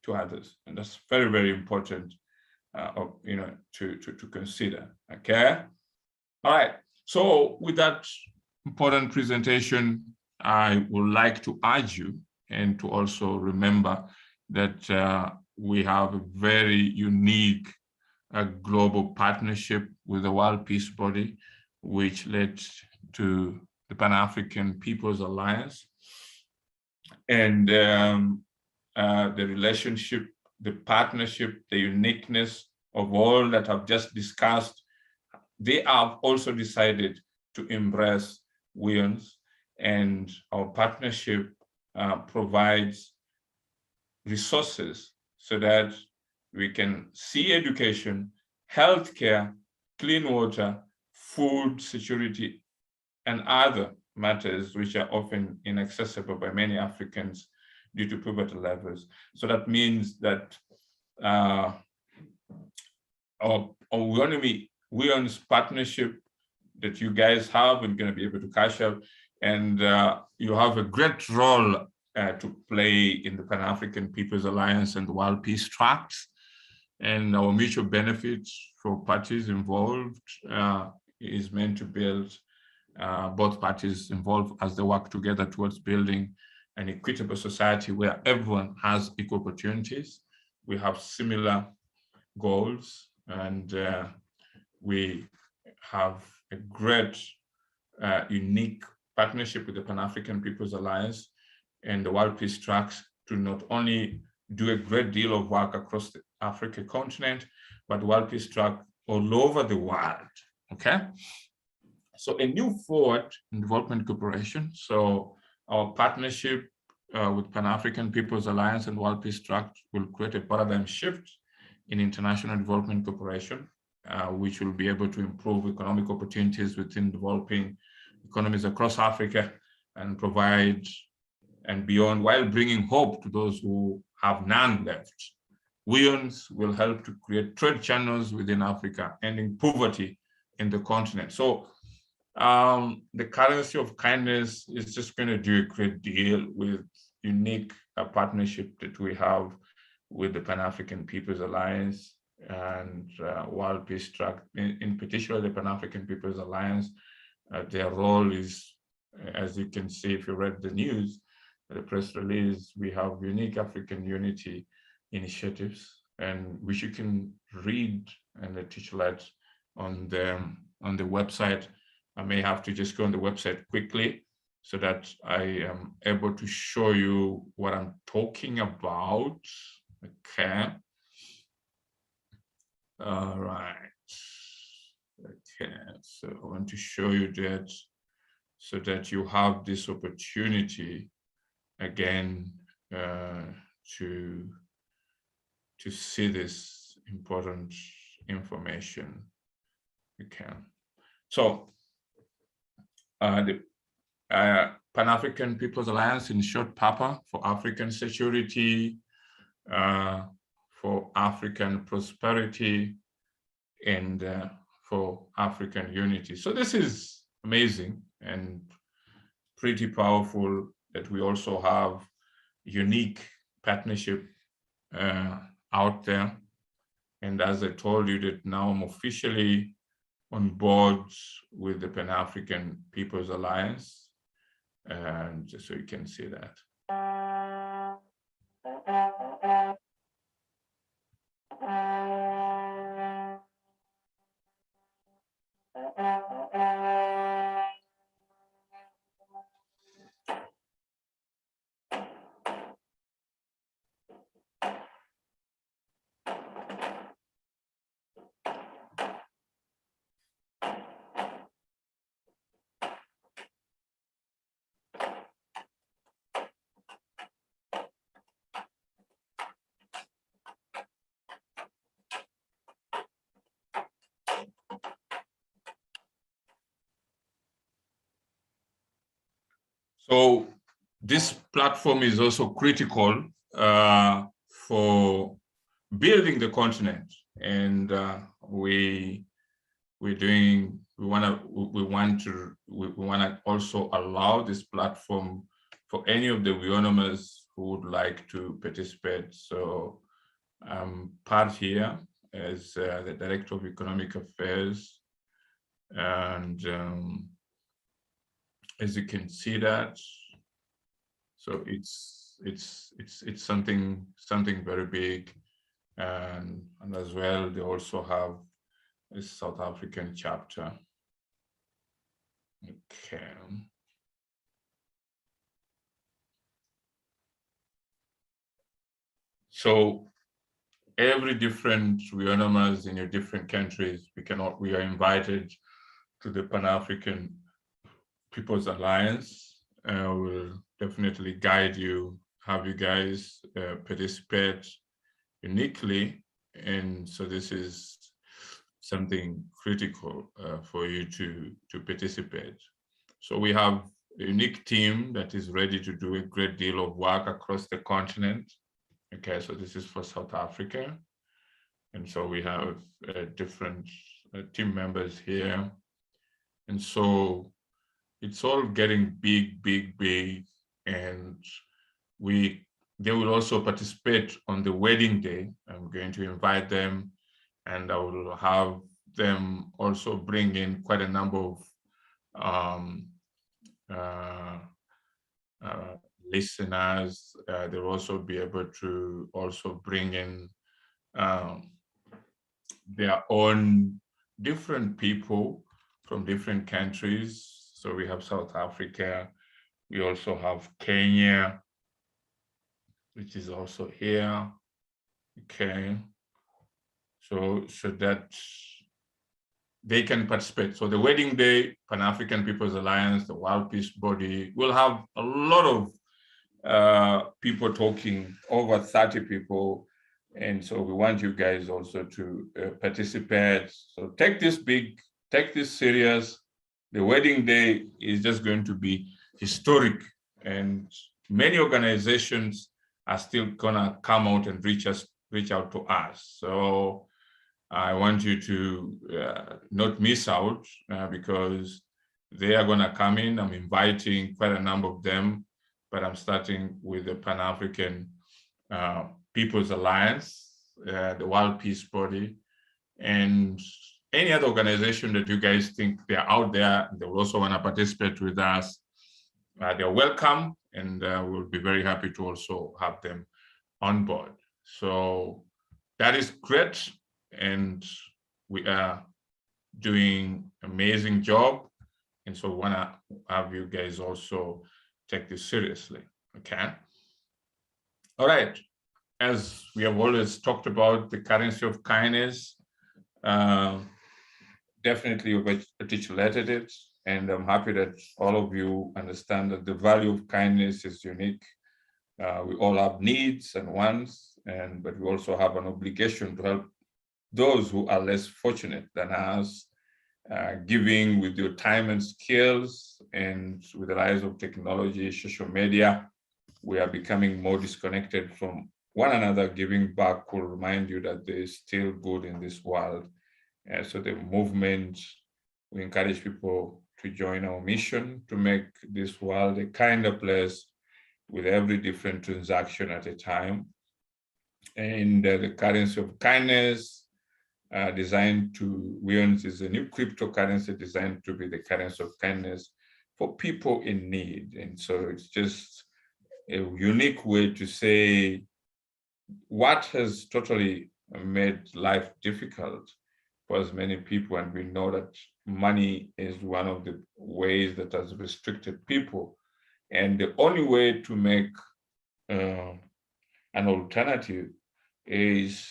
to others. And that's very, very important to consider, okay? All right, so with that important presentation, I would like to urge you and to also remember that we have a very unique global partnership with the World Peace Body, which led to the Pan-African People's Alliance. And the relationship, the partnership, the uniqueness of all that I've just discussed, they have also decided to embrace WIONS, and our partnership provides resources so that we can see education, healthcare, clean water, food security, and other matters which are often inaccessible by many Africans due to poverty levels. So that means that our Weownomy WIONS partnership that you guys have and going to be able to cash out, and you have a great role to play in the Pan-African People's Alliance and the World Peace Tracts, and our mutual benefits for parties involved is meant to build both parties involved as they work together towards building an equitable society where everyone has equal opportunities. We have similar goals, and we have a great, unique partnership with the Pan-African People's Alliance and the World Peace Tracts to not only do a great deal of work across the Africa continent, but the World Peace Tract all over the world, okay? So a new forward in development cooperation. So our partnership with Pan-African People's Alliance and World Peace Tract will create a paradigm shift in international development cooperation, which will be able to improve economic opportunities within developing economies across Africa and provide and beyond, while bringing hope to those who have none left. WIONS will help to create trade channels within Africa, ending poverty in the continent. So the currency of kindness is just going to do a great deal with unique partnership that we have with the Pan-African People's Alliance and World Peace Tract, in particular the Pan-African People's Alliance. Their role is, as you can see if you read the news, the press release, we have unique African unity initiatives, and which you can read and articulate on the website. I may have to just go on the website quickly so that I am able to show you what I'm talking about. Okay. All right. Okay, so I want to show you that so that you have this opportunity again to see this important information. Okay. So the Pan-African People's Alliance, in short, PAPA, for African security, for African prosperity, and for African unity. So this is amazing and pretty powerful that we also have unique partnership out there. And as I told you, that now I'm officially on board with the Pan-African People's Alliance, and just so you can see that. So this platform is also critical for building the continent, and we want to also allow this platform for any of the Weownomers who would like to participate. So I'm part here as the Director of Economic Affairs, and as you can see that, so it's something very big. and as well, they also have a South African chapter. Okay. So every different Weownomers in your different countries, we are invited to the Pan-African People's Alliance. We'll definitely guide you, have you guys participate uniquely. And so this is something critical for you to participate. So we have a unique team that is ready to do a great deal of work across the continent. Okay, so this is for South Africa. And so we have different team members here. And so it's all getting big, big, big. And they will also participate on the wedding day. I'm going to invite them, and I will have them also bring in quite a number of listeners. They'll also be able to also bring in their own different people from different countries. So we have South Africa. We also have Kenya, which is also here. Okay. So that they can participate. So the wedding day, Pan-African People's Alliance, the World Peace Body, will have a lot of people talking, over 30 people. And so we want you guys also to participate. So take this serious. The wedding day is just going to be historic, and many organizations are still gonna come out and reach out to us. So I want you to not miss out because they are gonna come in. I'm inviting quite a number of them, but I'm starting with the Pan-African People's Alliance, the World Peace Body, and any other organization that you guys think they're out there, they will also want to participate with us. They're welcome, and we'll be very happy to also have them on board. So that is great, and we are doing amazing job. And so we want to have you guys also take this seriously, okay? All right, as we have always talked about the currency of kindness, definitely you've articulated it, and I'm happy that all of you understand that the value of kindness is unique. We all have needs and wants, but we also have an obligation to help those who are less fortunate than us, giving with your time and skills. And with the rise of technology, social media, we are becoming more disconnected from one another. Giving back will remind you that there is still good in this world. So the movement, we encourage people to join our mission to make this world a kinder place with every different transaction at a time. And the currency of kindness designed to, Weownomy is a new cryptocurrency designed to be the currency of kindness for people in need. And so it's just a unique way to say what has totally made life difficult for as many people, and we know that money is one of the ways that has restricted people. And the only way to make an alternative is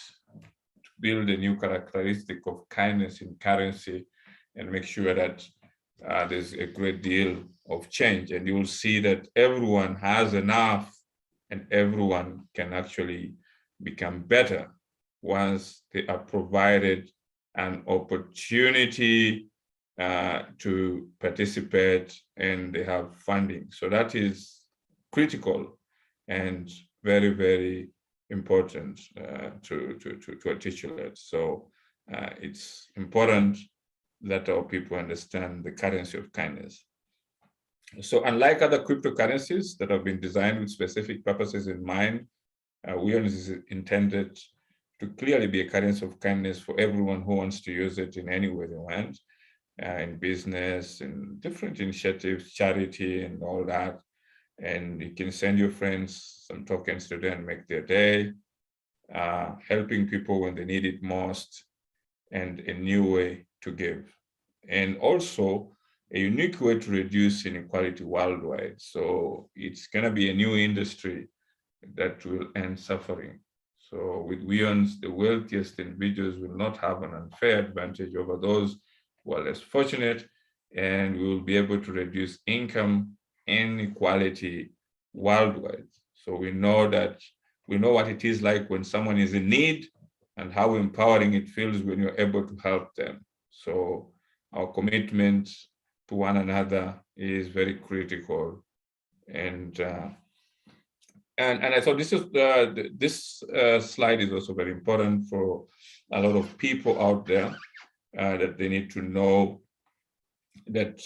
to build a new characteristic of kindness in currency and make sure that there's a great deal of change. And you will see that everyone has enough and everyone can actually become better once they are provided an opportunity to participate and they have funding. So that is critical and very, very important to articulate. So it's important that our people understand the currency of kindness. So unlike other cryptocurrencies that have been designed with specific purposes in mind, Weownomy is intended to clearly be a currency of kindness for everyone who wants to use it in any way they want, in business, in different initiatives, charity, and all that. And you can send your friends some tokens today and make their day. helping people when they need it most, and a new way to give. And also a unique way to reduce inequality worldwide. So it's going to be a new industry that will end suffering. So with WIONs, the wealthiest individuals will not have an unfair advantage over those who are less fortunate, and we will be able to reduce income inequality worldwide. So we know what it is like when someone is in need and how empowering it feels when you're able to help them. So our commitment to one another is very critical. And I thought this slide is also very important for a lot of people out there, that they need to know that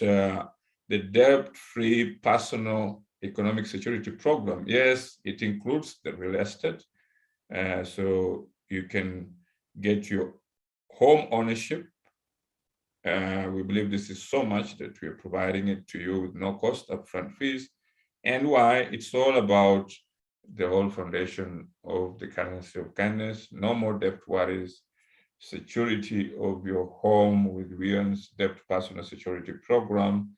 the debt-free personal economic security program, yes, it includes the real estate. So you can get your home ownership. We believe this is so much that we're providing it to you with no cost upfront fees. And why? It's all about the whole foundation of the currency of kindness. No more debt worries. Security of your home with WION's debt personal security program,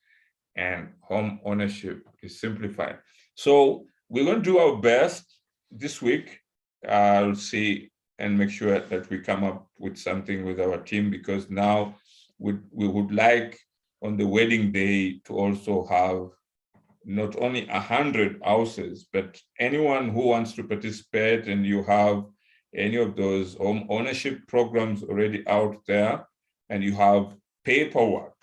and home ownership is simplified. So we're going to do our best this week. I'll see and make sure that we come up with something with our team, because now we would like on the wedding day to also have not only 100 houses, but anyone who wants to participate, and you have any of those home ownership programs already out there, and you have paperwork,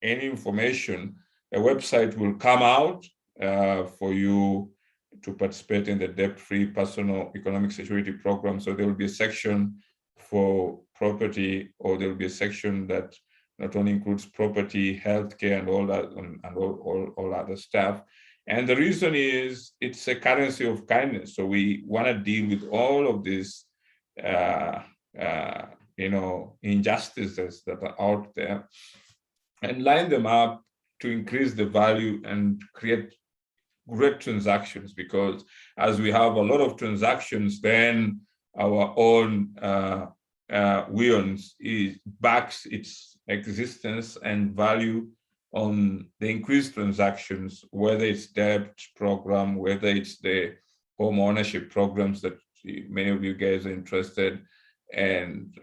any information, a website will come out for you to participate in the debt-free personal economic security program. So there will be a section for property, or there will be a section that not only includes property, healthcare, and all that, and all other stuff. And the reason is it's a currency of kindness. So we want to deal with all of these, injustices that are out there, and line them up to increase the value and create great transactions. Because as we have a lot of transactions, then our own WIONs backs its existence and value on the increased transactions, whether it's debt program, whether it's the home ownership programs that many of you guys are interested, and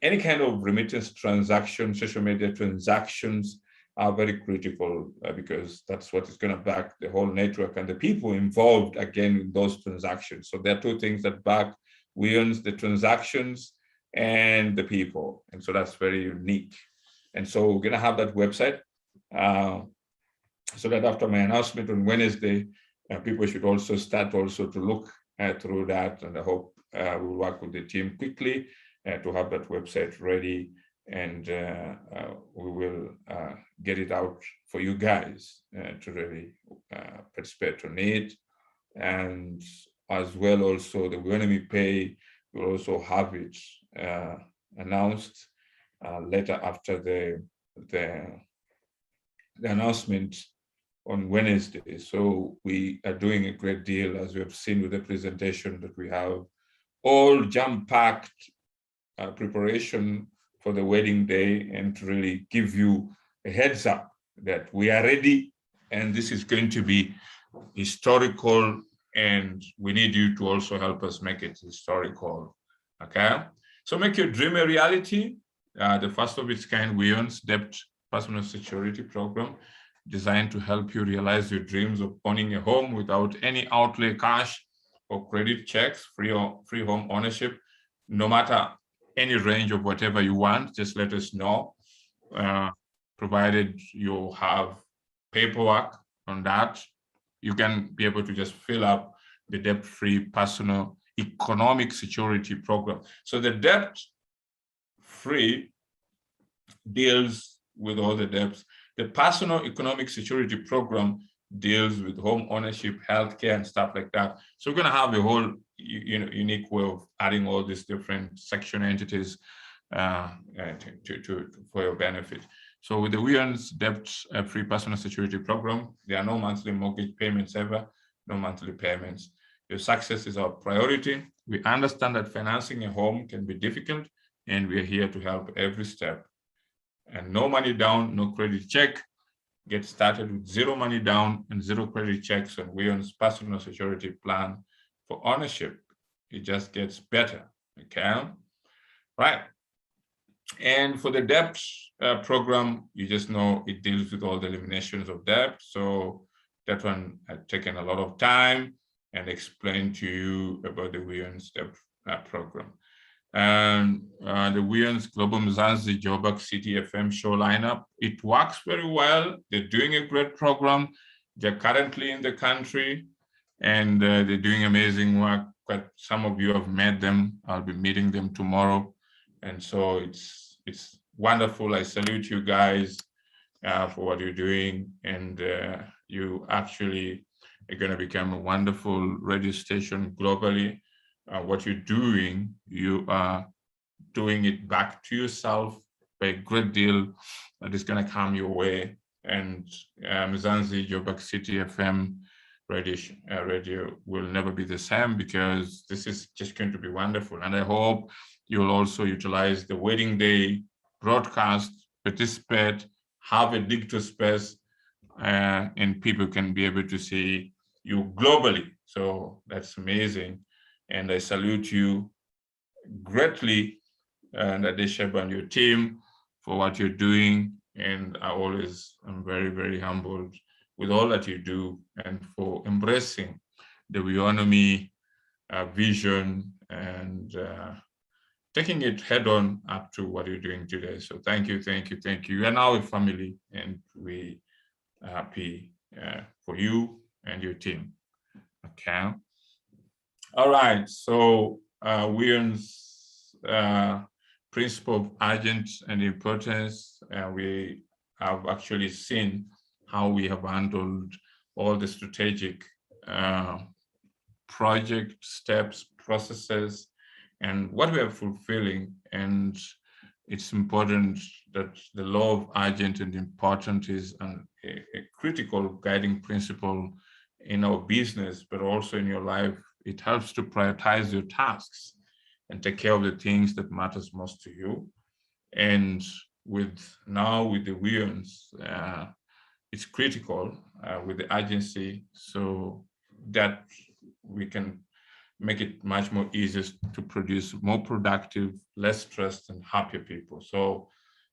any kind of remittance transactions, social media transactions are very critical, because that's what is going to back the whole network and the people involved again in those transactions. So there are two things that back WIONs: the transactions and the people. And so that's very unique. And so we're going to have that website, so that after my announcement on Wednesday, people should also start to look through that. And I hope we'll work with the team quickly to have that website ready, and we will get it out for you guys to really participate on it. And as well, also the Weownomy Pay will also have it announced later after the announcement on Wednesday. So we are doing a great deal, as we have seen with the presentation, that we have all jam-packed preparation for the wedding day, and to really give you a heads up that we are ready, and this is going to be historical, and we need you to also help us make it historical. Okay, so make your dream a reality. The first of its kind WION's debt personal security program, designed to help you realize your dreams of owning a home without any outlay cash or credit checks, free home ownership, no matter any range of whatever you want. Just let us know, provided you have paperwork on that. You can be able to just fill up the debt-free personal economic security program. So the debt-free deals with all the debts. The personal economic security program deals with home ownership, healthcare, and stuff like that. So we're going to have a whole unique way of adding all these different section entities for your benefit. So with the WION's debt-free personal security program, there are no monthly mortgage payments ever, no monthly payments. Your success is our priority. We understand that financing a home can be difficult, and we are here to help every step. And no money down, no credit check. Get started with zero money down and zero credit checks on Weow's personal security plan for ownership. It just gets better, okay? Right. And for the debt program, you just know it deals with all the eliminations of debt. So that one had taken a lot of time and explained to you about the Weow's debt program. And the Weow's Global Mzansi Joburg City FM show lineup, it works very well. They're doing a great program. They're currently in the country and they're doing amazing work. But some of you have met them. I'll be meeting them tomorrow. And so it's wonderful. I salute you guys for what you're doing. And you actually are going to become a wonderful radio station globally. What you're doing, you are doing it back to yourself by a great deal that is going to come your way. And Mzansi Joburg City FM radio will never be the same, because this is just going to be wonderful. And I hope you'll also utilize the wedding day broadcast, participate, have a digital space, and people can be able to see you globally. So that's amazing. And I salute you greatly, and Adeshab and your team, for what you're doing. And I'm very, very humbled with all that you do and for embracing the Weownomy vision and taking it head on up to what you're doing today. So thank you, thank you, thank you. You are now a family, and we are happy for you and your team. Okay. All right, so Weow's principle of urgent and importance, we have actually seen how we have handled all the strategic project steps, processes, and what we are fulfilling. And it's important that the law of urgent and important is a critical guiding principle in our business, but also in your life. It helps to prioritize your tasks and take care of the things that matters most to you. And with the Weow's, it's critical with the urgency, so that we can make it much more easier to produce more productive, less stressed, and happier people. So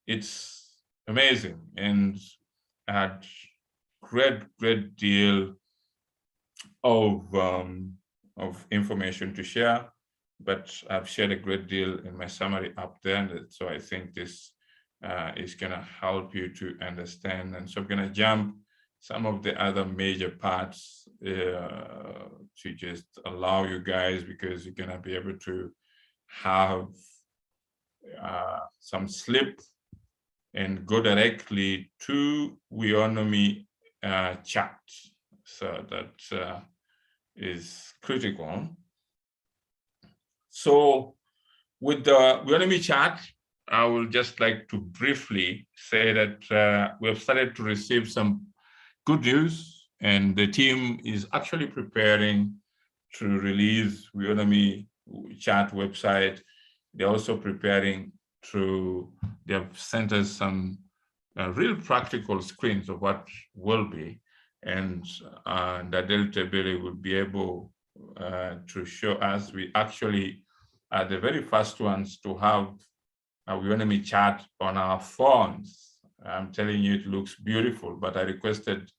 it's amazing, and I had great deal of information to share, but I've shared a great deal in my summary up there. And so I think this is going to help you to understand. And so I'm going to jump some of the other major parts to just allow you guys, because you're going to be able to have some sleep and go directly to Weownomy chat. So that is critical. So with the Weownomy chat, I would just like to briefly say that we have started to receive some good news, and the team is actually preparing to release Weownomy chat website. They're also preparing they have sent us some real practical screens of what will be, and Nadel Tebele will be able to show us. We actually are the very first ones to have a Weownomy chat on our phones. I'm telling you, it looks beautiful, but I requested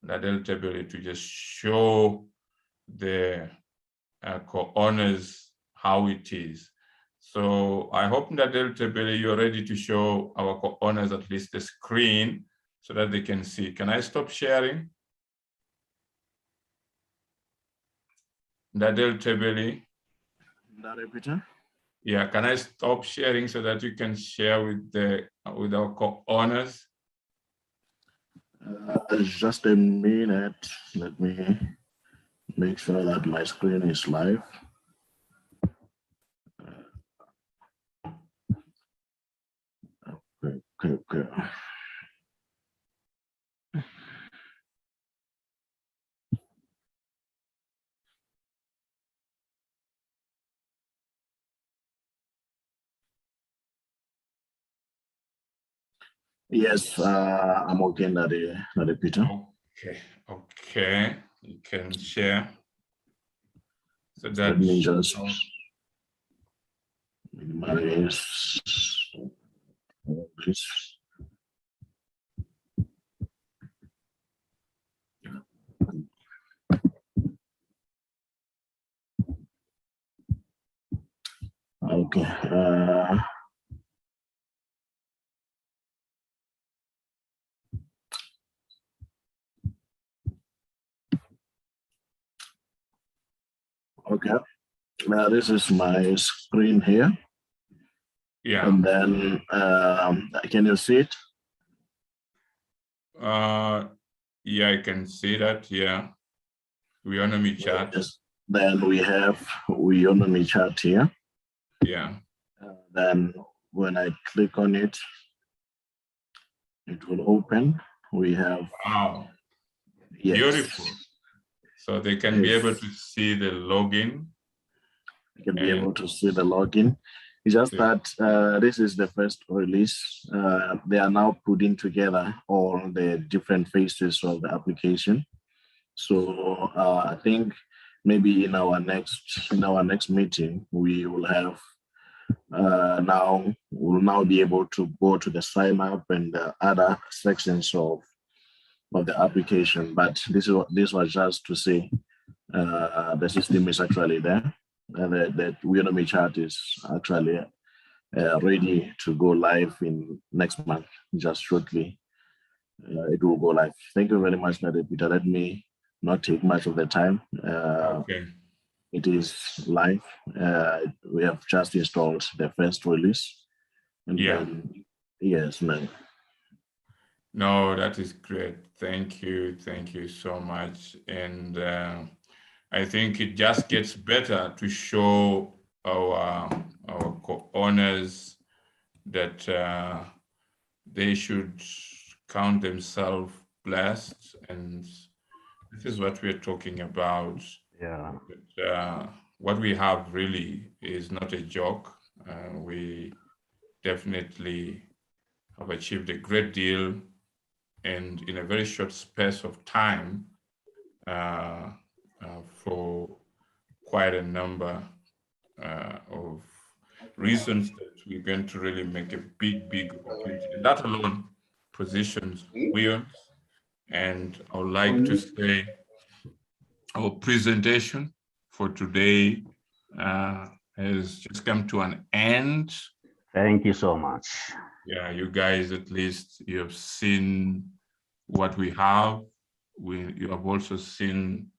Nadel Tebele to just show the co-owners how it is. So I hope Nadel Tebele, you're ready to show our co-owners at least the screen so that they can see. Can I stop sharing? Nadel Tebele. Yeah, can I stop sharing so that you can share with our co-owners? Just a minute. Let me make sure that my screen is live. Okay. Yes, I'm okay, Nade Peter. Okay. You can share. So Let that's me just minimize all this. Okay. Okay. Now this is my screen here. yeah. And then can you see it? Yeah, I can see that. Yeah. Weownomy chat. Yes. Then we have Weownomy chat here. Yeah. Then when I click on it, it will open. We have Wow. yes. Beautiful. So they can be able to see the login. You can be able to see the login. It's just that this is the first release. They are now putting together all the different phases of the application. So I think maybe in our next meeting we will have we'll now be able to go to the sign up and the other sections of the application. But this was just to say the system is actually there. The Weownomy chat is actually ready to go live in next month, just shortly. It will go live. Thank you very much, Nade Peter. Let me not take much of the time. Okay. It is live. We have just installed the first release. And then, yes, man. No, that is great. Thank you. Thank you so much. And I think it just gets better to show our co-owners that they should count themselves blessed, and this is what we're talking about. Yeah. But, what we have really is not a joke. We definitely have achieved a great deal, and in a very short space of time, for quite a number of reasons that we're going to really make a big opportunity. And that alone positions Weon. And I would like to say our presentation for today has just come to an end. Thank you so much. Yeah, you guys, at least you have seen what we have. You have also seen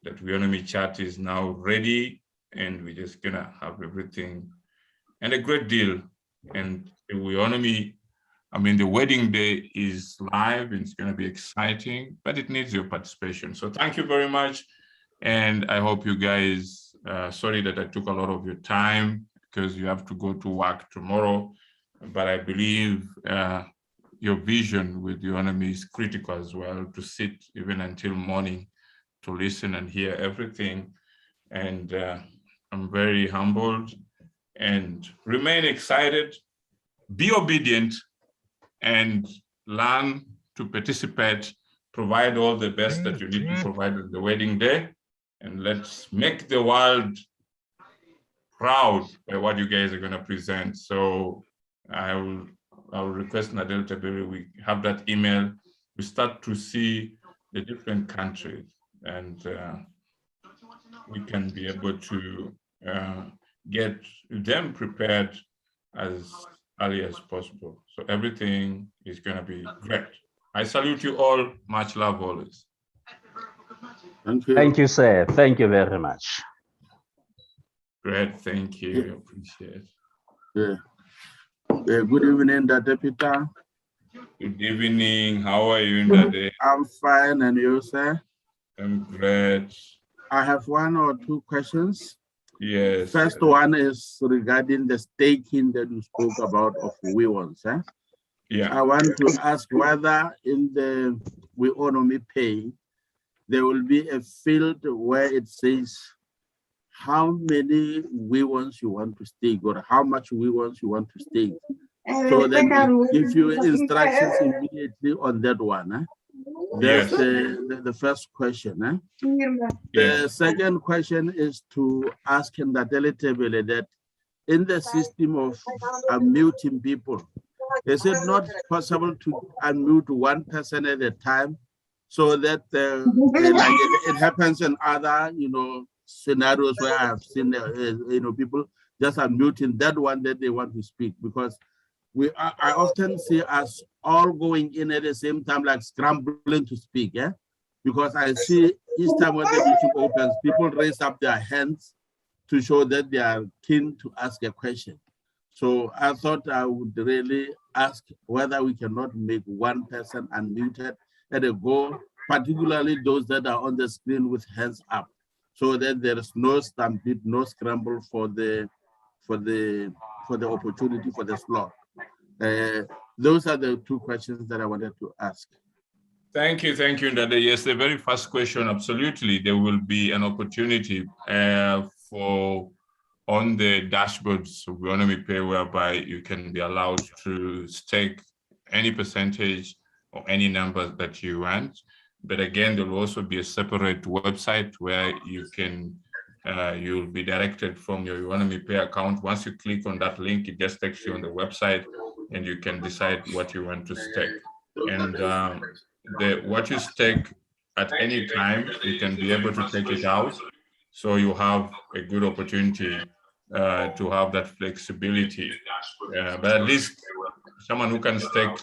that Weownomy chat is now ready, and we're just gonna have everything and a great deal. And the Weownomy, I mean, the wedding day is live and it's gonna be exciting, but it needs your participation. So thank you very much. And I hope you guys, sorry that I took a lot of your time because you have to go to work tomorrow, but I believe your vision with Weownomy is critical as well, to sit even until morning to listen and hear everything. And I'm very humbled, and remain excited, be obedient, and learn to participate, provide all the best that you need to provide on the wedding day, and let's make the world proud by what you guys are going to present. So I'll request Nadel Tabiri, we have that email. We start to see the different countries, and we can be able to get them prepared as early as possible. So everything is going to be great. I salute you all. Much love always. Thank you. Thank you, sir. Thank you very much. Great. Thank you. Appreciate it. Yeah. Good evening, Dr. Peter. Good evening. How are you in the day? I'm fine, and you, sir? I'm great. I have one or two questions. Yes. First one is regarding the staking that you spoke about of Weownomy, sir. Yeah. I want to ask whether in the Weownomy Pay, there will be a field where it says how many Weownomies you want to stake, or how much Weownomies you want to stake So then it gives you instructions immediately on that one. That's the first question. The second question is to ask Ndateletebele that in the system of unmuting people, is it not possible to unmute one person at a time so that like it happens in other scenarios where I have seen people just unmuting that one that they want to speak, because I often see us all going in at the same time, like scrambling to speak, because I see each time when the meeting opens, people raise up their hands to show that they are keen to ask a question. So I thought I would really ask whether we cannot make one person unmuted at a go, particularly those that are on the screen with hands up, so that there is no stampede, no scramble for the opportunity for the slot. Those are the two questions that I wanted to ask. Thank you, Ndade. Yes, the very first question, absolutely. There will be an opportunity for on the dashboards of Weownomy Pay, whereby you can be allowed to stake any percentage or any number that you want. But again, there will also be a separate website where you can you'll be directed from your Weownomy Pay account. Once you click on that link, it just takes you on the website, and you can decide what you want to stake. And what you stake at any time, you can be able to take it out. So you have a good opportunity to have that flexibility. But at least someone who can stake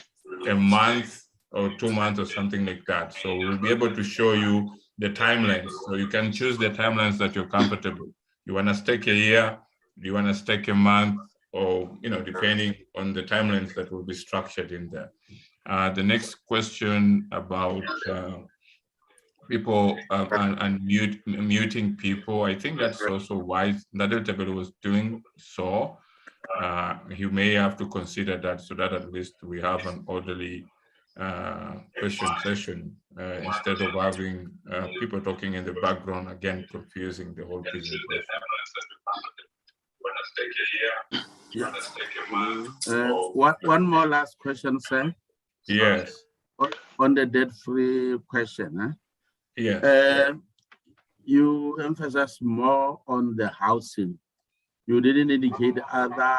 a month or 2 months or something like that. So we'll be able to show you the timelines. So you can choose the timelines that you're comfortable. You want to stake a year, you want to stake a month, or depending on the timelines that will be structured in there. The next question about people and muting people, I think that's also why Ndateletebele was doing so. You may have to consider that, so that at least we have an orderly question session instead of having people talking in the background, again confusing the whole presentation. One more last question, sir. Yes. On the debt-free question. Yes. You emphasize more on the housing. You didn't indicate other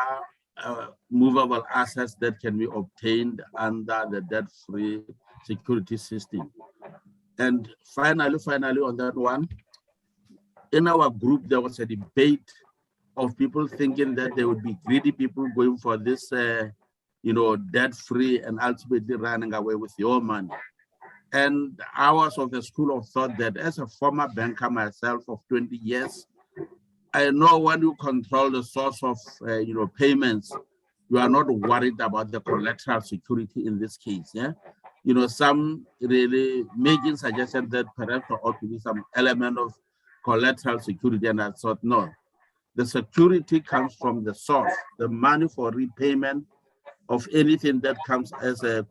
movable assets that can be obtained under the debt-free security system. And finally on that one, in our group, there was a debate of people thinking that there would be greedy people going for this, debt-free and ultimately running away with your money. And I was of the school of thought that as a former banker myself of 20 years, I know when you control the source of payments, you are not worried about the collateral security in this case. Some really making suggestion that perhaps there ought to be some element of collateral security, and I thought no. The security comes from the source, the money for repayment of anything that comes as a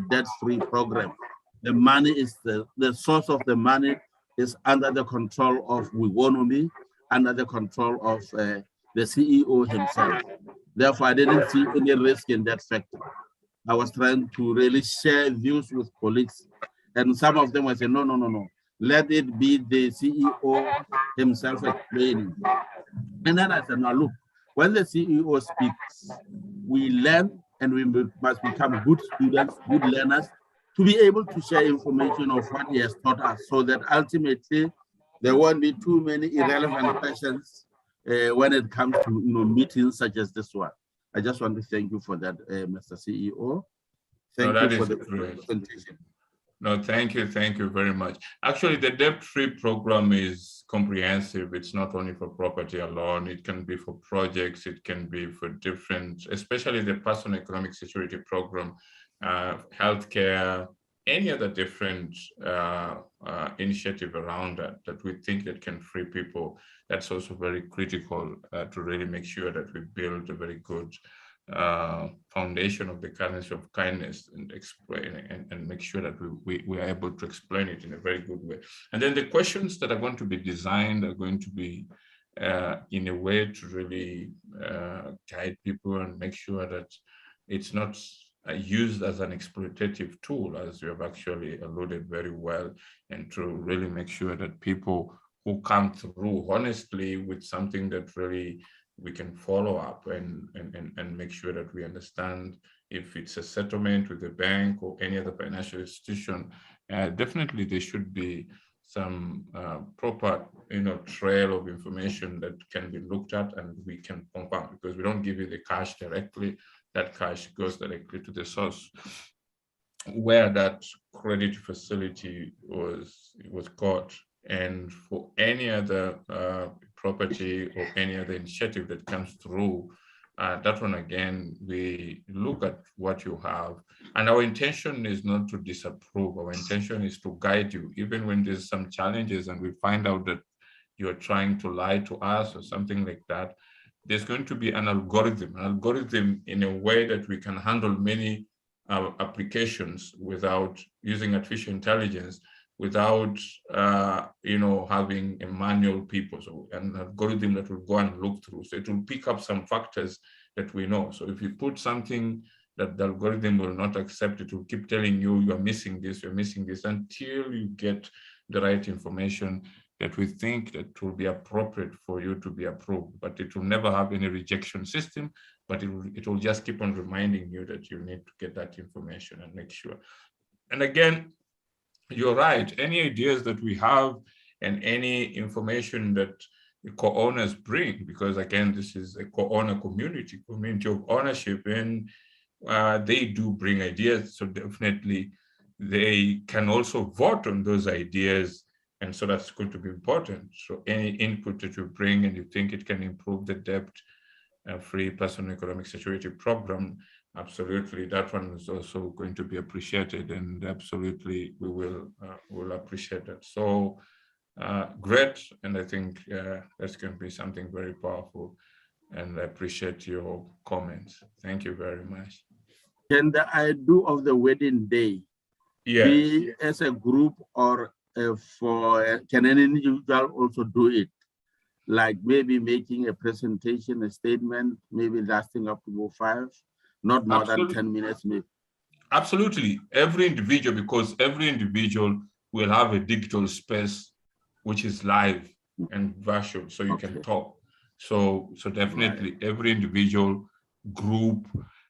debt-free program. The money is the source of the money is under the control of Weownomy, under the control of the CEO himself. Therefore, I didn't see any risk in that factor. I was trying to really share views with colleagues, and some of them were saying, no. Let it be the CEO himself explaining. And then I said, now look, when the CEO speaks, we learn, and we must become good students, good learners, to be able to share information of what he has taught us, so that ultimately there won't be too many irrelevant questions when it comes to meetings such as this one. I just want to thank you for that, Mr. CEO. Thank you for the presentation. No, thank you very much. Actually, the debt-free program is comprehensive. It's not only for property alone. It can be for projects. It can be for different, especially the personal economic security program, healthcare, any other different initiative around that we think that can free people. That's also very critical to really make sure that we build a very good foundation of the currency of kindness, and explain and make sure that we are able to explain it in a very good way. And then the questions that are going to be designed are going to be in a way to really guide people and make sure that it's not used as an exploitative tool, as you have actually alluded very well, and to really make sure that people who come through honestly with something that really we can follow up and make sure that we understand if it's a settlement with a bank or any other financial institution, definitely there should be some proper, trail of information that can be looked at and we can confirm, because we don't give you the cash directly. That cash goes directly to the source where that credit facility was got. And for any other property or any other initiative that comes through, that one again, we look at what you have. And our intention is not to disapprove. Our intention is to guide you, even when there's some challenges and we find out that you're trying to lie to us or something like that. There's going to be an algorithm in a way that we can handle many applications without using artificial intelligence, without having a manual people. So an algorithm that will go and look through. So it will pick up some factors that we know. So if you put something that the algorithm will not accept, it will keep telling you you're missing this, you're missing this, until you get the right information that we think that will be appropriate for you to be approved. But it will never have any rejection system, but it will just keep on reminding you that you need to get that information and make sure. And again, you're right, any ideas that we have and any information that the co-owners bring, because again, this is a co-owner community of ownership, and they do bring ideas. So definitely they can also vote on those ideas. And so that's going to be important. So any input that you bring and you think it can improve the debt-free personal economic security program, absolutely, that one is also going to be appreciated, and absolutely we will appreciate that. So great, and I think that's going to be something very powerful, and I appreciate your comments. Thank you very much. Can the idea of the wedding day be as a group, or can an individual also do it? Like maybe making a presentation, a statement, maybe lasting up to 5, not more than 10 minutes, maybe. Absolutely, every individual, because every individual will have a digital space which is live and virtual, so you can talk. So definitely every individual, group,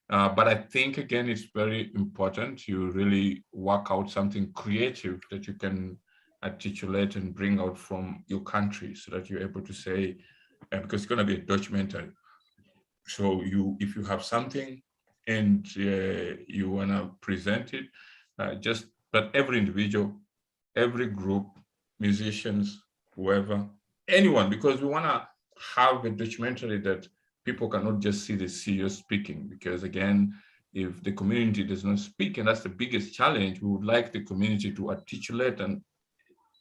but I think again, it's very important you really work out something creative that you can articulate and bring out from your country, so that you're able to say, because it's going to be a documentary. So if you have something and you want to present it, but every individual, every group, musicians, whoever, anyone, because we want to have a documentary that people cannot just see the CEO speaking, because again, if the community does not speak, and that's the biggest challenge, we would like the community to articulate and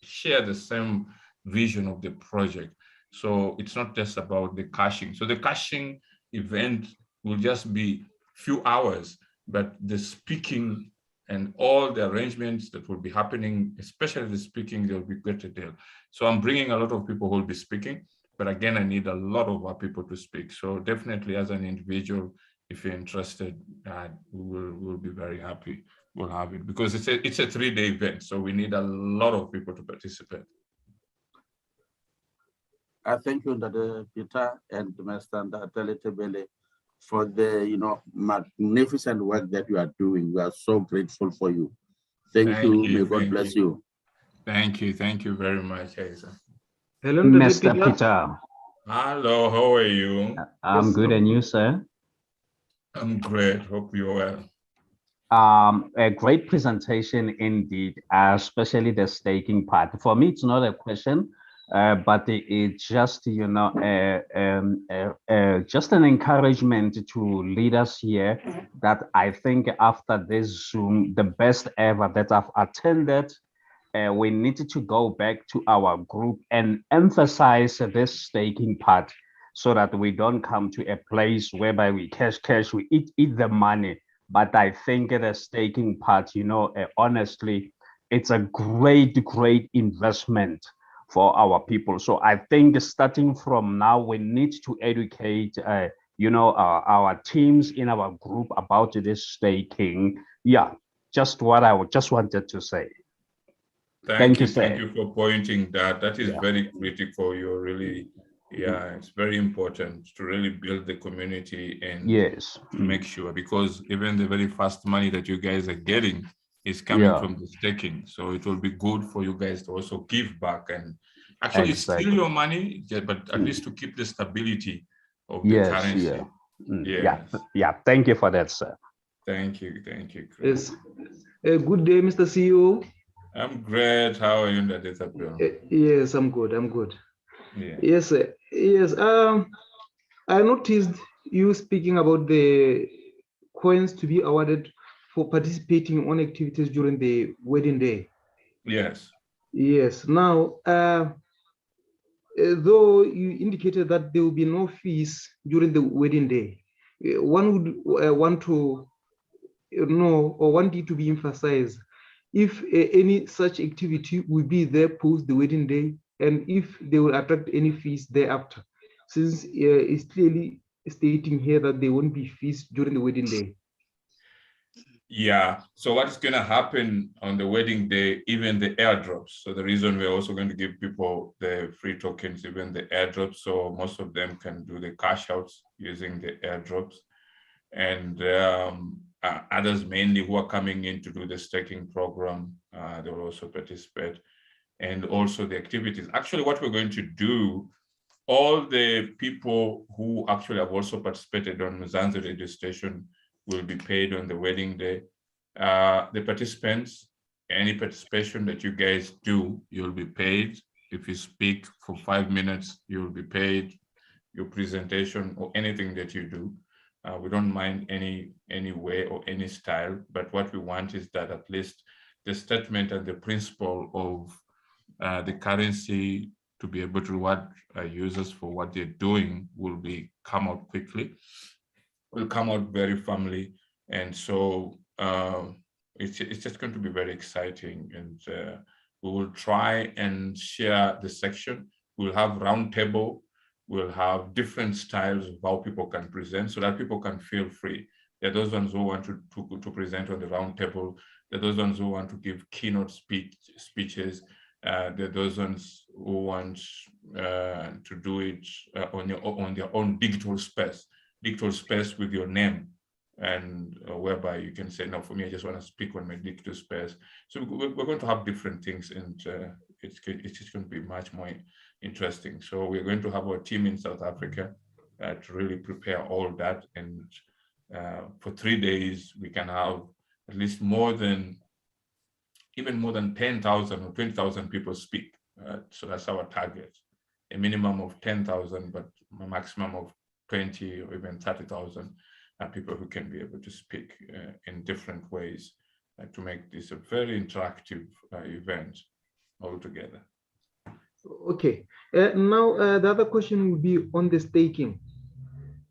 share the same vision of the project. So it's not just about the caching. So the caching event will just be few hours, but the speaking and all the arrangements that will be happening, especially the speaking, there will be greater deal. So I'm bringing a lot of people who will be speaking, but again, I need a lot of our people to speak. So definitely as an individual, if you're interested, we'll be very happy. We'll have it, because it's a 3-day event. So we need a lot of people to participate. I thank you, Dr. Peter and Mr. Untitled for the magnificent work that you are doing. We are so grateful for you. Thank you. May God bless you. Thank you very much, Isa. Hello, Mr. Peter. Hello, how are you? I'm good, and you, sir? I'm great. Hope you're well. A great presentation indeed, especially the staking part. For me, it's not a question, but it's just, just an encouragement to leaders here that I think after this Zoom, the best ever that I've attended, we need to go back to our group and emphasize this staking part, so that we don't come to a place whereby we cash, we eat the money. But I think the staking part, honestly, it's a great investment for our people. So I think starting from now, we need to educate our teams in our group about this staking. Yeah, just what I just wanted to say. Thank you. Sir. Thank you for pointing that. That is Yeah. very critical. You're really, yeah, it's very important to really build the community and yes, to make sure, because even the very first money that you guys are getting is coming from the staking. So it will be good for you guys to also give back and actually steal your money, but at least to keep the stability of the currency. Yeah. Thank you for that, sir. Thank you. Thank you, Yes. Chris. Good day, Mr. CEO. I'm great. How are you, Ndadetapel? Yes, I'm good. I'm good. Yeah. Yes, sir. Yes. I noticed you speaking about the coins to be awarded for participating on activities during the wedding day. Yes. Yes. Now, though you indicated that there will be no fees during the wedding day, one would want to know or want it to be emphasized if any such activity will be there post the wedding day, and if they will attract any fees thereafter, since it's clearly stating here that there won't be fees during the wedding day. Yeah, so what's going to happen on the wedding day, even the airdrops. So the reason we're also going to give people the free tokens, even the airdrops, so most of them can do the cash outs using the airdrops. And others mainly who are coming in to do the staking program, they will also participate. And also the activities. Actually, what we're going to do, all the people who actually have also participated on Mzansi registration will be paid on the wedding day. The participants, any participation that you guys do, you'll be paid. If you speak for 5 minutes, you'll be paid. Your presentation or anything that you do, we don't mind any way or any style, but what we want is that at least the statement and the principle of the currency to be able to reward users for what they're doing will come out quickly, will come out very firmly. And so it's just going to be very exciting. And we will try and share the section. We'll have roundtable. We'll have different styles of how people can present so that people can feel free. There are those ones who want to present on the roundtable. There are those ones who want to give keynote speeches. There are those ones who want to do it on their own digital space with your name, and whereby you can say, no, for me, I just want to speak on my digital space. So we're going to have different things, and it's just going to be much more interesting. So we're going to have our team in South Africa to really prepare all that. And for 3 days, we can have at least even more than 10,000 or 20,000 people speak. So that's our target, a minimum of 10,000, but a maximum of 20 or even 30,000 people who can be able to speak in different ways to make this a very interactive event altogether. Okay. Now, the other question will be on the staking.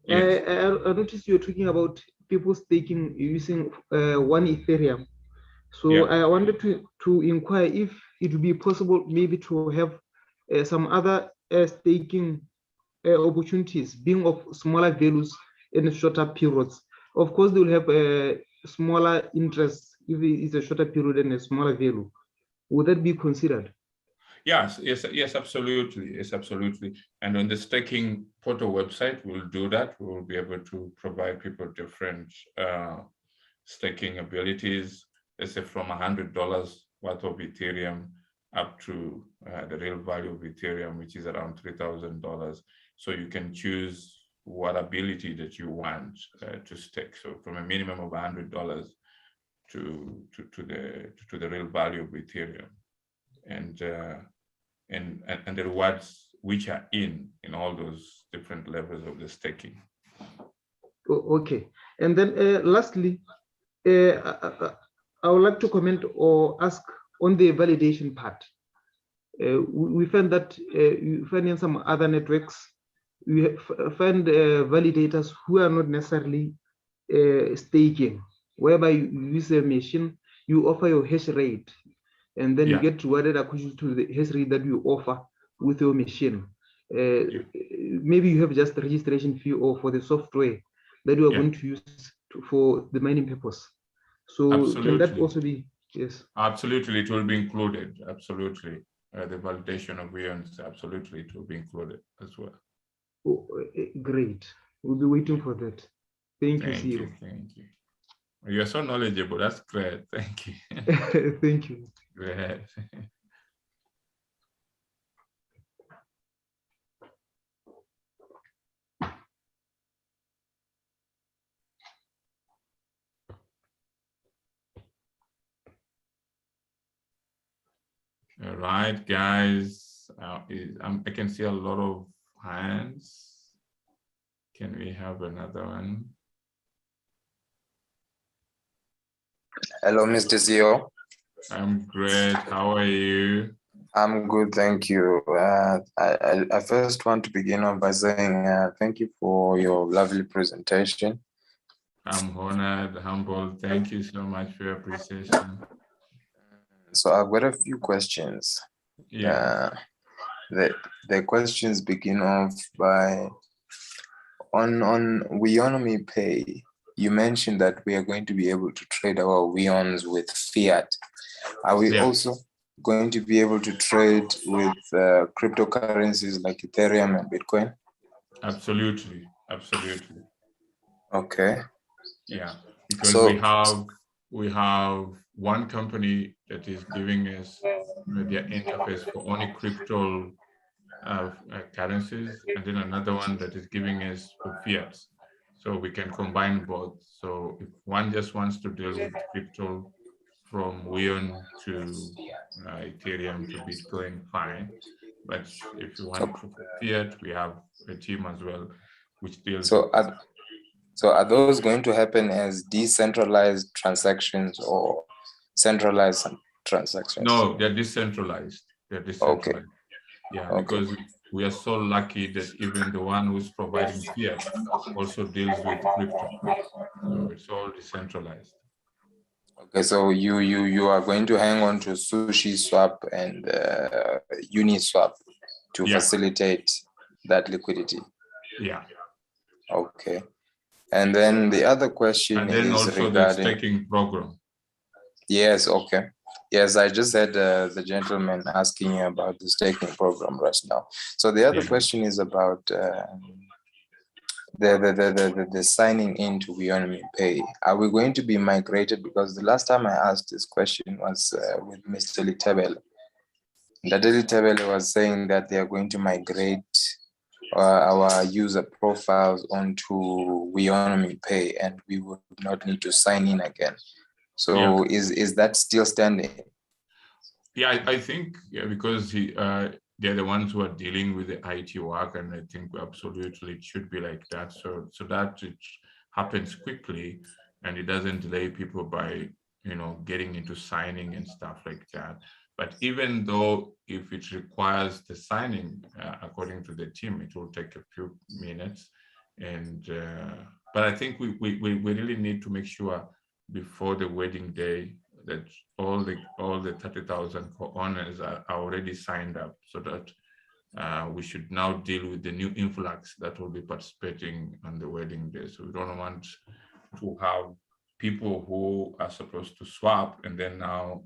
Yes. I noticed you're talking about people staking using 1 Ethereum. So I wanted to inquire if it would be possible maybe to have some other staking opportunities being of smaller values in shorter periods. Of course, they will have a smaller interest if it's a shorter period and a smaller value. Would that be considered? Yes, absolutely. Yes, absolutely. And on the staking portal website, we'll do that. We'll be able to provide people different staking abilities. Let's say from $100 worth of Ethereum up to the real value of Ethereum, which is around $3,000. So you can choose what ability that you want to stake. So from a minimum of $100 to the real value of Ethereum, and the rewards which are in all those different levels of the staking. Okay, and then lastly, I would like to comment or ask on the validation part. We find that you find in some other networks, we find validators who are not necessarily staking, whereby you use a machine, you offer your hash rate, and then you get rewarded according to the hash rate that you offer with your machine. maybe you have just the registration fee or for the software that you are going to use for the mining purpose. So can that also be? Yes. Absolutely, it will be included. Absolutely. The validation of weons, absolutely, it will be included as well. Oh, great. We'll be waiting for that. Thank you, CEO. Thank you. You're so knowledgeable. That's great. Thank you. Thank you. Go ahead. All right, guys. I can see a lot of hands. Can we have another one? Hello, Mr. CEO. I'm great. How are you? I'm good, thank you. I first want to begin off by saying thank you for your lovely presentation. I'm honored, humbled. Thank you so much for your appreciation. So I've got a few questions. Yeah. The questions begin off by on Weownomy Pay. You mentioned that we are going to be able to trade our weons with fiat. Are we also going to be able to trade with cryptocurrencies like Ethereum and Bitcoin? Absolutely, absolutely. Okay. Yeah, because we have one company that is giving us their interface for only crypto currencies, and then another one that is giving us for fiat. So we can combine both. So if one just wants to deal with crypto from Weon to Ethereum to Bitcoin, fine. But if you want for fiat, we have a team as well, which deals with So are those going to happen as decentralized transactions or centralized transactions? No, they're decentralized. They're decentralized. Okay. Yeah, because we are so lucky that even the one who's providing fiat also deals with crypto. So it's all decentralized. Okay, so you are going to hang on to SushiSwap and Uniswap to facilitate that liquidity. Yeah. Okay. And then the other question is also regarding the staking program. Yes, okay. Yes, I just had the gentleman asking you about the staking program right now. So the other question is about the signing into Weownomy Pay. Are we going to be migrated? Because the last time I asked this question was with Mr. Litebele. Litebele was saying that they are going to migrate our user profiles onto Weownomy Pay, and we would not need to sign in again. So is that still standing? Yeah, I think because they're the ones who are dealing with the IT work, and I think absolutely it should be like that. So that it happens quickly, and it doesn't delay people by getting into signing and stuff like that. But even though if it requires the signing, according to the team, it will take a few minutes. And but I think we really need to make sure before the wedding day that all the 30,000 co-owners are already signed up, so that we should now deal with the new influx that will be participating on the wedding day. So we don't want to have people who are supposed to swap and then now,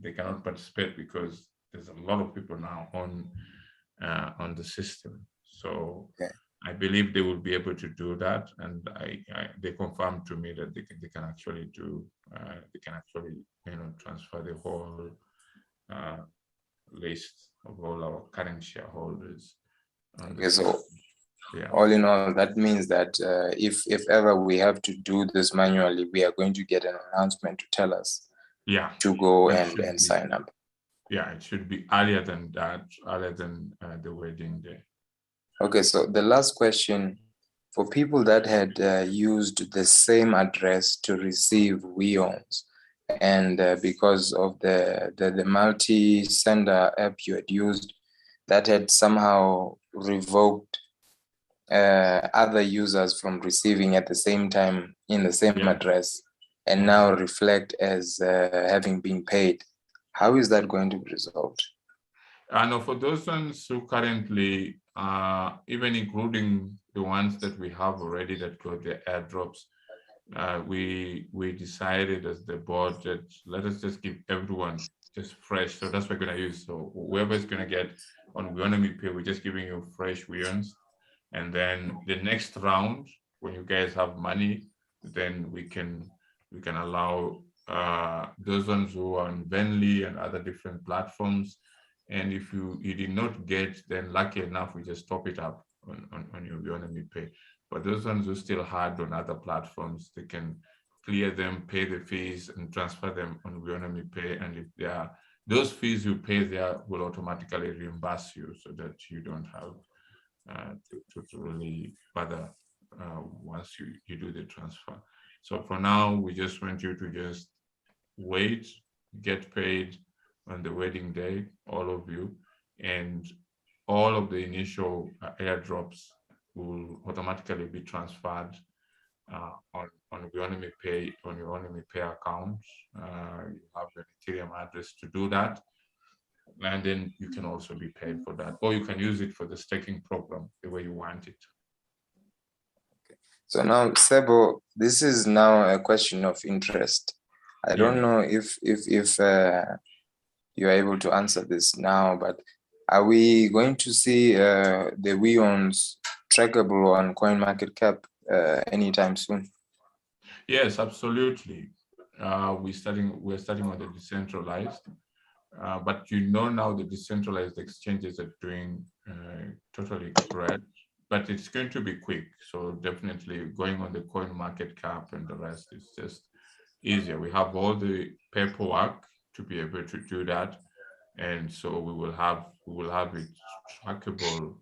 they cannot participate because there's a lot of people now on the system. So I believe they will be able to do that, and they confirmed to me that they can actually do. They can actually transfer the whole list of all our current shareholders. Okay, so all in all, that means that if ever we have to do this manually, we are going to get an announcement to tell us to go and sign up. Yeah, it should be earlier than that, earlier than the wedding day. Okay, so the last question, for people that had used the same address to receive weons, and because of the multi-sender app you had used, that had somehow revoked other users from receiving at the same time in the same address, and now reflect as having been paid. How is that going to be resolved? And for those ones who currently even including the ones that we have already that got the airdrops, we decided as the board that let us just give everyone just fresh. So that's what we're going to use. So whoever is going to get on Weownomy Pay, we're just giving you fresh Weons. And then the next round, when you guys have money, then we can allow those ones who are on Venly and other different platforms. And if you did not get, then lucky enough, we just top it up on your Weownomy Pay. But those ones who still had on other platforms, they can clear them, pay the fees, and transfer them on Weownomy Pay. And if they are those fees you pay there will automatically reimburse you, so that you don't have to really bother once you do the transfer. So for now, we just want you to just wait, get paid on the wedding day, all of you, and all of the initial airdrops will automatically be transferred on Weownomy Pay, on your Weownomy Pay account. You have an Ethereum address to do that, and then you can also be paid for that, or you can use it for the staking program the way you want it. So now, Sebo, this is now a question of interest. I don't know if you are able to answer this now, but are we going to see the Weons trackable on CoinMarketCap anytime soon? Yes, absolutely. We're starting on the decentralized, but now the decentralized exchanges are doing totally great. But it's going to be quick, so definitely going on the CoinMarketCap and the rest is just easier. We have all the paperwork to be able to do that, and so we will have it trackable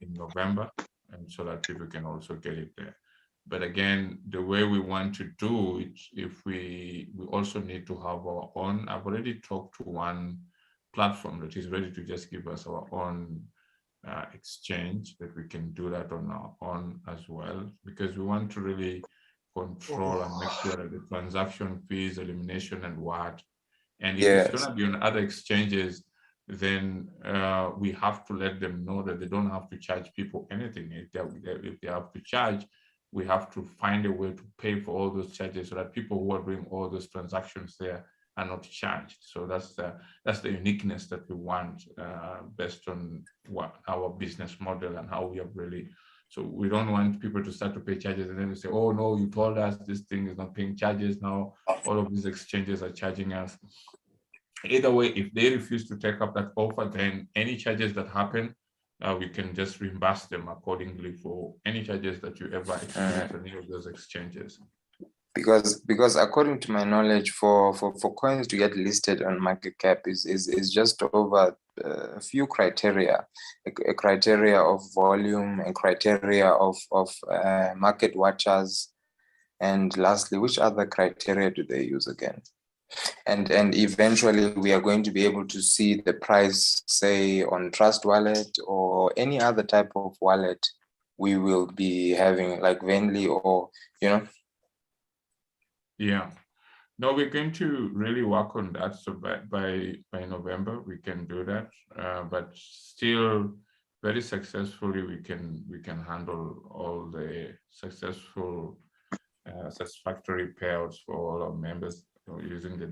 in November, and so that people can also get it there. But again, the way we want to do it, if we also need to have our own. I've already talked to one platform that is ready to just give us our own exchange, that we can do that on our own as well, because we want to really control and make sure that the transaction fees, elimination, and what. And if it's going to be on other exchanges, then we have to let them know that they don't have to charge people anything. If they have to charge, we have to find a way to pay for all those charges so that people who are doing all those transactions there are not charged. So that's the uniqueness that we want based on what our business model and how we have really. So we don't want people to start to pay charges and then we say, oh no, you told us this thing is not paying charges now. All of these exchanges are charging us. Either way, if they refuse to take up that offer, then any charges that happen, we can just reimburse them accordingly for any charges that you ever experience on any of those exchanges. Because according to my knowledge, for coins to get listed on market cap is just over a few criteria, a criteria of volume, a criteria of market watchers, and lastly, which other criteria do they use again? And eventually we are going to be able to see the price, say on Trust Wallet or any other type of wallet we will be having, like Venly or Yeah, no, we're going to really work on that. So by November we can do that, but still very successfully we can handle all the successful satisfactory payouts for all our members using the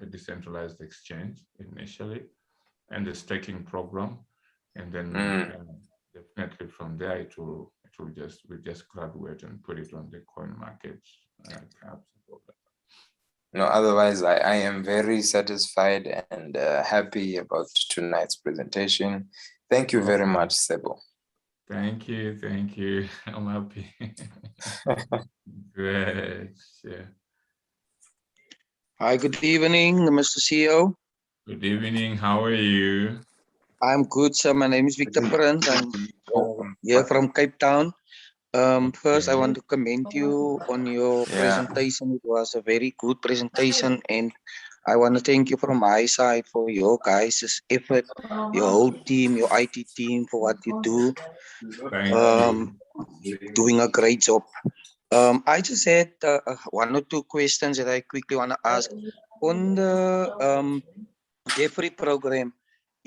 decentralized exchange initially and the staking program, and then definitely from there we just graduate and put it on the coin market caps. No, otherwise I am very satisfied and happy about tonight's presentation. Thank you very much, Sebo. Thank you. I'm happy. Great. Yeah. Hi, good evening, Mr. CEO. Good evening. How are you? I'm good, sir. My name is Victor Prins. I'm here from Cape Town. First, I want to commend you on your presentation. It was a very good presentation, and I want to thank you from my side for your guys' effort, your whole team, your IT team, for what you do. Doing a great job. I just had one or two questions that I quickly want to ask. On the Jeffrey program,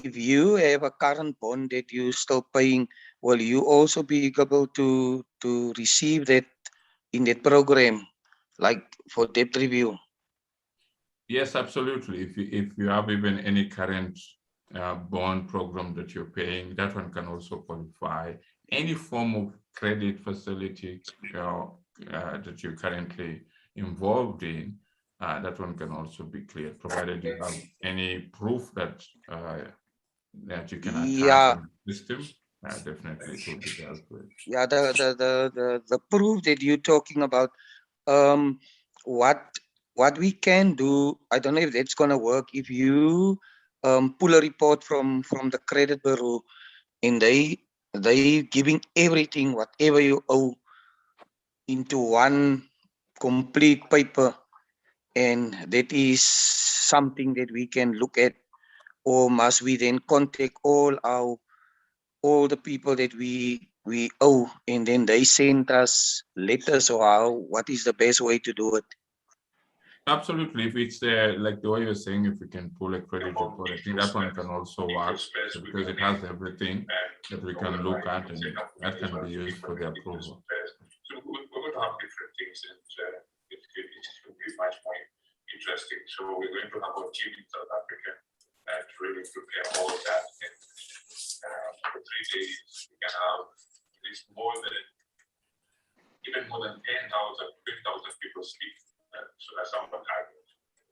if you have a current bond that you're still paying, will you also be able to receive that in that program, like for debt review? Yes, absolutely. If you have even any current bond program that you're paying, that one can also qualify. Any form of credit facility that you're currently involved in, that one can also be cleared, provided you have any proof that that you can attach in the system. Definitely, it will be dealt with. Yeah, the proof that you're talking about, what we can do, I don't know if that's gonna work. If you pull a report from the credit bureau, and they giving everything, whatever you owe, into one complete paper, and that is something that we can look at, or must we then contact all the people that we owe, and then they send us letters, or what is the best way to do it? Absolutely. If it's like the way you're saying, if we can pull a credit report, I think that one can also work because it has everything that we can look at, and that can be used for the approval. So we're going to have different things, and it will be much more interesting. So we're going to have a team in South Africa to really prepare all of that. And for 3 days, we can have at least even more than 20,000 people speak. So that's our target.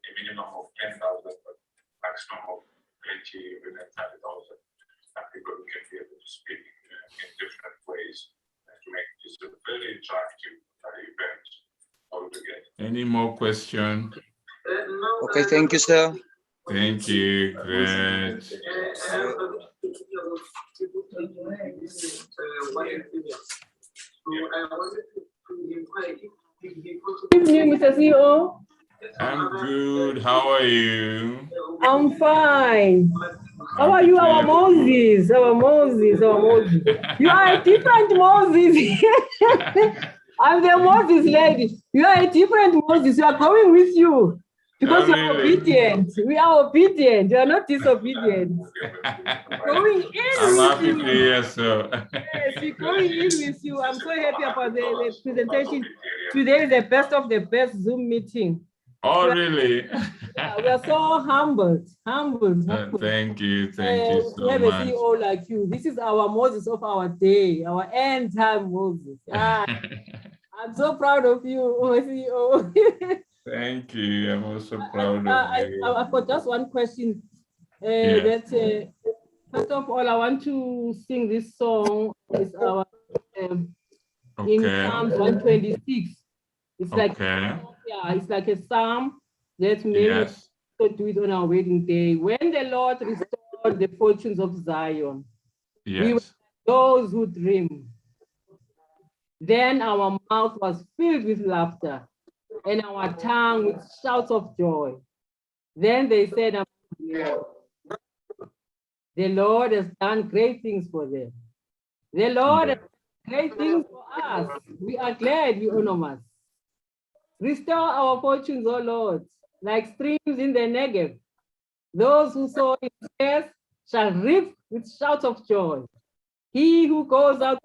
A minimum of 10,000, but maximum of 20, within 30,000 people who can be able to speak in different ways to make this a very attractive event altogether. Any more questions? Okay, thank you, sir. Thank you. Great. Good evening, Mr. CEO. I'm good. How are you? I'm fine. How are you, our Moses? Our Moses, our Moses. You are a different Moses. I'm the Moses lady. You are a different Moses. You are going with you because you are obedient. We are obedient. You are not disobedient. Going in I'm with happy you. to hear so. Yes, we're going in with you. I'm so happy about the presentation. Today is the best of the best Zoom meeting. Oh, really? Yeah, we are so humbled. Thank you so have much. a CEO like you. This is our Moses of our day, our end time Moses. I'm so proud of you, CEO. Thank you. I'm also proud of you. I've got just one question. Yes. First of all, I want to sing this song. It's our in Psalms 126. It's like it's like a psalm that many do it on our wedding day. When the Lord restored the fortunes of Zion, we were those who dream. Then our mouth was filled with laughter, and our tongue with shouts of joy. Then they said, the Lord has done great things for them. The Lord has done great things for us. We are glad, we honor us. Restore our fortunes, O Lord, like streams in the Negev. Those who sow in tears shall reap with shouts of joy. He who goes out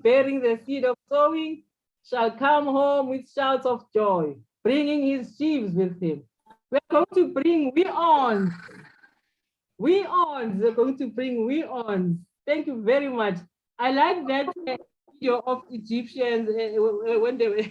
bearing the seed of sowing shall come home with shouts of joy, bringing his sheaves with him. We're going to bring weons. We're going to bring weons. Thank you very much. I like that video of Egyptians when they were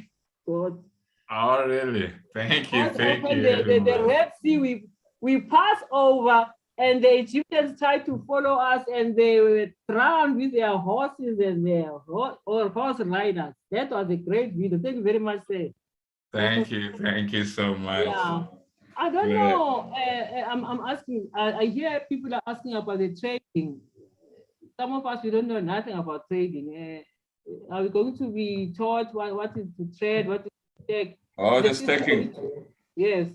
God. Oh, really? Thank you. Thank you. The Red Sea, we passed over, and the Egyptians tried to follow us, and they were drowned with their horses and their horse riders. That was a great video. Thank you very much, sir. Thank you. Thank you so much. Yeah. I don't know. I'm asking. I hear people are asking about the trading. Some of us, we don't know nothing about trading. Are we going to be taught what is to trade, what is to take? Oh, the staking. Yes.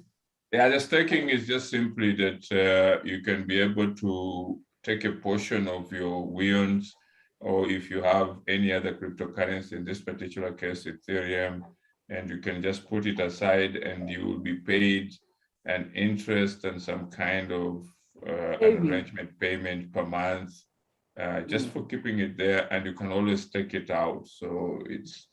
Yeah, the staking is just simply that you can be able to take a portion of your weons, or if you have any other cryptocurrency, in this particular case, Ethereum, and you can just put it aside and you will be paid an interest and some kind of an arrangement payment per month, just for keeping it there, and you can always take it out. So it's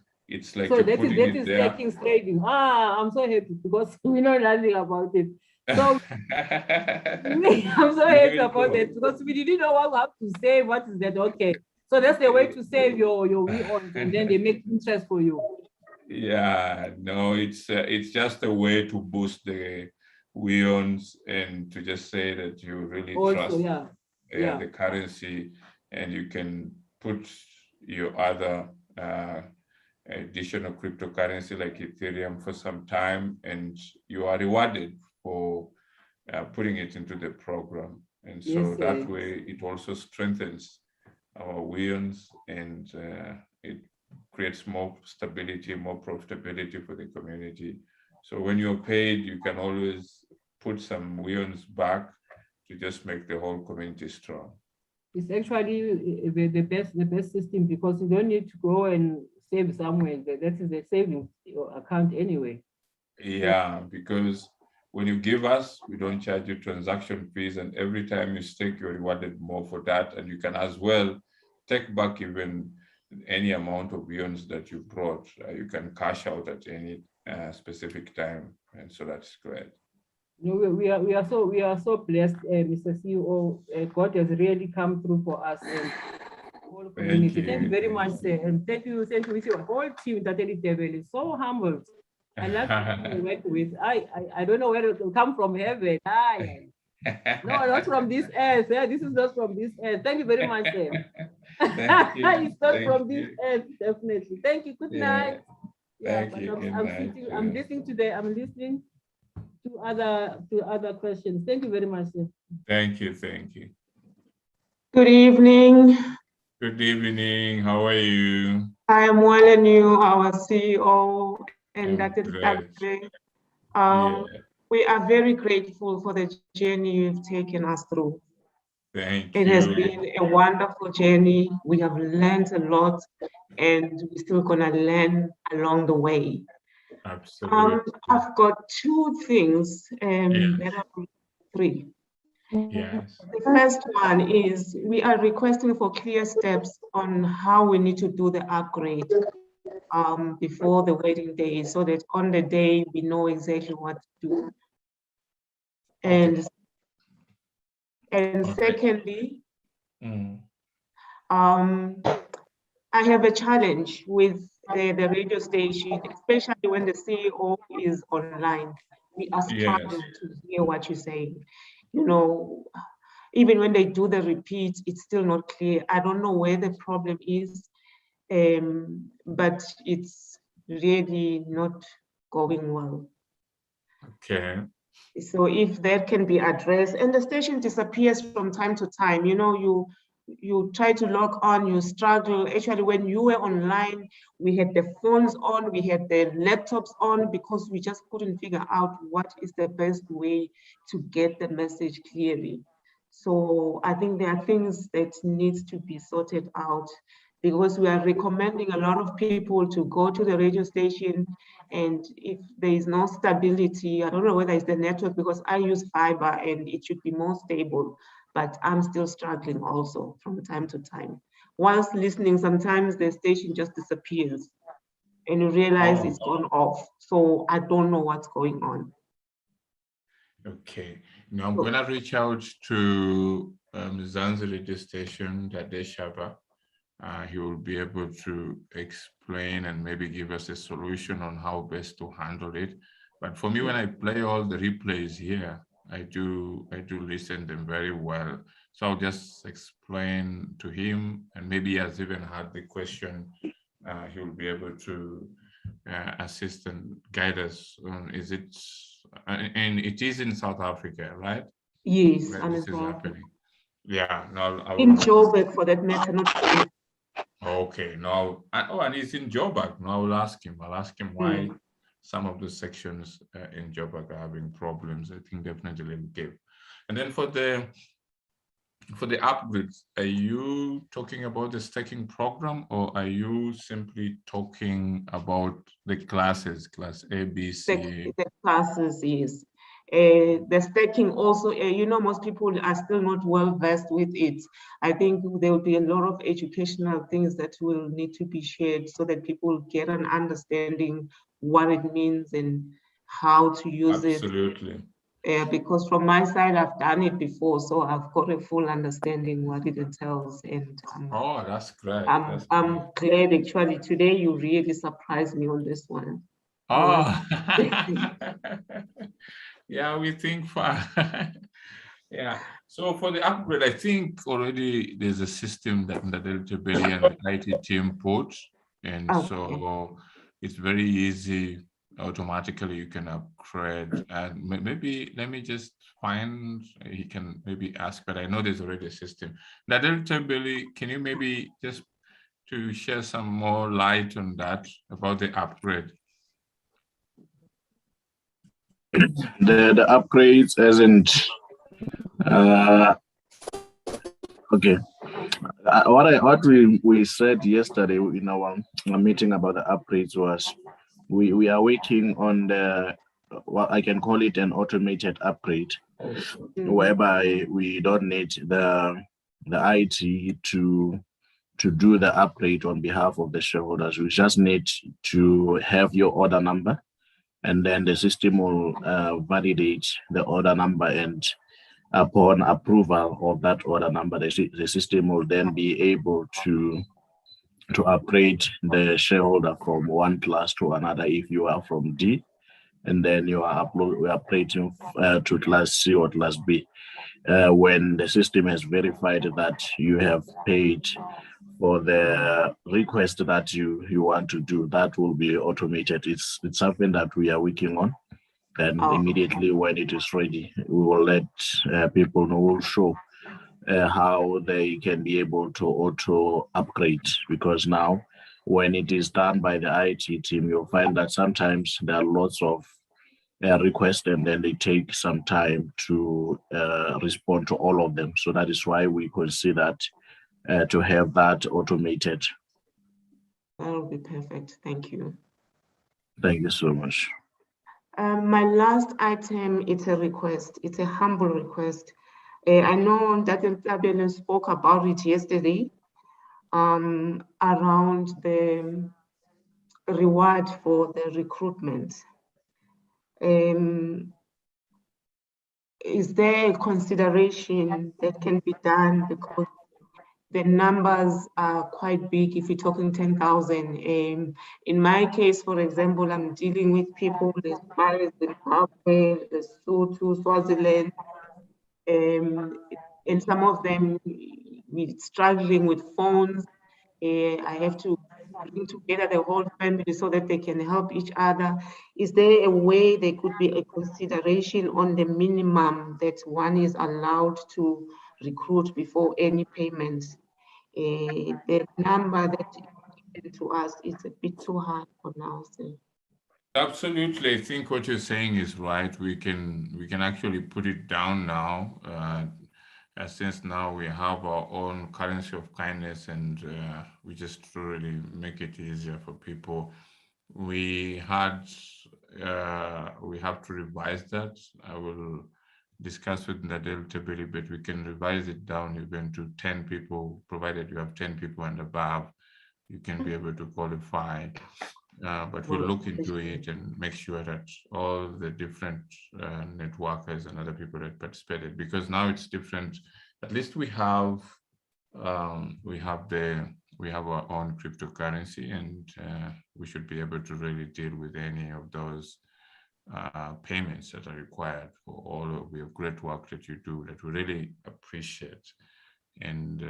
like so that is taking saving. I'm so happy because we know nothing about it. So I'm so happy about that because we didn't know what we have to save. What is that? Okay. So that's the way to save your WeOns, and then they make interest for you. Yeah, no, it's just a way to boost the WeOns and to just say that you really Also, trust yeah. the currency, and you can put your other additional cryptocurrency like Ethereum for some time, and you are rewarded for putting it into the program. And so that way it also strengthens our WeOns, and it creates more stability, more profitability for the community. So when you're paid, you can always put some WeOns back to just make the whole community strong. It's actually the best system because you don't need to go and save somewhere. That is the savings account anyway. Yeah, because when you give us, we don't charge you transaction fees, and every time you stake, you're rewarded more for that. And you can as well take back even any amount of WeOns that you brought. You can cash out at any specific time, and so that's great. No, we are so blessed, Mr. CEO. God has really come through for us and whole community. Thank you very much, sir. And thank you. Your whole team that is so humbled. I love to work with. I don't know where it will come from heaven. No, not from this earth. This is not from this earth. Thank you very much, sir. It's not from this earth, definitely. Thank you. Good night. Yeah, but I'm listening to other questions. Thank you very much, sir. Thank you. Good evening. Good evening. How are you? I am well, and you, our CEO, and Dr. We are very grateful for the journey you've taken us through. Thank you. It has been a wonderful journey. We have learned a lot, and we're still gonna learn along the way. Absolutely. I've got two things, three. Yes. The first one is we are requesting for clear steps on how we need to do the upgrade before the wedding day, so that on the day we know exactly what to do. And secondly, I have a challenge with the radio station, especially when the CEO is online. We are struggling to hear what you're saying. You know, even when they do the repeat, it's still not clear. I don't know where the problem is, but it's really not going well. Okay. So if that can be addressed, and the station disappears from time to time, you know, you try to log on, you struggle. Actually, when you were online, we had the phones on, we had the laptops on, because we just couldn't figure out what is the best way to get the message clearly. So I think there are things that need to be sorted out, because we are recommending a lot of people to go to the radio station, and if there is no stability, I don't know whether it's the network, because I use fiber and it should be more stable, but I'm still struggling also from time to time. Whilst listening, sometimes the station just disappears and you realize it's gone off. So I don't know what's going on. Okay, now I'm gonna reach out to Zanzi radio station, Dadeshava. He will be able to explain and maybe give us a solution on how best to handle it. But for me, when I play all the replays here, I do listen them very well. So I'll just explain to him, and maybe he has even had the question. He will be able to assist and guide us on, is it, and it is in South Africa, right? Yes, where this is happening. Yeah, no, in Joburg for that matter, not. Okay, now, and he's in Joburg. Now I'll ask him why some of the sections in Joburg are having problems. I think definitely will give. And then for the upgrades, are you talking about the staking program, or are you simply talking about the classes, class A, B, C? The classes, yes. The stacking also, you know, most people are still not well versed with it. I think there will be a lot of educational things that will need to be shared so that people get an understanding what it means and how to use it. Absolutely. Because from my side, I've done it before, so I've got a full understanding what it entails. And oh, that's great. I'm glad actually today you really surprised me on this one. Oh, yeah, we think far. Yeah. So for the upgrade, I think already there's a system that the Delta Belly and the IT team put, and so it's very easy. Automatically, you can upgrade, and maybe let me just find. He can maybe ask, but I know there's already a system. The Delta Belly, can you maybe just to share some more light on that about the upgrade? The upgrades isn't okay. What we said yesterday in our meeting about the upgrades was we are working on the what I can call it an automated upgrade, whereby we don't need the IT to do the upgrade on behalf of the shareholders. We just need to have your order number, and then the system will validate the order number, and upon approval of that order number, the system will then be able to upgrade the shareholder from one class to another if you are from D, and then you are upgrading to class C or class B. When the system has verified that you have paid for the request that you want to do, that will be automated. It's something that we are working on. And immediately when it is ready, we will let people know, we'll show how they can be able to auto upgrade, because now when it is done by the IT team, you'll find that sometimes there are lots of requests, and then they take some time to respond to all of them. So that is why we consider to have that automated. That will be perfect. Thank you. Thank you so much. My last item, it's a request. It's a humble request. I know that Ntabele spoke about it yesterday around the reward for the recruitment. Is there a consideration that can be done, because the numbers are quite big if you're talking 10,000. In my case, for example, I'm dealing with people as far as Zimbabwe, Lesotho, Swaziland, and some of them we're struggling with phones. I have to bring together the whole family so that they can help each other. Is there a way there could be a consideration on the minimum that one is allowed to recruit before any payments? The number that is given to us is a bit too high for now. So. Absolutely, I think what you're saying is right. We can actually put it down now, since now we have our own currency of kindness, and we just really make it easier for people. We have to revise that. I will discuss with Nadel Tebeli, but we can revise it down even to 10 people, provided you have 10 people and above, you can be able to qualify. But we'll look into it and make sure that all the different networkers and other people that participated, because now it's different. At least we have our own cryptocurrency, and we should be able to really deal with any of those payments that are required for all of the great work that you do, that we really appreciate. And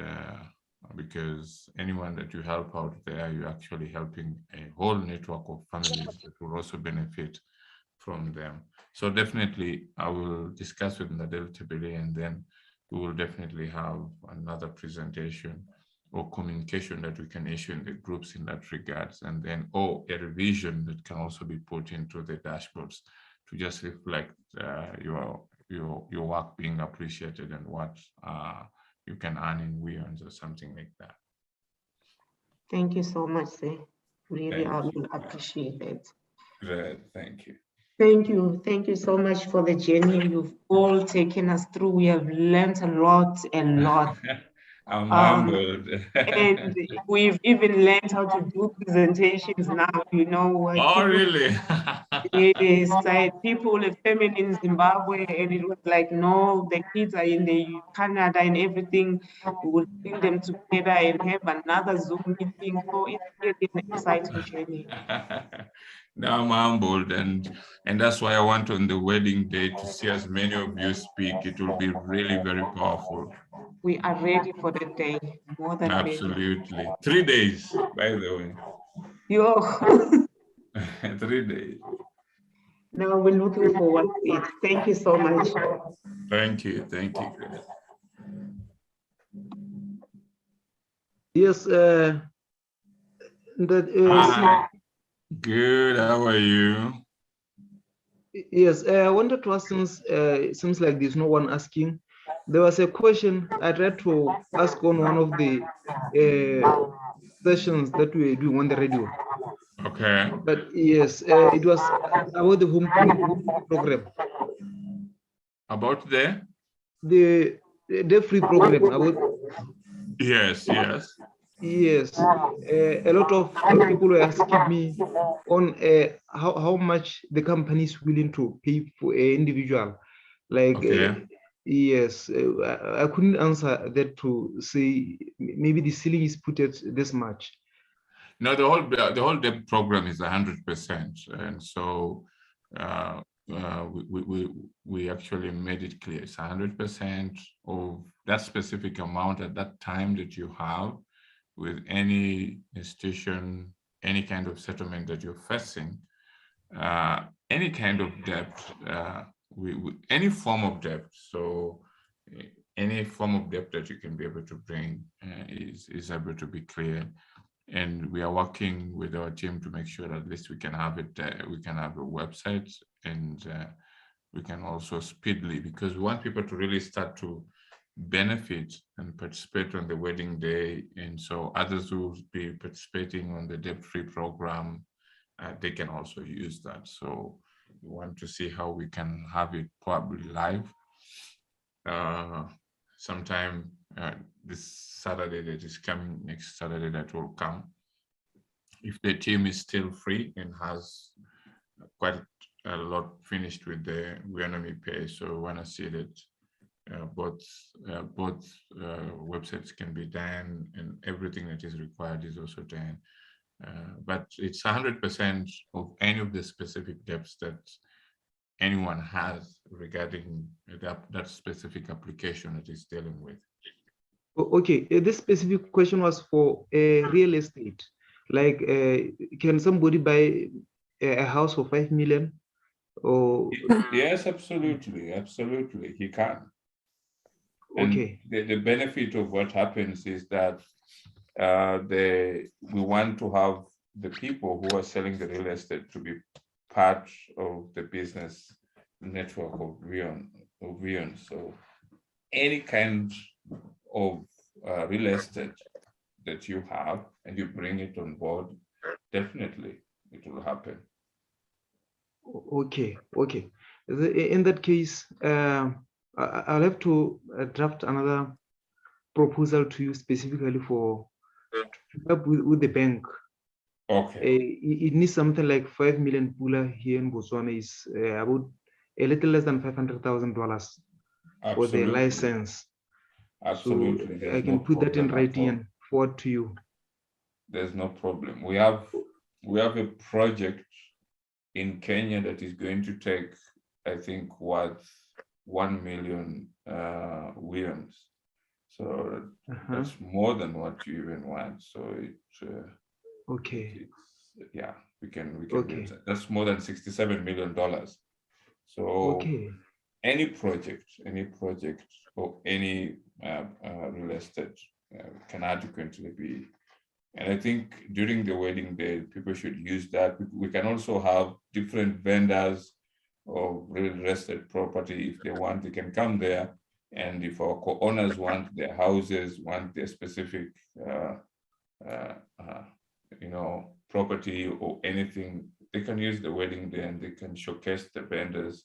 because anyone that you help out there, you're actually helping a whole network of families that will also benefit from them. So definitely I will discuss with Nadel Tebele, and then we will definitely have another presentation or communication that we can issue in the groups in that regards, and then a revision that can also be put into the dashboards to just reflect your work being appreciated and what you can earn in Weons or something like that. Thank you so much, sir. Really, I will appreciate it. Great, thank you. Thank you so much for the journey you've all taken us through. We have learned a lot. I'm humbled. And we've even learned how to do presentations now, you know. Oh, really? Yes, people, a family in Zimbabwe, and it was like, no, the kids are in the Canada and everything. We will bring them together and have another Zoom meeting. So it's really an exciting journey. Now I'm humbled, and that's why I want on the wedding day to see as many of you speak. It will be really very powerful. We are ready for the day, more than Absolutely. 3 days, by the way. Yo. 3 days. No, we're looking forward to it. Thank you so much. Thank you. Thank you, Grace. Yes, Hi. Good. How are you? Yes, I wanted to ask, since it seems like there's no one asking, there was a question I tried to ask on one of the sessions that we were doing on the radio. Okay. But yes, it was about the home program. About the free program. About yes. Yes, a lot of people were asking me on how much the company is willing to pay for an individual. Like, okay. Yes, I couldn't answer that to say maybe the ceiling is put at this much. No, the whole debt program is 100%, and so we actually made it clear it's 100% of that specific amount at that time that you have with any institution, any kind of settlement that you're facing, any kind of debt, any form of debt. So any form of debt that you can be able to bring is able to be cleared. And we are working with our team to make sure that at least we can have it, we can have a website, and we can also speedily, because we want people to really start to benefit and participate on the wedding day. And so others who will be participating on the debt-free program, they can also use that. So we want to see how we can have it probably live sometime this Saturday that is coming, next Saturday that will come. If the team is still free and has quite a lot finished with the Weownomy pay, so we want to see that both websites can be done and everything that is required is also done. But it's 100% of any of the specific debts that anyone has regarding that specific application that is dealing with. Okay, this specific question was for real estate. Like, can somebody buy a house for 5 million? Or yes, absolutely, he can. Okay. And the benefit of what happens is that we want to have the people who are selling the real estate to be part of the business network of Weon. So any kind of real estate that you have and you bring it on board, definitely it will happen. Okay. In that case, I'll have to draft another proposal to you specifically for help with the bank. Okay. It needs something like 5 million pula here in Botswana is about a little less than $500,000 for the license. Absolutely. So I can put that in writing and forward to you. There's no problem. We have a project in Kenya that is going to take, I think, what, 1 million williams. So that's more than what you even want. So it's okay. Yeah, we can okay. That's more than $67 million. So okay. Any project or any real estate can adequately be. And I think during the wedding day, people should use that. We can also have different vendors of real estate property. If they want, they can come there. And if our co-owners want their houses, want their specific, property or anything they can use the wedding day and they can showcase the vendors,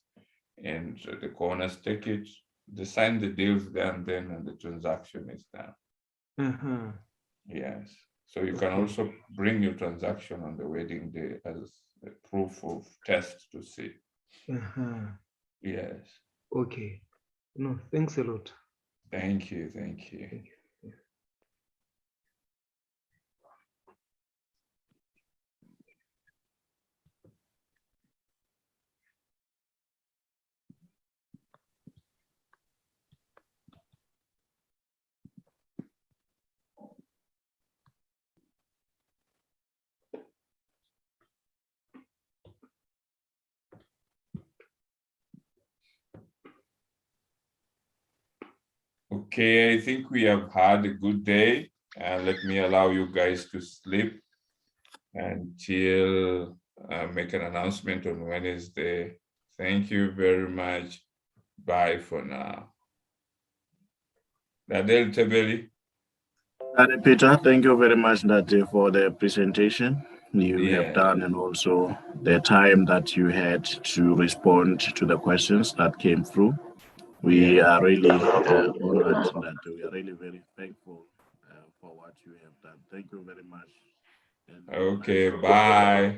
and the owners take it, they sign the deals there and then, and the transaction is done. Yes. So you can also bring your transaction on the wedding day as a proof of test to see. Yes. Okay. No, thanks a lot. Thank you. Thank you. Thank you. Okay, I think we have had a good day. Let me allow you guys to sleep until make an announcement on Wednesday. Thank you very much. Bye for now. Nadel Tebeli. Peter, thank you very much, Ndate, for the presentation you have done, and also the time that you had to respond to the questions that came through. We are really honored that we are really very thankful for what you have done. Thank you very much. Okay, bye.